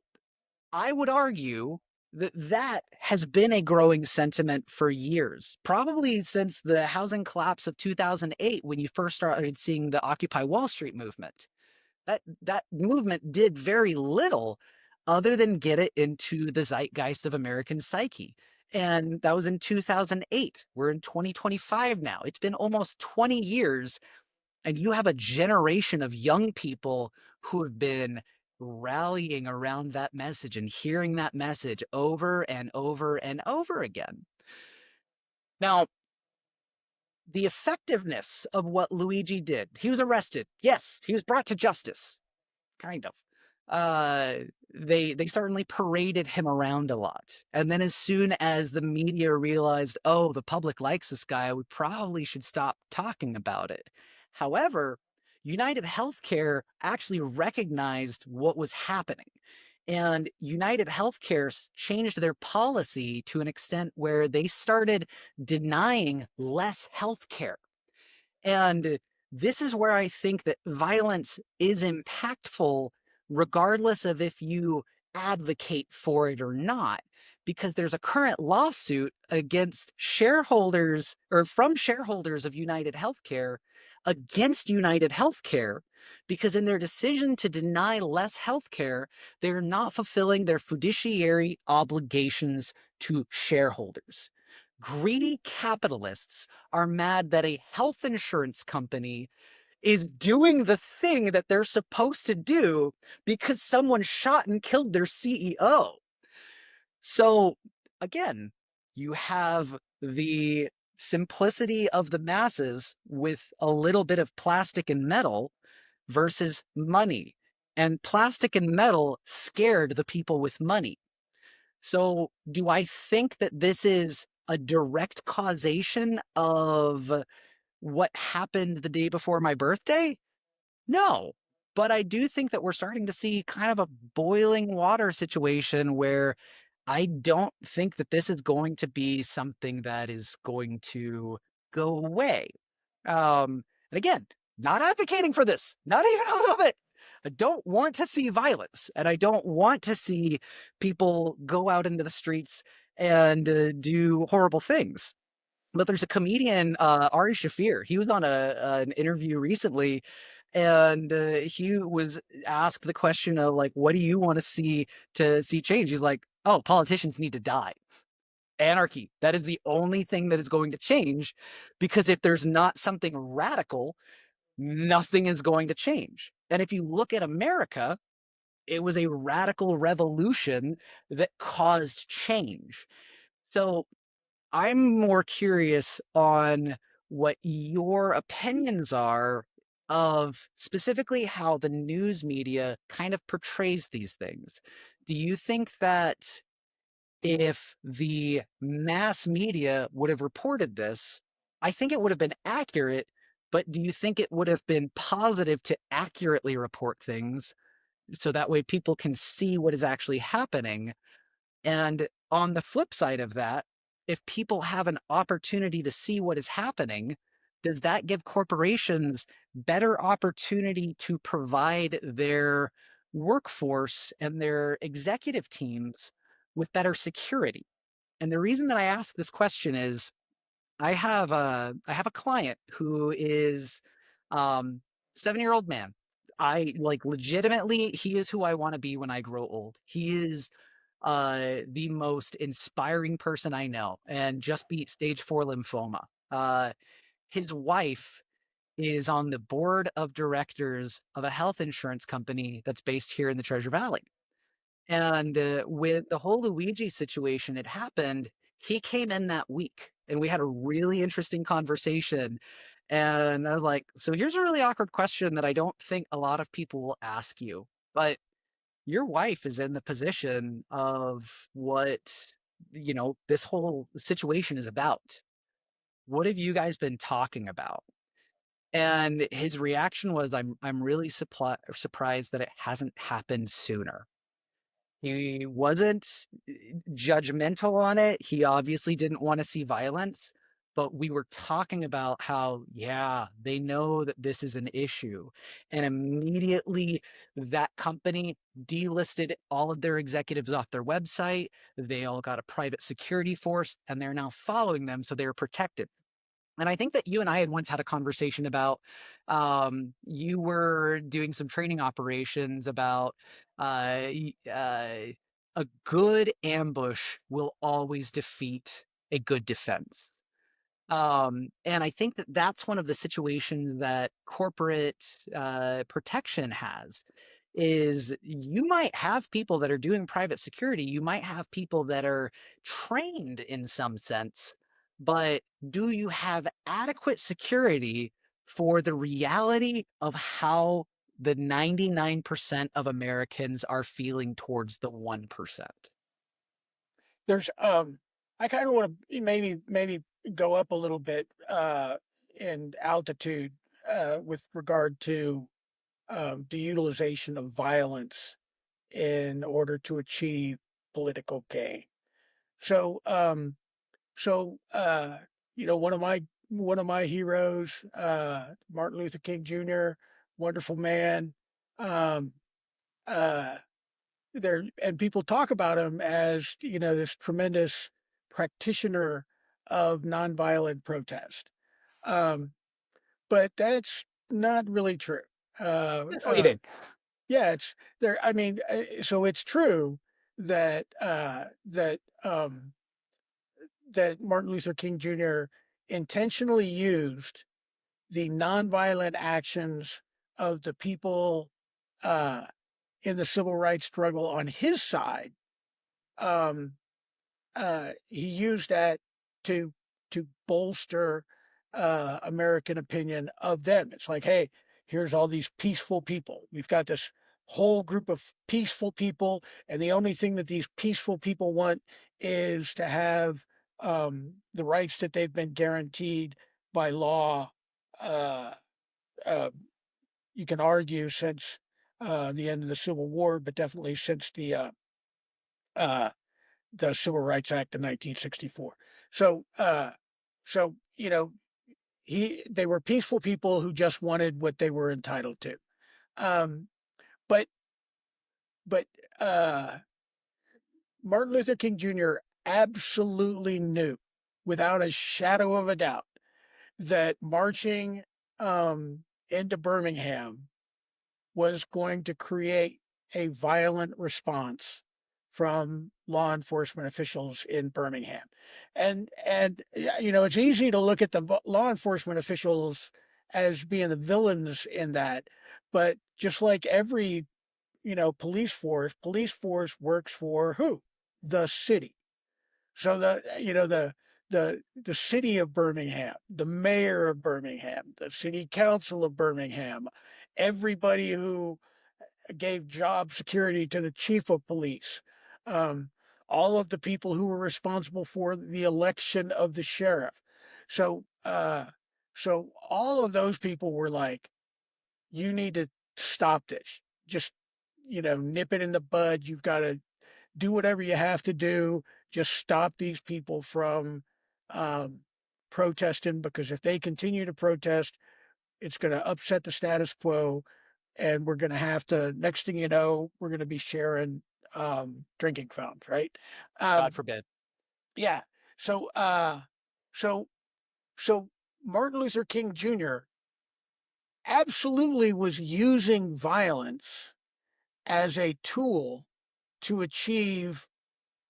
[SPEAKER 2] I would argue that that has been a growing sentiment for years, probably since the housing collapse of 2008, when you first started seeing the Occupy Wall Street movement. That movement did very little other than get it into the zeitgeist of American psyche. And that was in 2008. We're in 2025 now. It's been almost 20 years, and you have a generation of young people who have been rallying around that message and hearing that message over and over and over again. Now, the effectiveness of what Luigi did, he was arrested. Yes, he was brought to justice. Kind of. they certainly paraded him around a lot. And then as soon as the media realized, oh, the public likes this guy, we probably should stop talking about it. However, United Healthcare actually recognized what was happening. And United Healthcare changed their policy to an extent where they started denying less healthcare. And this is where I think that violence is impactful, regardless of if you advocate for it or not, because there's a current lawsuit against shareholders or from shareholders of United Healthcare against United Healthcare because in their decision to deny less healthcare, they're not fulfilling their fiduciary obligations to shareholders. Greedy capitalists are mad that a health insurance company is doing the thing that they're supposed to do because someone shot and killed their CEO. So, again, you have the simplicity of the masses with a little bit of plastic and metal versus money. And plastic and metal scared the people with money. So, do I think that this is a direct causation of what happened the day before my birthday? No. But I do think that we're starting to see kind of a boiling water situation where I don't think that this is going to be something that is going to go away. And again, not advocating for this, not even a little bit. I don't want to see violence, and I don't want to see people go out into the streets and do horrible things. But there's a comedian, Ari Shafir. He was on an interview recently, and he was asked the question of like, "What do you want to see change?" He's like, "Oh, politicians need to die. Anarchy. That is the only thing that is going to change, because if there's not something radical, nothing is going to change." And if you look at America, it was a radical revolution that caused change. So I'm more curious on what your opinions are of specifically how the news media kind of portrays these things. Do you think that if the mass media would have reported this, I think it would have been accurate, but do you think it would have been positive to accurately report things so that way people can see what is actually happening? And on the flip side of that, if people have an opportunity to see what is happening, does that give corporations better opportunity to provide their workforce and their executive teams with better security? And the reason that I ask this question is I have a client who is 7-year-old man. I like legitimately, he is who I want to be when I grow old. He is the most inspiring person I know and just beat stage 4 lymphoma. His wife is on the board of directors of a health insurance company that's based here in the Treasure Valley. And with the whole Luigi situation, it happened. He came in that week and we had a really interesting conversation. And I was like, so here's a really awkward question that I don't think a lot of people will ask you. But your wife is in the position of what, this whole situation is about. What have you guys been talking about? And his reaction was, I'm really surprised that it hasn't happened sooner. He wasn't judgmental on it. He obviously didn't want to see violence, but we were talking about how, yeah, they know that this is an issue. And immediately that company delisted all of their executives off their website. They all got a private security force and they're now following them. So they're protected. And I think that you and I had once had a conversation about you were doing some training operations about a good ambush will always defeat a good defense. And I think that that's one of the situations that corporate protection has is you might have people that are doing private security. You might have people that are trained in some sense, but do you have adequate security for the reality of how the 99% of Americans are feeling towards the 1%?
[SPEAKER 1] There's I kind of want to maybe go up a little bit in altitude with regard to the utilization of violence in order to achieve political gain. So so one of my heroes, Martin Luther King Jr., wonderful man. Um, uh, there and people talk about him as this tremendous practitioner of nonviolent protest, um, but that's not really true. uh, uh,
[SPEAKER 2] Misleading.
[SPEAKER 1] yeah, it's there. I mean, so it's true that that Martin Luther King Jr. intentionally used the nonviolent actions of the people uh, in the civil rights struggle on his side. um, he used that to bolster American opinion of them. It's like, hey, here's all these peaceful people. We've got this whole group of peaceful people, and the only thing that these peaceful people want is to have the rights that they've been guaranteed by law. Uh, uh, you can argue since the end of the Civil War, but definitely since uh, the Civil Rights Act of 1964. So, so they were peaceful people who just wanted what they were entitled to. Um, but but Martin Luther King Jr. absolutely knew, without a shadow of a doubt, that marching into Birmingham was going to create a violent response from law enforcement officials in Birmingham. And it's easy to look at the law enforcement officials as being the villains in that, but just like every, police force works for who? The city. So the city of Birmingham, the mayor of Birmingham, the city council of Birmingham, everybody who gave job security to the chief of police, um, all of the people who were responsible for the election of the sheriff. So, so all of those people were like, "You need to stop this. Just nip it in the bud. You've got to do whatever you have to do. Just stop these people from um, protesting, because if they continue to protest, it's going to upset the status quo, and we're going to have to, next thing you know, we're going to be sharing drinking fountains, right?
[SPEAKER 2] God
[SPEAKER 1] Um,
[SPEAKER 2] forbid.
[SPEAKER 1] yeah. So, so, so Martin Luther King Jr. absolutely was using violence as a tool to achieve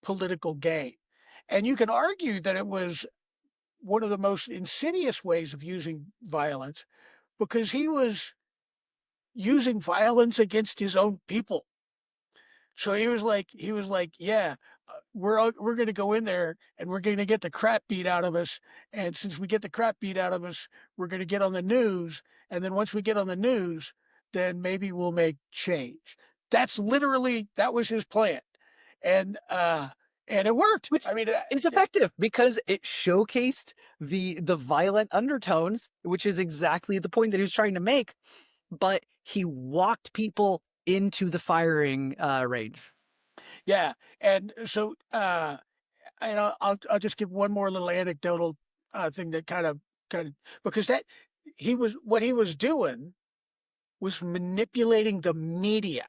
[SPEAKER 1] political gain. And you can argue that it was one of the most insidious ways of using violence, because he was using violence against his own people. So he was like, yeah, we're going to go in there and we're going to get the crap beat out of us. And since we get the crap beat out of us, we're going to get on the news. And then once we get on the news, then maybe we'll make change. That was his plan. And, uh, and it worked.
[SPEAKER 2] Which
[SPEAKER 1] I mean,
[SPEAKER 2] is effective because it showcased the violent undertones, which is exactly the point that he was trying to make, but he walked people into the firing range.
[SPEAKER 1] yeah. And so, and I'll just give one more little anecdotal thing that kind of, because what he was doing was manipulating the media.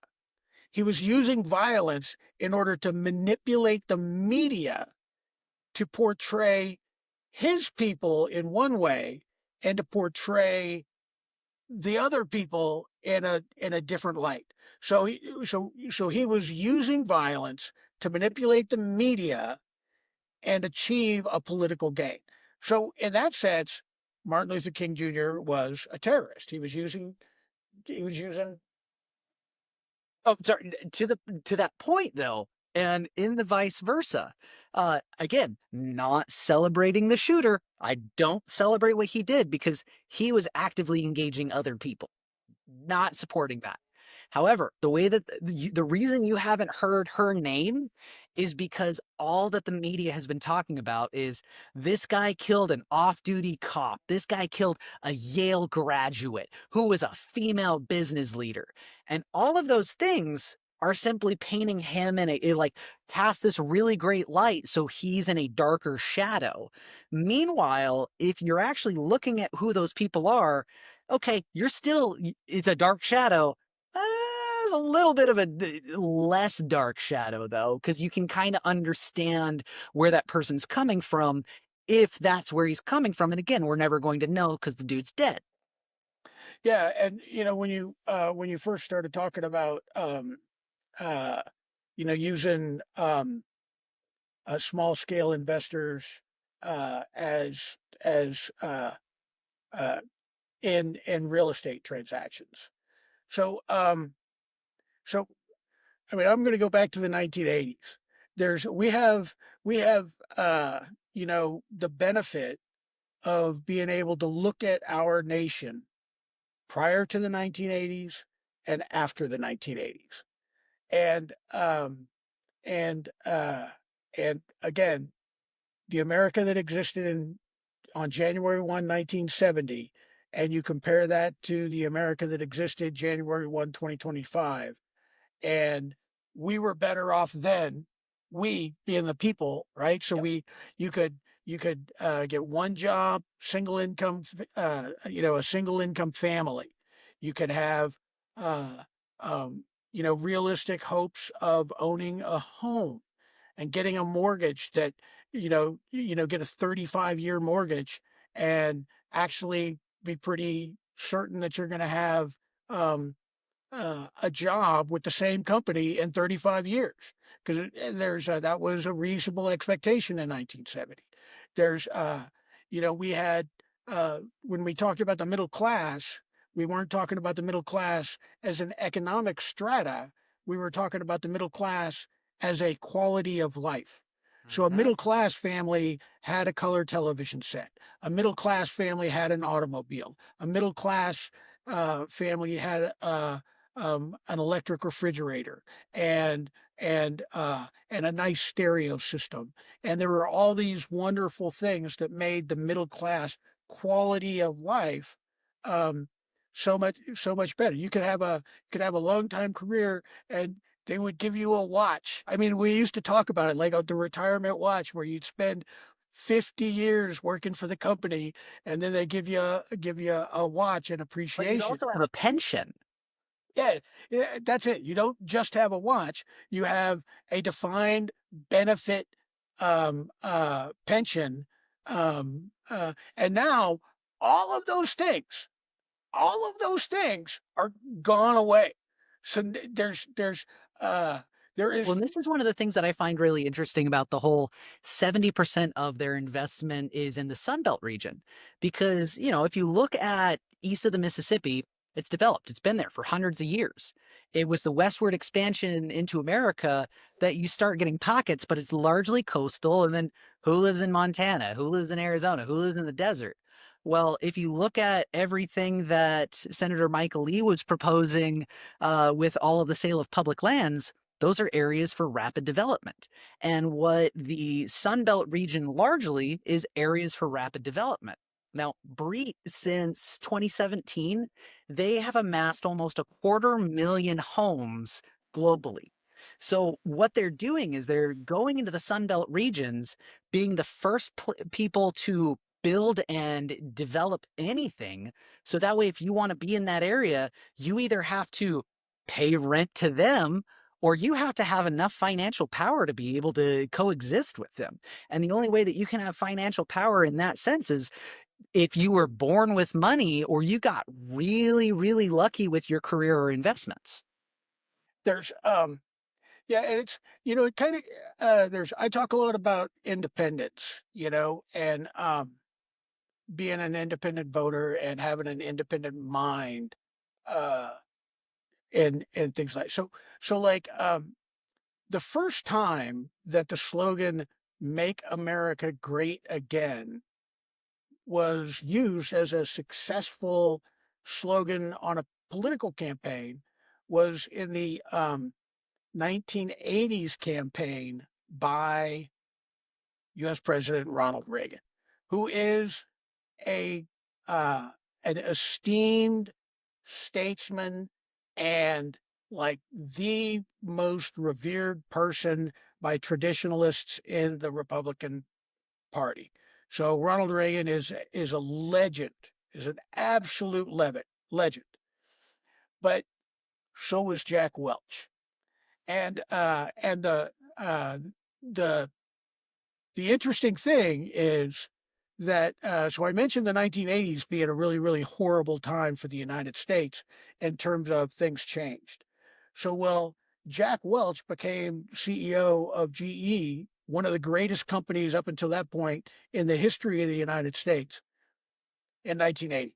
[SPEAKER 1] He was using violence in order to manipulate the media to portray his people in one way, and to portray the other people in a different light. So he was using violence to manipulate the media and achieve a political gain. So in that sense, Martin Luther King Jr. was a terrorist. He was using
[SPEAKER 2] Oh, sorry. To that point though, and in the vice versa. Again, not celebrating the shooter. I don't celebrate what he did because he was actively engaging other people. not supporting that. However, the way that the reason you haven't heard her name is because all that the media has been talking about is this guy killed an off-duty cop. This guy killed a Yale graduate who was a female business leader. And all of those things are simply painting him in like cast this really great light so he's in a darker shadow. Meanwhile, if you're actually looking at who those people are, okay, you're still, it's a dark shadow. A little bit of a less dark shadow though, because you can kind of understand where that person's coming from if that's where he's coming from. And again, we're never going to know because the dude's dead.
[SPEAKER 1] Yeah, and when you first started talking about uh, using small scale investors as uh, in real estate transactions. So so I mean, I'm going to go back to the 1980s. There's we have the benefit of being able to look at our nation prior to the 1980s and after the 1980s. And and uh and again, the America that existed on January 1, 1970, and you compare that to the America that existed January 1, 2025, and we were better off then, we being the people, right? So
[SPEAKER 2] Yep.
[SPEAKER 1] you could get one job, single income, a single income family. You could have uh, realistic hopes of owning a home and getting a mortgage that get a 35-year mortgage and actually be pretty certain that you're going to have a job with the same company in 35 years, because that was a reasonable expectation in 1970. There's we had when we talked about the middle class, we weren't talking about the middle class as an economic strata. We were talking about the middle class as a quality of life. So a
[SPEAKER 2] Mm-hmm.
[SPEAKER 1] middle class family had a color television set. A middle class family had an automobile. A middle class family had an electric refrigerator and and a nice stereo system. And there were all these wonderful things that made the middle class quality of life um, so much better. You could have a long time career and they would give you a watch. I mean, we used to talk about it like the retirement watch where you'd spend 50 years working for the company and then they give you a watch and
[SPEAKER 2] But you'd
[SPEAKER 1] appreciation.
[SPEAKER 2] also have a pension.
[SPEAKER 1] Yeah, yeah, that's it. You don't just have a watch, you have a defined benefit pension. And now all of those things, all of those things are gone away. So uh, there
[SPEAKER 2] Well,
[SPEAKER 1] is
[SPEAKER 2] and this is one of the things that I find really interesting about the whole 70% of their investment is in the Sun Belt region. Because, if you look at east of the Mississippi, it's developed. It's been there for hundreds of years. It was the westward expansion into America that you start getting pockets, but it's largely coastal. And then who lives in Montana? Who lives in Arizona? Who lives in the desert? Well, if you look at everything that Senator Michael Lee was proposing with all of the sale of public lands, those are areas for rapid development. And what the Sun Belt region largely is areas for rapid development. Now, BREIT, since 2017, they have amassed almost 250,000 homes globally. So what they're doing is they're going into the Sun Belt regions, being the first people to build and develop anything. So that way, if you want to be in that area, you either have to pay rent to them or you have to have enough financial power to be able to coexist with them. And the only way that you can have financial power in that sense is if you were born with money or you got really, really lucky with your career or investments.
[SPEAKER 1] there's yeah, and it's it kind of there's I talk a lot about independence, and being an independent voter and having an independent mind uh and things like like the first time that the slogan "Make America Great Again" was used as a successful slogan on a political campaign was in the 1980s campaign by U.S. President Ronald Reagan, who is a an esteemed statesman and like the most revered person by traditionalists in the Republican Party. So Ronald Reagan is a legend, is an absolute legend. But so was Jack Welch, and uh, the the interesting thing is that so I mentioned the 1980s being a really horrible time for the United States in terms of things changed. So well, Jack Welch became CEO of GE, one of the greatest companies up until that point in the history of the United States in 1980.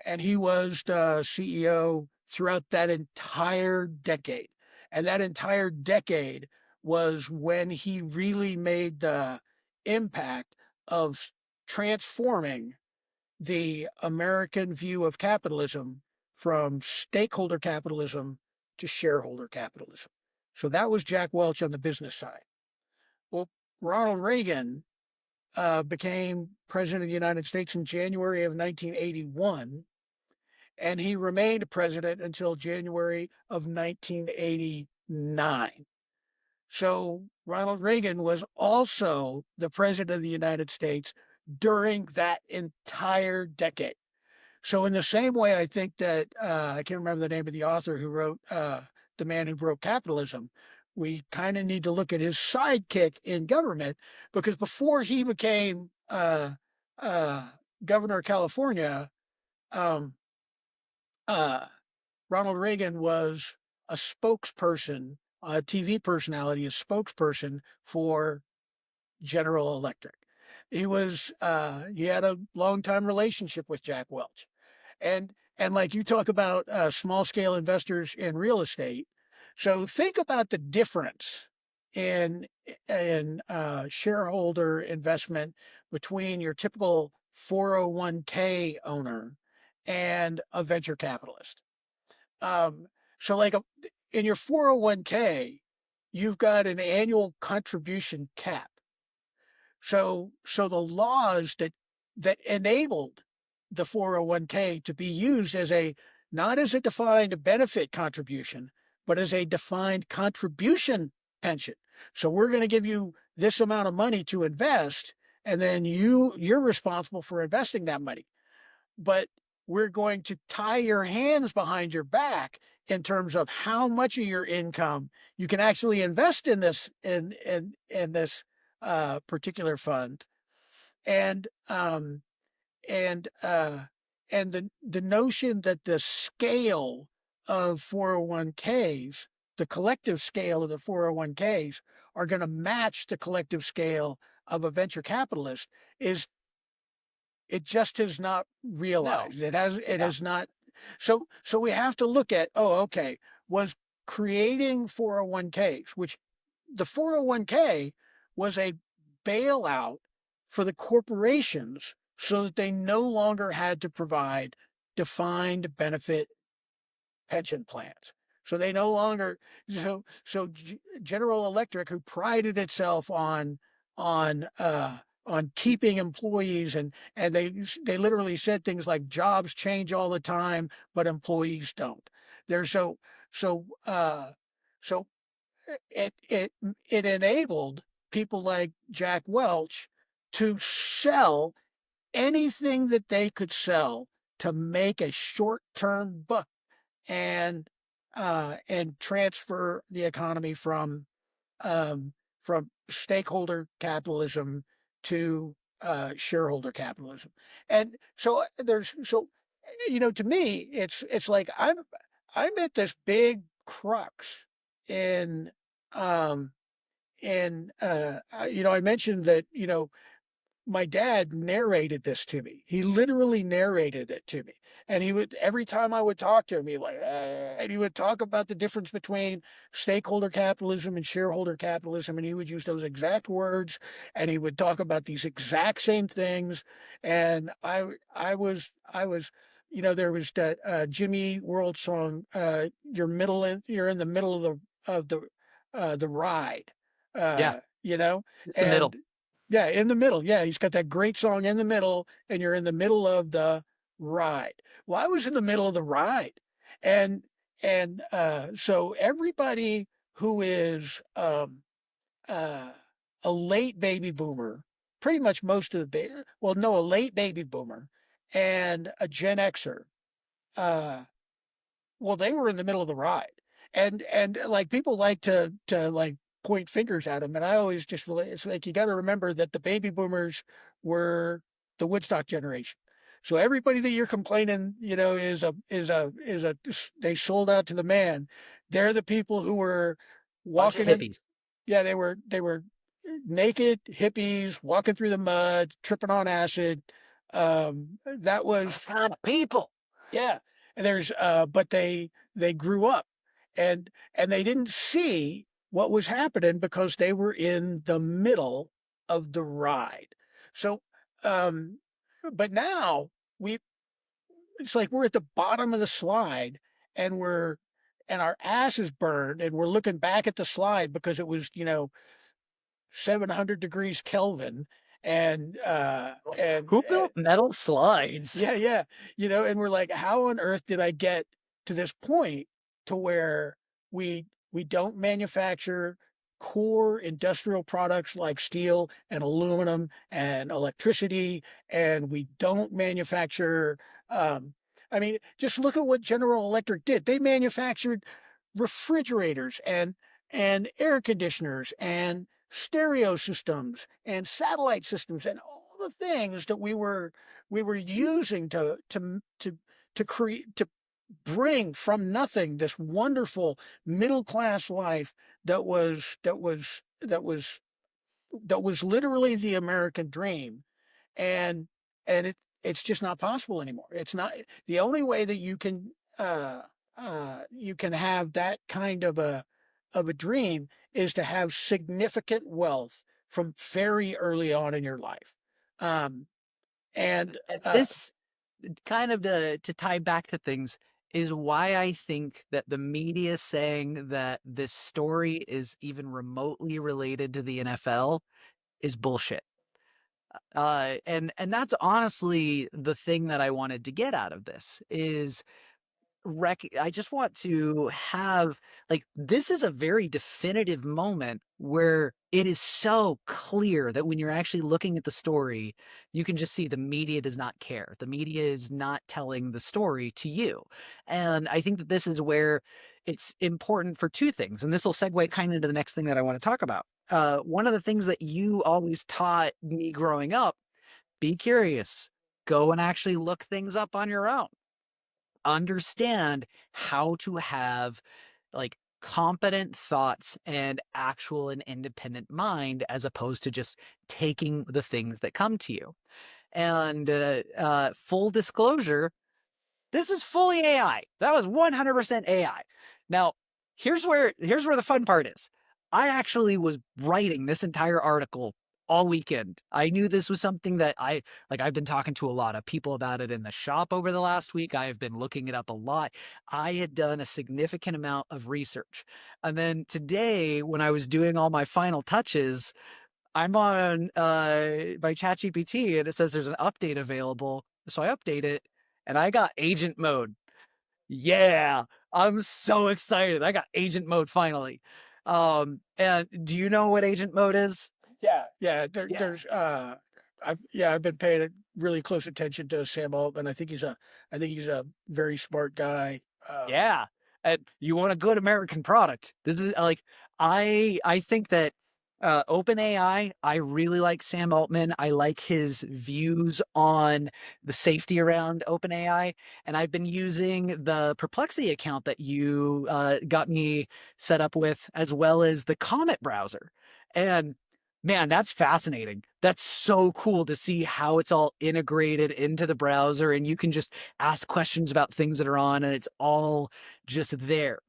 [SPEAKER 1] And he was the CEO throughout that entire decade. And that entire decade was when he really made the impact of transforming the American view of capitalism from stakeholder capitalism to shareholder capitalism. So that was Jack Welch on the business side. Well, Ronald Reagan became president of the United States in January of 1981, and he remained president until January of 1989. So Ronald Reagan was also the president of the United States during that entire decade. So in the same way, I think that I can't remember the name of the author who wrote "The Man Who Broke Capitalism." We kind of need to look at his sidekick in government, because before he became uh, governor of California, um, uh, Ronald Reagan was a spokesperson, a TV personality, a spokesperson for General Electric. He had a long time relationship with Jack Welch. And like you talk about small scale investors in real estate. So think about the difference in shareholder investment between your typical 401k owner and a venture capitalist. Um, so like in your 401k, you've got an annual contribution cap. So the laws that enabled the 401k to be used as a not as a defined benefit contribution, but as a defined contribution pension. So we're going to give you this amount of money to invest, and then you're responsible for investing that money. But we're going to tie your hands behind your back in terms of how much of your income you can actually invest in this particular fund, and um, and uh, and the notion that the scale of 401ks, the collective scale of the 401ks, are going to match the collective scale of a venture capitalist is it just has not
[SPEAKER 2] No.
[SPEAKER 1] realized. It
[SPEAKER 2] Yeah.
[SPEAKER 1] has not. So we have to look at, oh, okay, was creating 401ks, which the 401k was a bailout for the corporations so that they no longer had to provide defined benefit pension plans. So they no longer so General Electric, who prided itself on keeping employees, and they literally said things like jobs change all the time, but employees don't. They're so so it enabled people like Jack Welch to sell anything that they could sell to make a short-term buck, and transfer the economy from stakeholder capitalism to shareholder capitalism. And so to me, it's like I'm at this big crux in um I mentioned that my dad narrated this to me. He literally narrated it to me. And he would, every time I would talk to him, and he would talk about the difference between stakeholder capitalism and shareholder capitalism. And he would use those exact words, and he would talk about these exact same things. And I was there was that Jimmy World song, you're in the middle of the ride,
[SPEAKER 2] Yeah,
[SPEAKER 1] you know,
[SPEAKER 2] it's the middle.
[SPEAKER 1] and yeah, in the middle. Yeah, he's got that great song in the middle, and you're in the middle of the ride. Well, I was in the middle of the ride, and so everybody who is uh, a late baby boomer, pretty much most of well, no, a late baby boomer and a Gen Xer, uh, well, they were in the middle of the ride, and like people like to like point fingers at them, and I always just it's like you got to remember that the baby boomers were the Woodstock generation. So everybody that you're complaining, is a they sold out to the man. They're the people who were
[SPEAKER 2] Bunch of
[SPEAKER 1] walking in.
[SPEAKER 2] hippies.
[SPEAKER 1] Yeah, they were naked hippies walking through the mud, tripping on acid. That
[SPEAKER 2] My
[SPEAKER 1] was
[SPEAKER 2] kind of people.
[SPEAKER 1] yeah, and but they grew up, and they didn't see what was happening because they were in the middle of the ride. So, um, but now we it's like we're at the bottom of the slide, and our ass is burned, and we're looking back at the slide because it was 700 degrees Kelvin, and
[SPEAKER 2] Who built metal slides?
[SPEAKER 1] yeah, yeah. And we're like, how on earth did I get to this point to where we don't manufacture core industrial products like steel and aluminum and electricity, and we don't manufacture I mean, just look at what General Electric did. They manufactured refrigerators and air conditioners and stereo systems and satellite systems and all the things that we were using to create to bring from nothing this wonderful middle class life that was literally the American dream, and it's just not possible anymore. It's not the only way that you can have that kind of a dream is to have significant wealth from very early on in your life. Um, and
[SPEAKER 2] And
[SPEAKER 1] uh,
[SPEAKER 2] this kind of to tie back to things is why I think that the media saying that this story is even remotely related to the NFL is bullshit. And that's honestly the thing that I wanted to get out of this is I just want to have like this is a very definitive moment where it is so clear that when you're actually looking at the story, you can just see the media does not care. The media is not telling the story to you. And I think that this is where it's important for two things. And this will segue kind of into the next thing that I want to talk about. One of the things that you always taught me growing up, be curious, go and actually look things up on your own, understand how to have like competent thoughts and actual and independent mind as opposed to just taking the things that come to you. And full disclosure, this is fully AI. That was 100% AI. Now, here's where the fun part is. I actually was writing this entire article all weekend. I knew this was something that I've been talking to a lot of people about it in the shop over the last week. I have been looking it up a lot. I had done a significant amount of research. And then today when I was doing all my final touches, I'm on my ChatGPT and it says there's an update available. So I update it and I got agent mode. Yeah, I'm so excited. I got agent mode finally. And do you know what agent mode is?
[SPEAKER 1] yeah, yeah.
[SPEAKER 2] Yeah.
[SPEAKER 1] I've been paying really close attention to Sam Altman. I think he's a very smart guy.
[SPEAKER 2] Yeah. And you want a good American product. This is like I think that OpenAI, I really like Sam Altman. I like his views on the safety around OpenAI. And I've been using the Perplexity account that you got me set up with, as well as the Comet browser. And man, that's fascinating. That's so cool to see how it's all integrated into the browser and you can just ask questions about things that are on and it's all just there.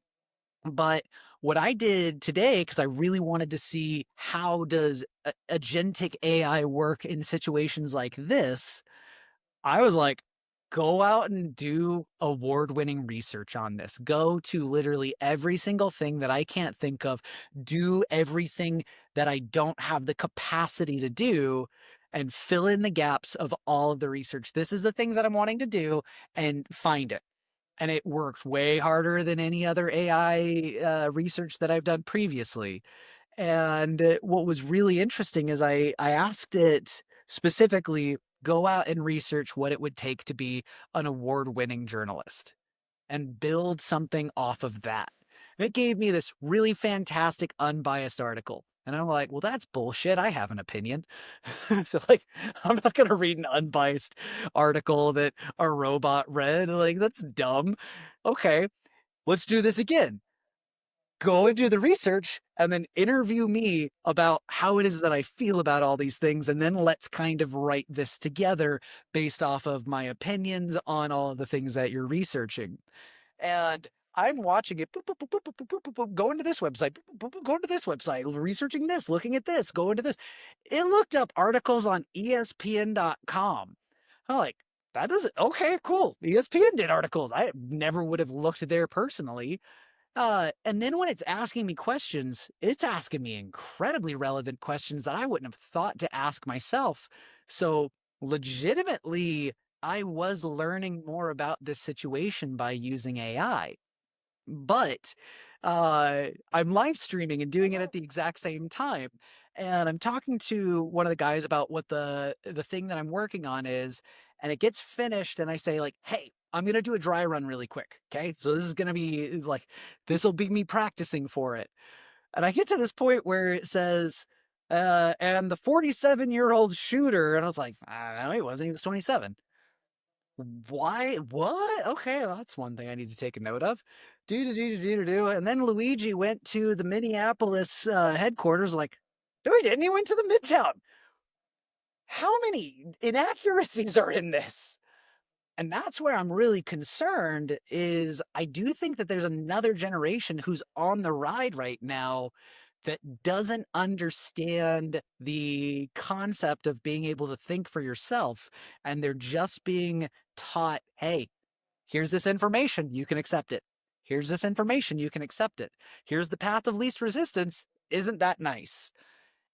[SPEAKER 2] But what I did today, because I really wanted to see how does agentic AI work in situations like this, I was like, go out and do award-winning research on this. Go to literally every single thing that I can't think of. Do everything that I don't have the capacity to do and fill in the gaps of all of the research. This is the things that I'm wanting to do and find it. And it worked way harder than any other AI research that I've done previously. And what was really interesting is I asked it specifically, go out and research what it would take to be an award-winning journalist and build something off of that. And it gave me this really fantastic unbiased article. And I'm like, well, that's bullshit. I have an opinion. So like, I'm not going to read an unbiased article that a robot read. Like, that's dumb. Okay, let's do this again. Go and do the research and then interview me about how it is that I feel about all these things. And then let's kind of write this together based off of my opinions on all of the things that you're researching. And I'm watching it, boop, boop, boop, boop, boop, boop, boop, boop, going to this website, boop, boop, boop, going to this website, researching this, looking at this, going to this. It looked up articles on ESPN.com. I'm like, that doesn't, okay, cool. ESPN did articles. I never would have looked there personally. And then when it's asking me questions, it's asking me incredibly relevant questions that I wouldn't have thought to ask myself. So legitimately, I was learning more about this situation by using AI. But I'm live streaming and doing it at the exact same time. And I'm talking to one of the guys about what the thing that I'm working on is, and it gets finished, and I say like, "Hey, I'm gonna do a dry run really quick. Okay, so this is gonna be like, this will be me practicing for it." And I get to this point where it says, "And the 47-year-old shooter," and I was like, "No, he wasn't. He was 27." Why? What? Okay, well, that's one thing I need to take a note of. Do. And then Luigi went to the Minneapolis headquarters, like, no, he didn't. He went to the Midtown. How many inaccuracies are in this? And that's where I'm really concerned is I do think that there's another generation who's on the ride right now that doesn't understand the concept of being able to think for yourself. And they're just being taught, hey, here's this information, you can accept it. Here's this information, you can accept it. Here's the path of least resistance. Isn't that nice?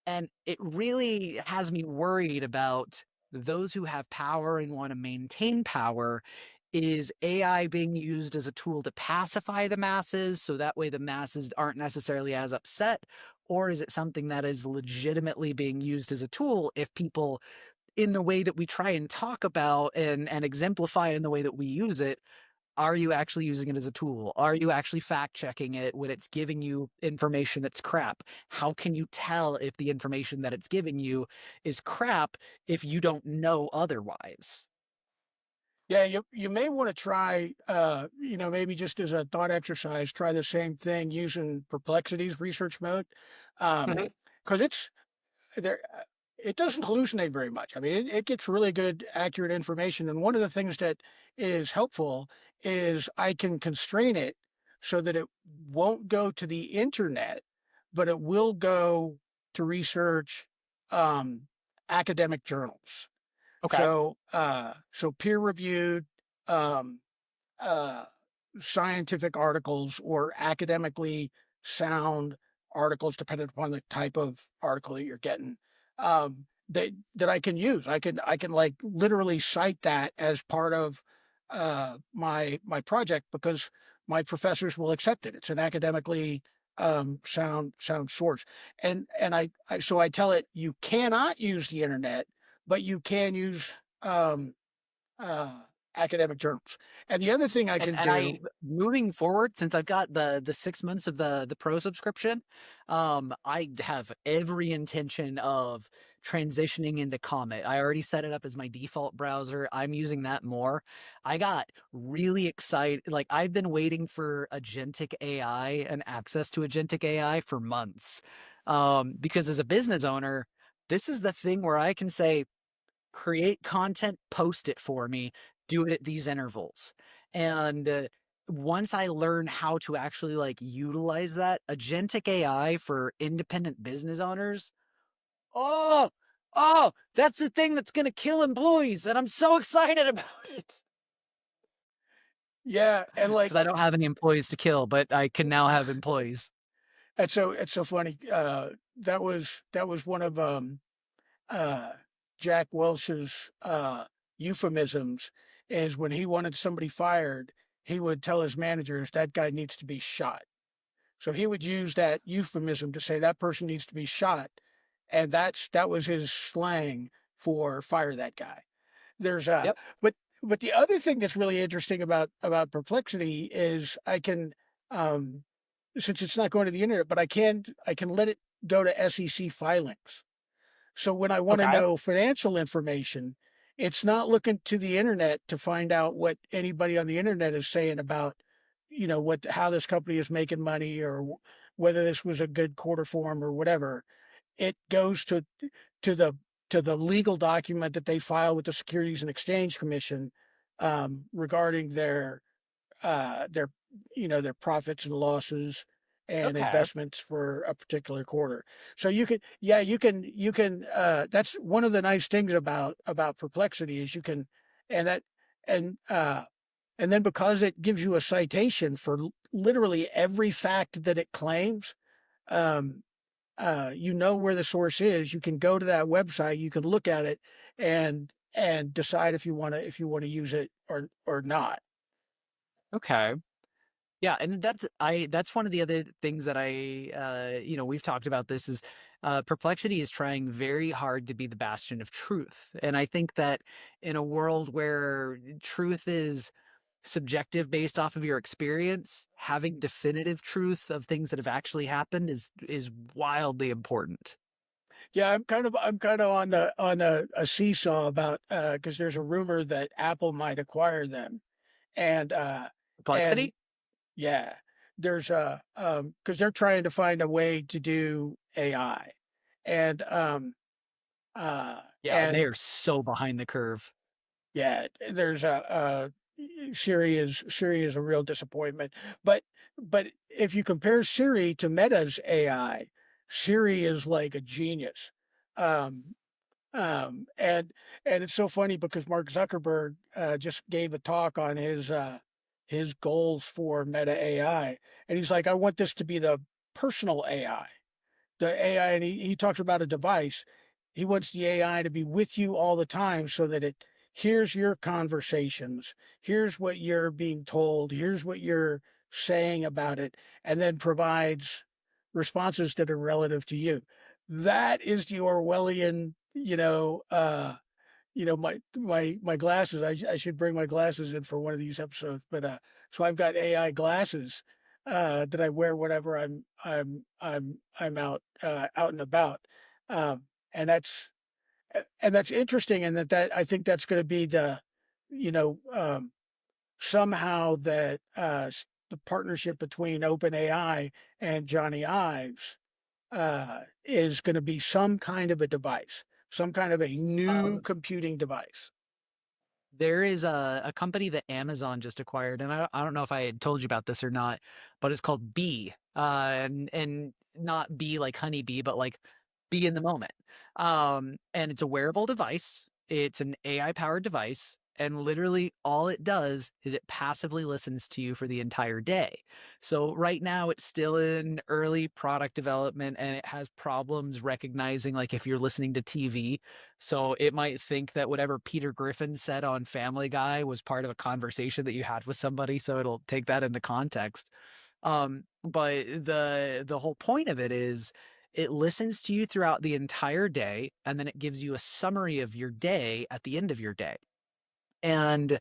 [SPEAKER 2] And it really has me worried about those who have power and want to maintain power. Is AI being used as a tool to pacify the masses so that way the masses aren't necessarily as upset? Or is it something that is legitimately being used as a tool if people, in the way that we try and talk about and exemplify in the way that we use it, are you actually using it as a tool? Are you actually fact checking it when it's giving you information that's crap? How can you tell if the information that it's giving you is crap if you don't know otherwise?
[SPEAKER 1] Yeah, you may want to try, maybe just as a thought exercise, try the same thing using perplexities research mode,
[SPEAKER 2] Mhm.
[SPEAKER 1] because it's there. It doesn't hallucinate very much. I mean, it gets really good, accurate information. And one of the things that is helpful is I can constrain it so that it won't go to the internet, but it will go to research um, academic journals.
[SPEAKER 2] Okay.
[SPEAKER 1] So peer reviewed um, uh, scientific articles or academically sound articles, depending upon the type of article that you're getting, that I can use. I can like literally cite that as part of my project because my professors will accept it. It's an academically sound source, and so I tell it you cannot use the internet, but you can use um, uh, academic journals. And the other thing I
[SPEAKER 2] And
[SPEAKER 1] can
[SPEAKER 2] and I
[SPEAKER 1] do,
[SPEAKER 2] moving forward, since I've got the 6 months of the pro subscription, I have every intention of transitioning into Comet. I already set it up as my default browser. I'm using that more. I got really excited. Like I've been waiting for agentic AI and access to agentic AI for months. Because as a business owner, this is the thing where I can say, create content, post it for me, do it at these intervals. And once I learn how to actually like utilize that agentic AI for independent business owners, oh, oh, that's the thing that's going to kill employees. And I'm so excited about it.
[SPEAKER 1] Yeah, and like
[SPEAKER 2] because I don't have any employees to kill, but I can now have employees.
[SPEAKER 1] it's so funny. That was one of uh, Jack Welch's euphemisms. Is when he wanted somebody fired, he would tell his managers that guy needs to be shot. So he would use that euphemism to say that person needs to be shot, and that was his slang for fire that guy. There's
[SPEAKER 2] Yep.
[SPEAKER 1] but but the other thing that's really interesting about perplexity is I can since it's not going to the internet, but I can let it go to SEC filings. So when I want to
[SPEAKER 2] Okay.
[SPEAKER 1] know financial information, it's not looking to the internet to find out what anybody on the internet is saying about, what how this company is making money or whether this was a good quarter form or whatever. It goes to the to the legal document that they file with the Securities and Exchange Commission regarding their their profits and losses and
[SPEAKER 2] Okay.
[SPEAKER 1] investments for a particular quarter. So you can that's one of the nice things about perplexity is you can and that and and then because it gives you a citation for literally every fact that it claims, um you know where the source is. You can go to that website, you can look at it and decide if you want to use it or not.
[SPEAKER 2] Okay. Yeah, and that's one of the other things that we've talked about this is Perplexity is trying very hard to be the bastion of truth. And I think that in a world where truth is subjective based off of your experience, having definitive truth of things that have actually happened is wildly important.
[SPEAKER 1] Yeah, I'm kind of on a seesaw about because there's a rumor that Apple might acquire them, and and
[SPEAKER 2] Perplexity?
[SPEAKER 1] yeah, there's a because they're trying to find a way to do AI, and
[SPEAKER 2] Yeah, and they
[SPEAKER 1] and
[SPEAKER 2] are so behind the curve.
[SPEAKER 1] yeah, there's Siri is a real disappointment, but if you compare Siri to Meta's AI, Siri is like a genius. Um, and it's so funny because Mark Zuckerberg just gave a talk on his goals for Meta AI, and he's like, I want this to be the personal AI, the AI, and he talks about a device. He wants the AI to be with you all the time so that it hears your conversations, here's what you're being told, here's what you're saying about it, and then provides responses that are relative to you. That is the Orwellian, my glasses. I should bring my glasses in for one of these episodes. But so I've got AI glasses that I wear whenever I'm out and about, and that's interesting, and that I think that's going to be you know, um, somehow that the partnership between OpenAI and Johnny Ives is going to be some kind of a device, some kind of a new
[SPEAKER 2] Um,
[SPEAKER 1] computing device.
[SPEAKER 2] There is a company that Amazon just acquired, and I don't know if I had told you about this or not, but it's called Bee, and not bee like honeybee, but like be in the moment. And it's a wearable device. It's an AI powered device, and literally all it does is it passively listens to you for the entire day. So right now it's still in early product development, and it has problems recognizing like if you're listening to TV, so it might think that whatever Peter Griffin said on Family Guy was part of a conversation that you had with somebody, so it'll take that into context. But the whole point of it is it listens to you throughout the entire day, and then it gives you a summary of your day at the end of your day. And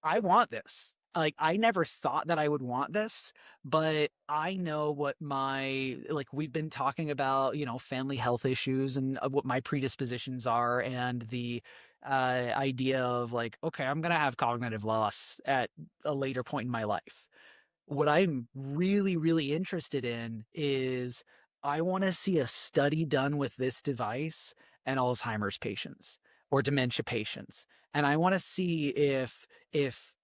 [SPEAKER 2] I want this. Like I never thought that I would want this, but I know what we've been talking about, family health issues and what my predispositions are and the idea of like, okay, I'm going to have cognitive loss at a later point in my life. What I'm really, really interested in is I want to see a study done with this device and Alzheimer's patients or dementia patients. And I want to see if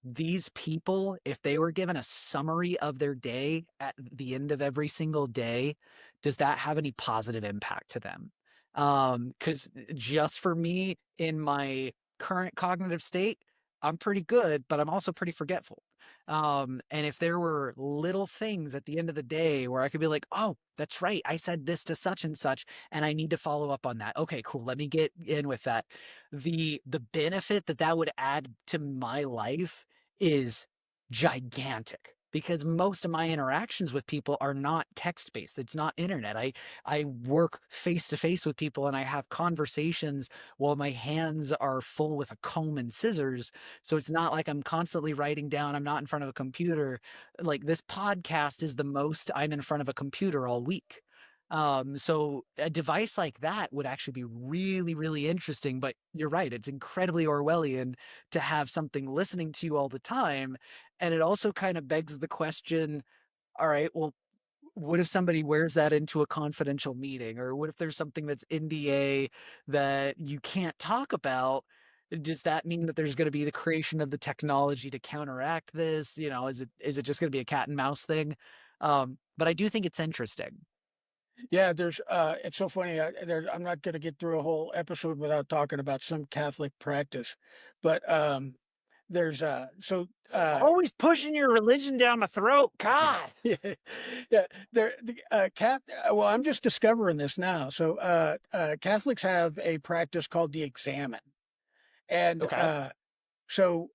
[SPEAKER 2] these people, if they were given a summary of their day at the end of every single day, does that have any positive impact to them? Because just for me in my current cognitive state, I'm pretty good, but I'm also pretty forgetful. And if there were little things at the end of the day where I could be like, oh, that's right, I said this to such and such, and I need to follow up on that. Okay, cool. Let me get in with that. The benefit that that would add to my life is gigantic because most of my interactions with people are not text based. It's not internet. I work face to face with people and I have conversations while my hands are full with a comb and scissors, so it's not like I'm constantly writing down, I'm not in front of a computer. Like this podcast is the most I'm in front of a computer all week. So a device like that would actually be really, really interesting. But you're right, it's incredibly Orwellian to have something listening to you all the time. And it also kind of begs the question, all right, well, what if somebody wears that into a confidential meeting? Or what if there's something that's NDA that you can't talk about? Does that mean that there's going to be the creation of the technology to counteract this? You know, is it just going to be a cat and mouse thing? But I do think it's interesting.
[SPEAKER 1] Yeah, it's so funny. I'm not going to get through a whole episode without talking about some Catholic practice, but there's so
[SPEAKER 2] Always pushing your religion down my throat. God.
[SPEAKER 1] yeah, yeah, well, I'm just discovering this now. So Catholics have a practice called the examen, and
[SPEAKER 2] Okay.
[SPEAKER 1] so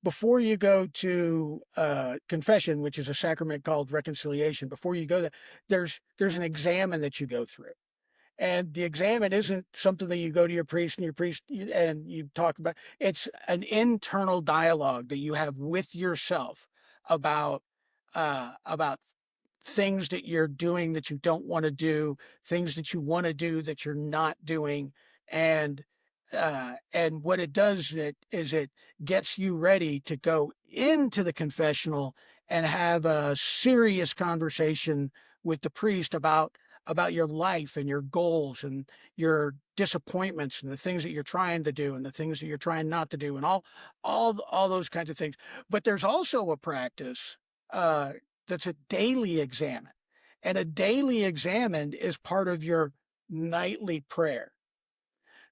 [SPEAKER 1] before you go to confession, which is a sacrament called reconciliation, before you go there, there's an examen that you go through. And the examen isn't something that you go to your priest and and you talk about. It's an internal dialogue that you have with yourself about about things that you're doing that you don't want to do, things that you want to do that you're not doing, and what it does is it gets you ready to go into the confessional and have a serious conversation with the priest about your life and your goals and your disappointments and the things that you're trying to do and the things that you're trying not to do and all those kinds of things. But there's also a practice uh, that's a daily examen, and a daily examen is part of your nightly prayer.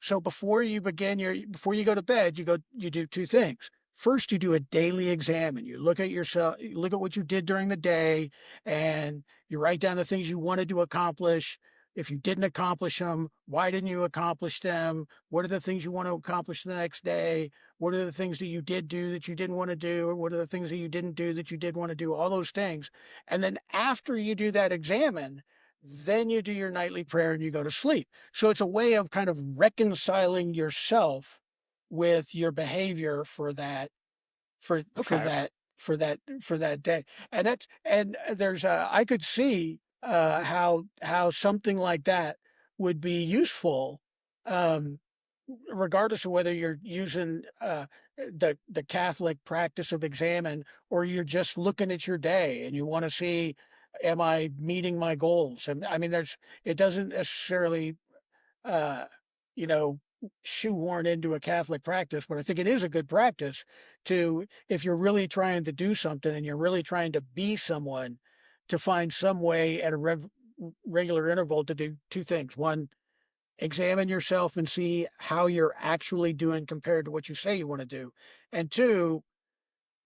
[SPEAKER 1] So before you go to bed, you do two things. First, you do a daily exam and you look at yourself, you look at what you did during the day, and you write down the things you wanted to accomplish. If you didn't accomplish them, why didn't you accomplish them? What are the things you want to accomplish the next day? What are the things that you did do that you didn't want to do? Or what are the things that you didn't do that you did want to do? All those things. And then after you do that examine, then you do your nightly prayer and you go to sleep. So it's a way of kind of reconciling yourself with your behavior for that for
[SPEAKER 2] Okay.
[SPEAKER 1] that for that day. And there's I could see how something like that would be useful, um, regardless of whether you're using the Catholic practice of examine or you're just looking at your day and you want to see, am I meeting my goals? And I mean, it doesn't necessarily uh, you know, shoehorn into a Catholic practice, but I think it is a good practice to, if you're really trying to do something and you're really trying to be someone, to find some way at a regular interval to do two things. One, examine yourself and see how you're actually doing compared to what you say you want to do. And two,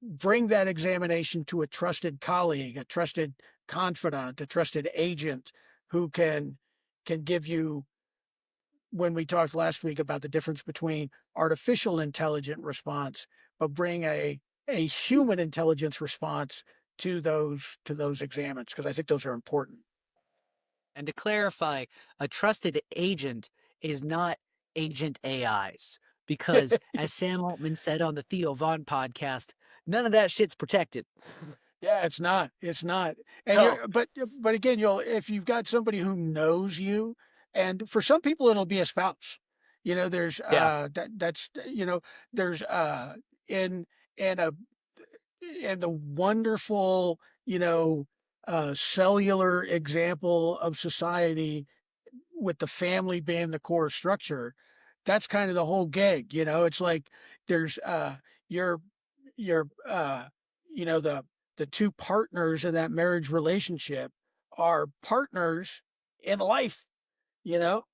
[SPEAKER 1] bring that examination to a trusted colleague, a trusted confidant, a trusted agent who can give you, when we talked last week about the difference between artificial intelligent response, but bring a human intelligence response to those examines, because I think those are important.
[SPEAKER 2] And to clarify, a trusted agent is not agent AIs. Because as Sam Altman said on the Theo Vaughn podcast, none of that shit's protected.
[SPEAKER 1] Yeah, it's not. It's not. And
[SPEAKER 2] No.
[SPEAKER 1] you're but again, you'll, if you've got somebody who knows you, and for some people it'll be a spouse. You know,
[SPEAKER 2] Yeah.
[SPEAKER 1] that's there's in in a and the wonderful, cellular example of society with the family being the core structure, that's kind of the whole gig. It's like there's your your the two partners in that marriage relationship are partners in life, you know?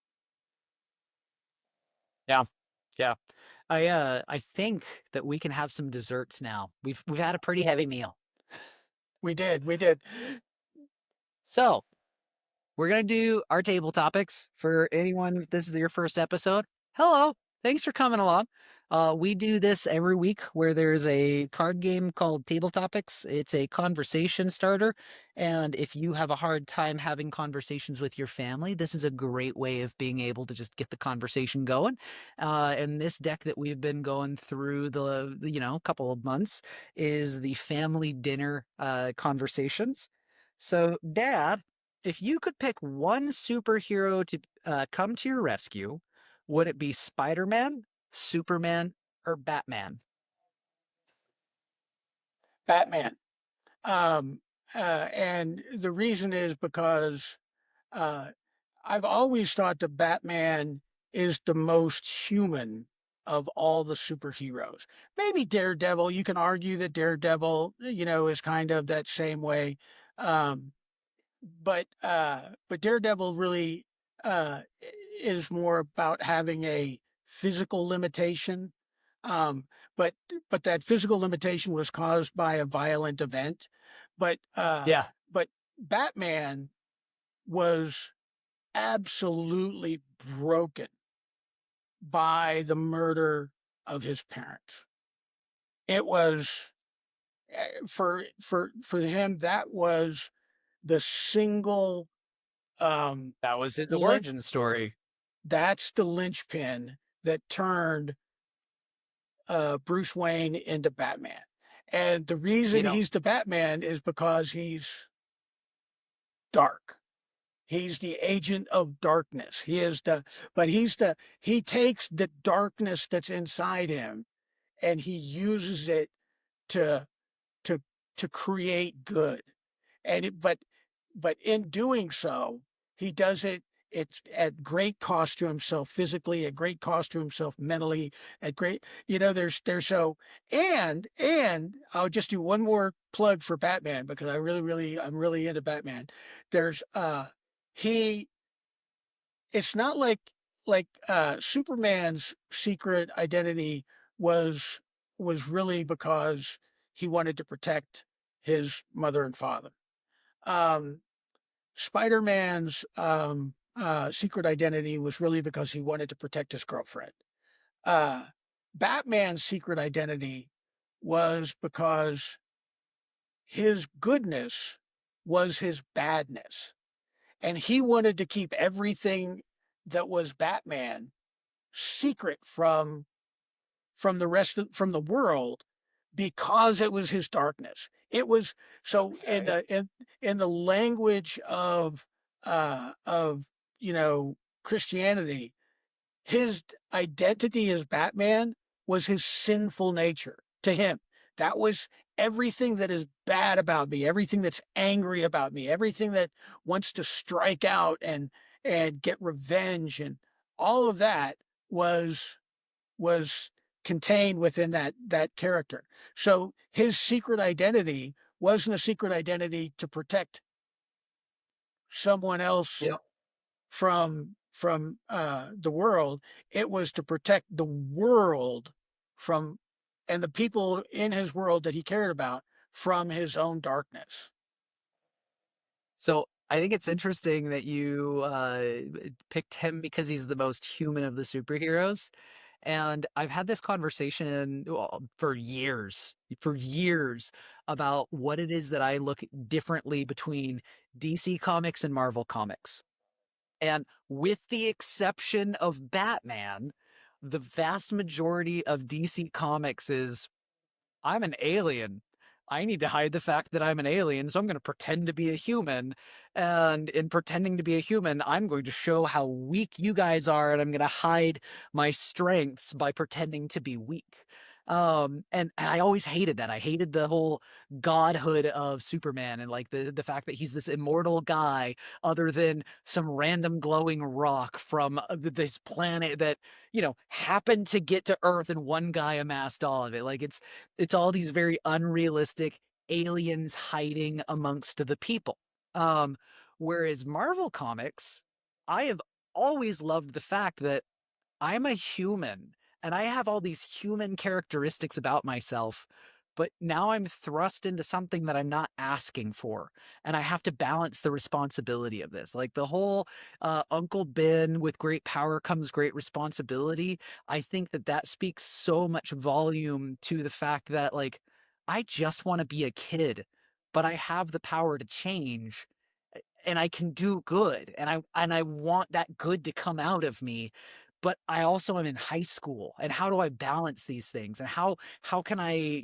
[SPEAKER 2] Yeah. Yeah. I think that we can have some desserts now. We've had a pretty heavy meal.
[SPEAKER 1] We did, we did.
[SPEAKER 2] So we're gonna do our table topics for anyone. If this is your first episode, hello, thanks for coming along. We do this every week where there's a card game called Table Topics. It's a conversation starter, and if you have a hard time having conversations with your family, this is a great way of being able to just get the conversation going. And this deck that we've been going through couple of months is the family dinner conversations. So, Dad, if you could pick one superhero to come to your rescue, would it be Spider-Man, Superman, or Batman?
[SPEAKER 1] Batman. Um, and the reason is because uh, I've always thought that Batman is the most human of all the superheroes. Maybe Daredevil. You can argue that Daredevil, is kind of that same way. Um, but Daredevil really uh, is more about having a physical limitation. Um, but but that physical limitation was caused by a violent event. But
[SPEAKER 2] Yeah,
[SPEAKER 1] but Batman was absolutely broken by the murder of his parents. It was for him that was the single
[SPEAKER 2] that was his
[SPEAKER 1] lynch
[SPEAKER 2] origin story.
[SPEAKER 1] that's the linchpin that turned Bruce Wayne into Batman. And the
[SPEAKER 2] You
[SPEAKER 1] reason
[SPEAKER 2] know,
[SPEAKER 1] he's the Batman is because he's dark. He's the agent of darkness. He takes the darkness that's inside him and he uses it to, to, to create good. And but in doing so, he does it. It's at great cost to himself physically, at great cost to himself mentally, at great, there's so, and I'll just do one more plug for Batman because I'm really into Batman. There's, he, it's not like Superman's secret identity was, was really because he wanted to protect his mother and father. Um, Spider-Man's secret identity was really because he wanted to protect his girlfriend. Uh, Batman's secret identity was because his goodness was his badness. And he wanted to keep everything that was Batman secret from the rest from the world because it was his darkness. It was so
[SPEAKER 2] okay.
[SPEAKER 1] in the language of Christianity, his identity as Batman was his sinful nature to him. That was everything that is bad about me, everything that's angry about me, everything that wants to strike out and get revenge, and all of that was contained within that character. So his secret identity wasn't a secret identity to protect someone else
[SPEAKER 2] Yep.
[SPEAKER 1] from the world. It was to protect the world from and the people in his world that he cared about from his own darkness.
[SPEAKER 2] So I think it's interesting that you picked him because he's the most human of the superheroes. And I've had this conversation for years, about what it is that I look differently between DC Comics and Marvel Comics. And with the exception of Batman, the vast majority of DC Comics is I'm an alien. I need to hide the fact that I'm an alien, so I'm going to pretend to be a human. And in pretending to be a human, I'm going to show how weak you guys are, and I'm going to hide my strengths by pretending to be weak. And I always hated that. I hated the whole godhood of Superman and like the fact that he's this immortal guy, other than some random glowing rock from this planet that happened to get to Earth, and one guy amassed all of it. Like it's all these very unrealistic aliens hiding amongst the people. Um, Whereas Marvel Comics, I have always loved the fact that I'm a human and I have all these human characteristics about myself, but now I'm thrust into something that I'm not asking for, and I have to balance the responsibility of this. Like the whole Uncle Ben, with great power comes great responsibility. I think that that speaks so much volume to the fact that, like, I just want to be a kid, but I have the power to change, and I can do good, and I want that good to come out of me, but I also am in high school, and how do I balance these things? And how can I,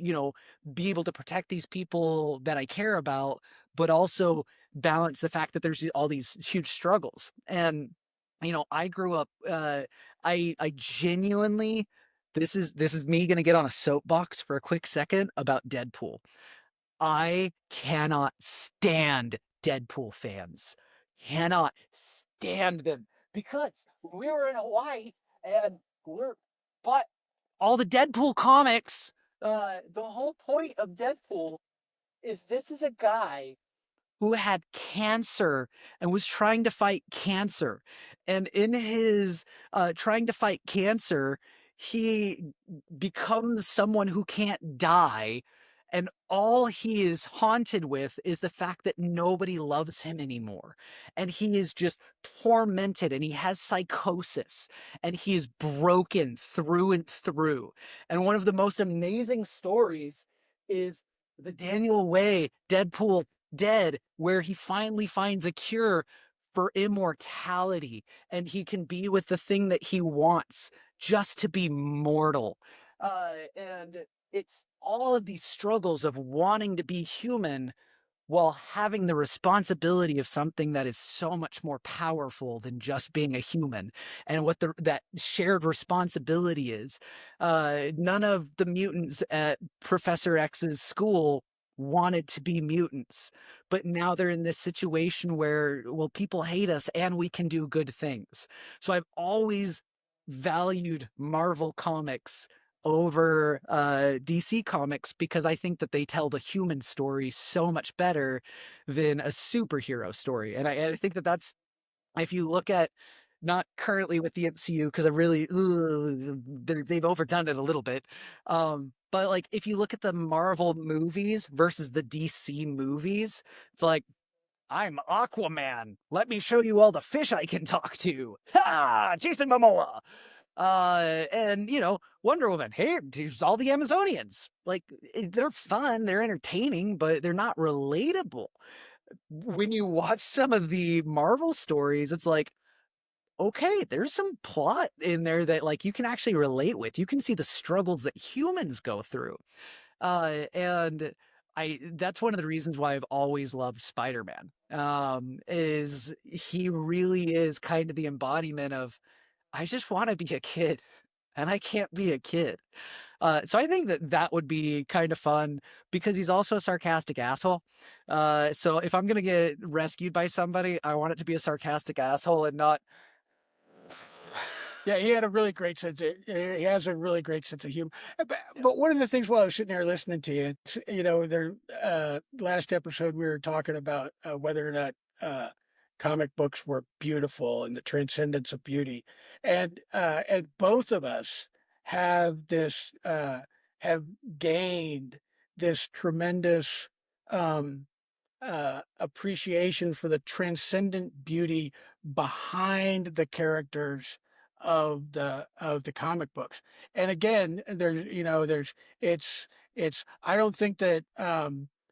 [SPEAKER 2] be able to protect these people that I care about, but also balance the fact that there's all these huge struggles. And I grew up I genuinely, this is me going to get on a soapbox for a quick second about Deadpool. I cannot stand Deadpool fans. Cannot stand them because we were in Hawaii and we're but all the Deadpool comics, the whole point of Deadpool is this is a guy who had cancer and was trying to fight cancer. And in his trying to fight cancer, he becomes someone who can't die. And all he is haunted with is the fact that nobody loves him anymore. And he is just tormented and he has psychosis and he is broken through and through. And one of the most amazing stories is the Daniel Way Deadpool Dead, where he finally finds a cure for immortality and he can be with the thing that he wants just to be mortal. And it's all of these struggles of wanting to be human while having the responsibility of something that is so much more powerful than just being a human, and what that shared responsibility is. None of the mutants at Professor X's school wanted to be mutants, but now they're in this situation where, well, people hate us and we can do good things. So I've always valued Marvel comics over DC comics because I think that they tell the human story so much better than a superhero story. And I think that that's, if you look at, not currently with the MCU because I really they've overdone it a little bit. But like if you look at the Marvel movies versus the DC movies, it's like, I'm Aquaman. Let me show you all the fish I can talk to. Ha! Jason Momoa. And Wonder Woman. Hey, here's all the Amazonians. Like they're fun, they're entertaining, but they're not relatable. When you watch some of the Marvel stories, it's like, okay, there's some plot in there that like you can actually relate with. You can see the struggles that humans go through. And I that's one of the reasons why I've always loved Spider-Man. Is he really is kind of the embodiment of, I just want to be a kid and I can't be a kid. So I think that that would be kind of fun because he's also a sarcastic asshole. So if I'm gonna get rescued by somebody, I want it to be a sarcastic asshole and not.
[SPEAKER 1] Yeah, he had a really great sense of, he has a really great sense of humor.
[SPEAKER 2] Yeah.
[SPEAKER 1] But one of the things while I was sitting there listening to you, there, last episode we were talking about whether or not comic books were beautiful and the transcendence of beauty, and both of us have this have gained this tremendous um, appreciation for the transcendent beauty behind the characters of the comic books. And again, there's it's I don't think that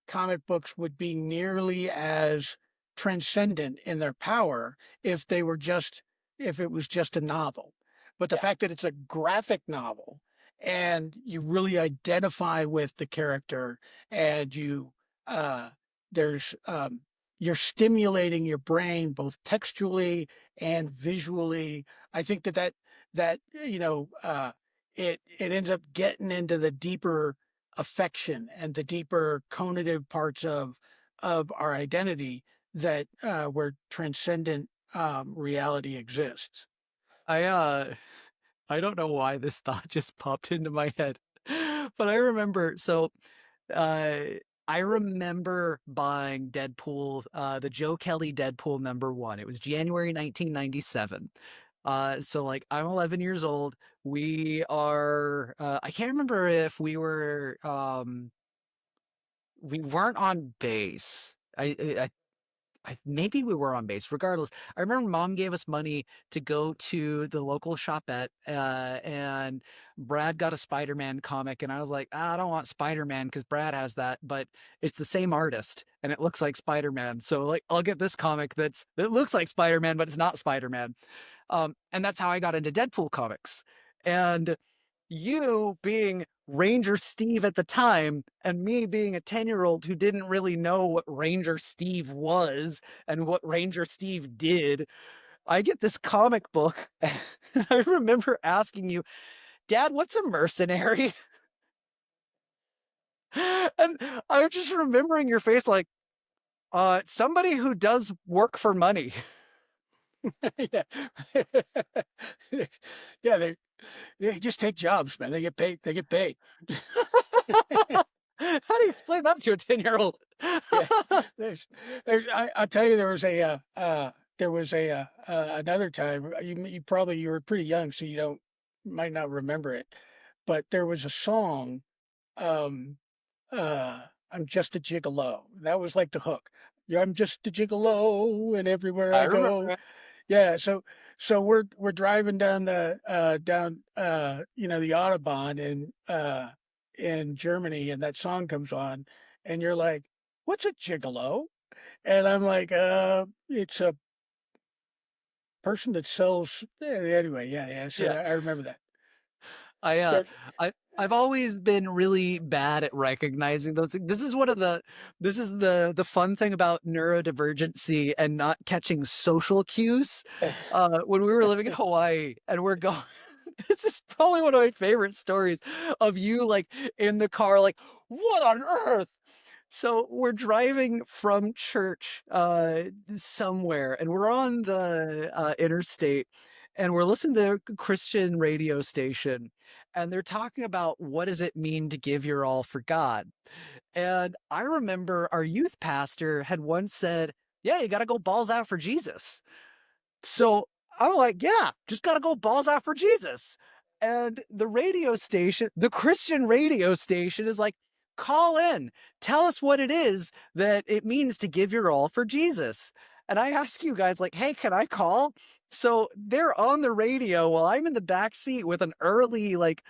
[SPEAKER 1] comic books would be nearly as transcendent in their power if they were just if it was just a novel. But the
[SPEAKER 2] Yeah.
[SPEAKER 1] fact that it's a graphic novel and you really identify with the character and you uh there's you're stimulating your brain both textually and visually. I think that it ends up getting into the deeper affection and the deeper conative parts of our identity that where transcendent reality exists.
[SPEAKER 2] I I don't know why this thought just popped into my head. But I remember, so uh I remember buying Deadpool, the Joe Kelly Deadpool #1. It was January 1997. So like I'm 11 years old. We are I can't remember if we weren't on base. Maybe we were on base. Regardless, I remember mom gave us money to go to the local shopette, and Brad got a Spider-Man comic, and I was like, I don't want Spider-Man because Brad has that, but it's the same artist and it looks like Spider-Man. So like, I'll get this comic that looks like Spider-Man, but it's not Spider-Man. And that's how I got into Deadpool comics. And you being Ranger Steve at the time, and me being a 10-year-old who didn't really know what Ranger Steve was and what Ranger Steve did, I get this comic book. And I remember asking you, Dad, what's a mercenary? And I'm just remembering your face like, somebody who does work for money.
[SPEAKER 1] Yeah. Yeah, they just take jobs, man. They get paid. They get paid.
[SPEAKER 2] How do you explain that to a 10-year-old?
[SPEAKER 1] Yeah, there's, I'll tell you, there was another time. You probably you were pretty young, so you don't might not remember it, but there was a song. Um, I'm just a gigolo. That was like the hook. Yeah, I'm just a gigolo, and everywhere
[SPEAKER 2] I
[SPEAKER 1] I
[SPEAKER 2] remember
[SPEAKER 1] go.
[SPEAKER 2] it.
[SPEAKER 1] Yeah, so we're driving down the Autobahn in Germany, and that song comes on, and you're like, "What's a gigolo?" And I'm like, it's a person that sells." Anyway, yeah, yeah. So
[SPEAKER 2] Yeah.
[SPEAKER 1] I remember that.
[SPEAKER 2] I uh
[SPEAKER 1] There's,
[SPEAKER 2] I've always been really bad at recognizing those things. This is the fun thing about neurodivergency and not catching social cues. When we were living in Hawaii and we're going this is probably one of my favorite stories of you like in the car like what on earth? So we're driving from church somewhere, and we're on the interstate, and we're listening to a Christian radio station, and they're talking about what does it mean to give your all for God. And I remember our youth pastor had once said, "Yeah, you got to go balls out for Jesus." So I'm like, yeah, just got to go balls out for Jesus. And the radio station, the Christian radio station is like, call in, tell us what it is that it means to give your all for Jesus. And I ask you guys, like, hey, can I call? So they're on the radio while I'm in the back seat with an early, like,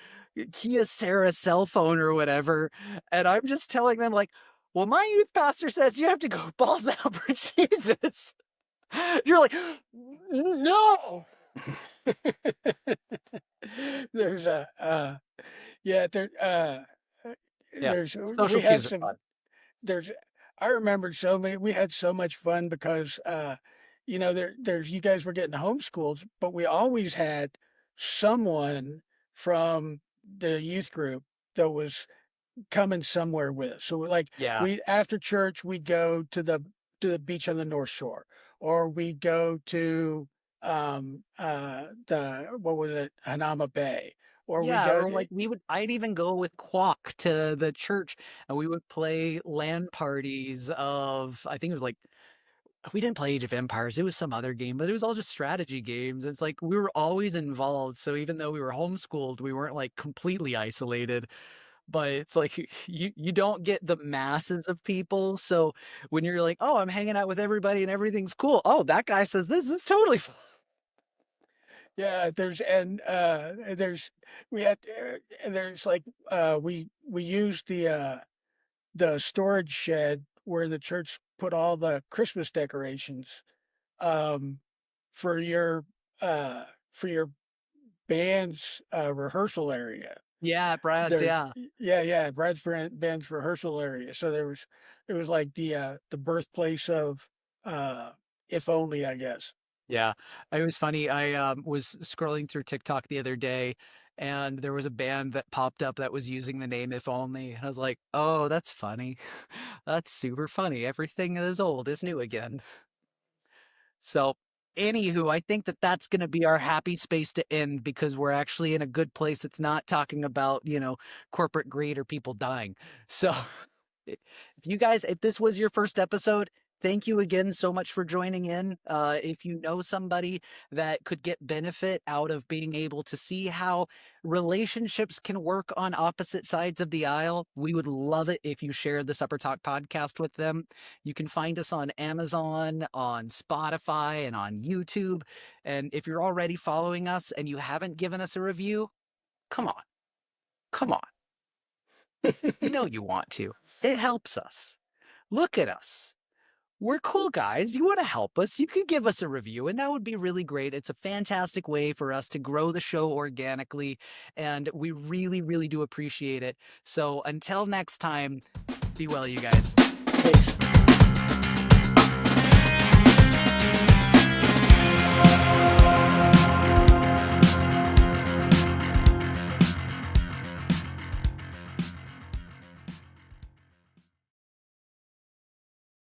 [SPEAKER 2] Kia Sarah cell phone or whatever. And I'm just telling them, like, well, my youth pastor says you have to go balls out for Jesus. You're like, no.
[SPEAKER 1] there's a yeah there
[SPEAKER 2] Yeah,
[SPEAKER 1] there's we
[SPEAKER 2] social
[SPEAKER 1] had
[SPEAKER 2] cues are
[SPEAKER 1] some
[SPEAKER 2] fun.
[SPEAKER 1] there's I remembered so many. We had so much fun because there's you guys were getting homeschooled, but we always had someone from the youth group that was coming somewhere with us. So like
[SPEAKER 2] Yeah.
[SPEAKER 1] we after church we'd go to the beach on the North Shore, or we'd go to the what was it, Hanama Bay, or we
[SPEAKER 2] Yeah,
[SPEAKER 1] go
[SPEAKER 2] or like I'd even go with Quack to the church and we would play LAN parties of, I think it was like, we didn't play Age of Empires. It was some other game, but it was all just strategy games. It's like we were always involved. So even though we were homeschooled, we weren't like completely isolated. But it's like you don't get the masses of people. So when you're like, oh, I'm hanging out with everybody and everything's cool. Oh, that guy says this is totally fine.
[SPEAKER 1] yeah, there's we had there's like we used the storage shed where the church put all the Christmas decorations um for your uh for your band's rehearsal area.
[SPEAKER 2] Yeah, Brad's,
[SPEAKER 1] There,
[SPEAKER 2] yeah.
[SPEAKER 1] yeah, yeah, band's rehearsal area. So it was like the birthplace of uh if only, I guess.
[SPEAKER 2] Yeah, it was funny. I was scrolling through TikTok the other day, and there was a band that popped up that was using the name "If Only." And I was like, "Oh, that's funny. That's super funny. Everything that is old is new again." So, anywho, I think that that's going to be our happy space to end because we're actually in a good place. It's not talking about, corporate greed or people dying. So, if you guys, if this was your first episode, Thank you again so much for joining in. If you know somebody that could get benefit out of being able to see how relationships can work on opposite sides of the aisle, we would love it if you shared the Supper Talk podcast with them. You can find us on Amazon, on Spotify, and on YouTube. And if you're already following us and you haven't given us a review, come on, come on. You know you want to. It helps us. Look at us. We're cool guys. You want to help us? You can give us a review, and that would be really great. It's a fantastic way for us to grow the show organically, and we really, really do appreciate it. So until next time, be well, you guys.
[SPEAKER 1] Peace.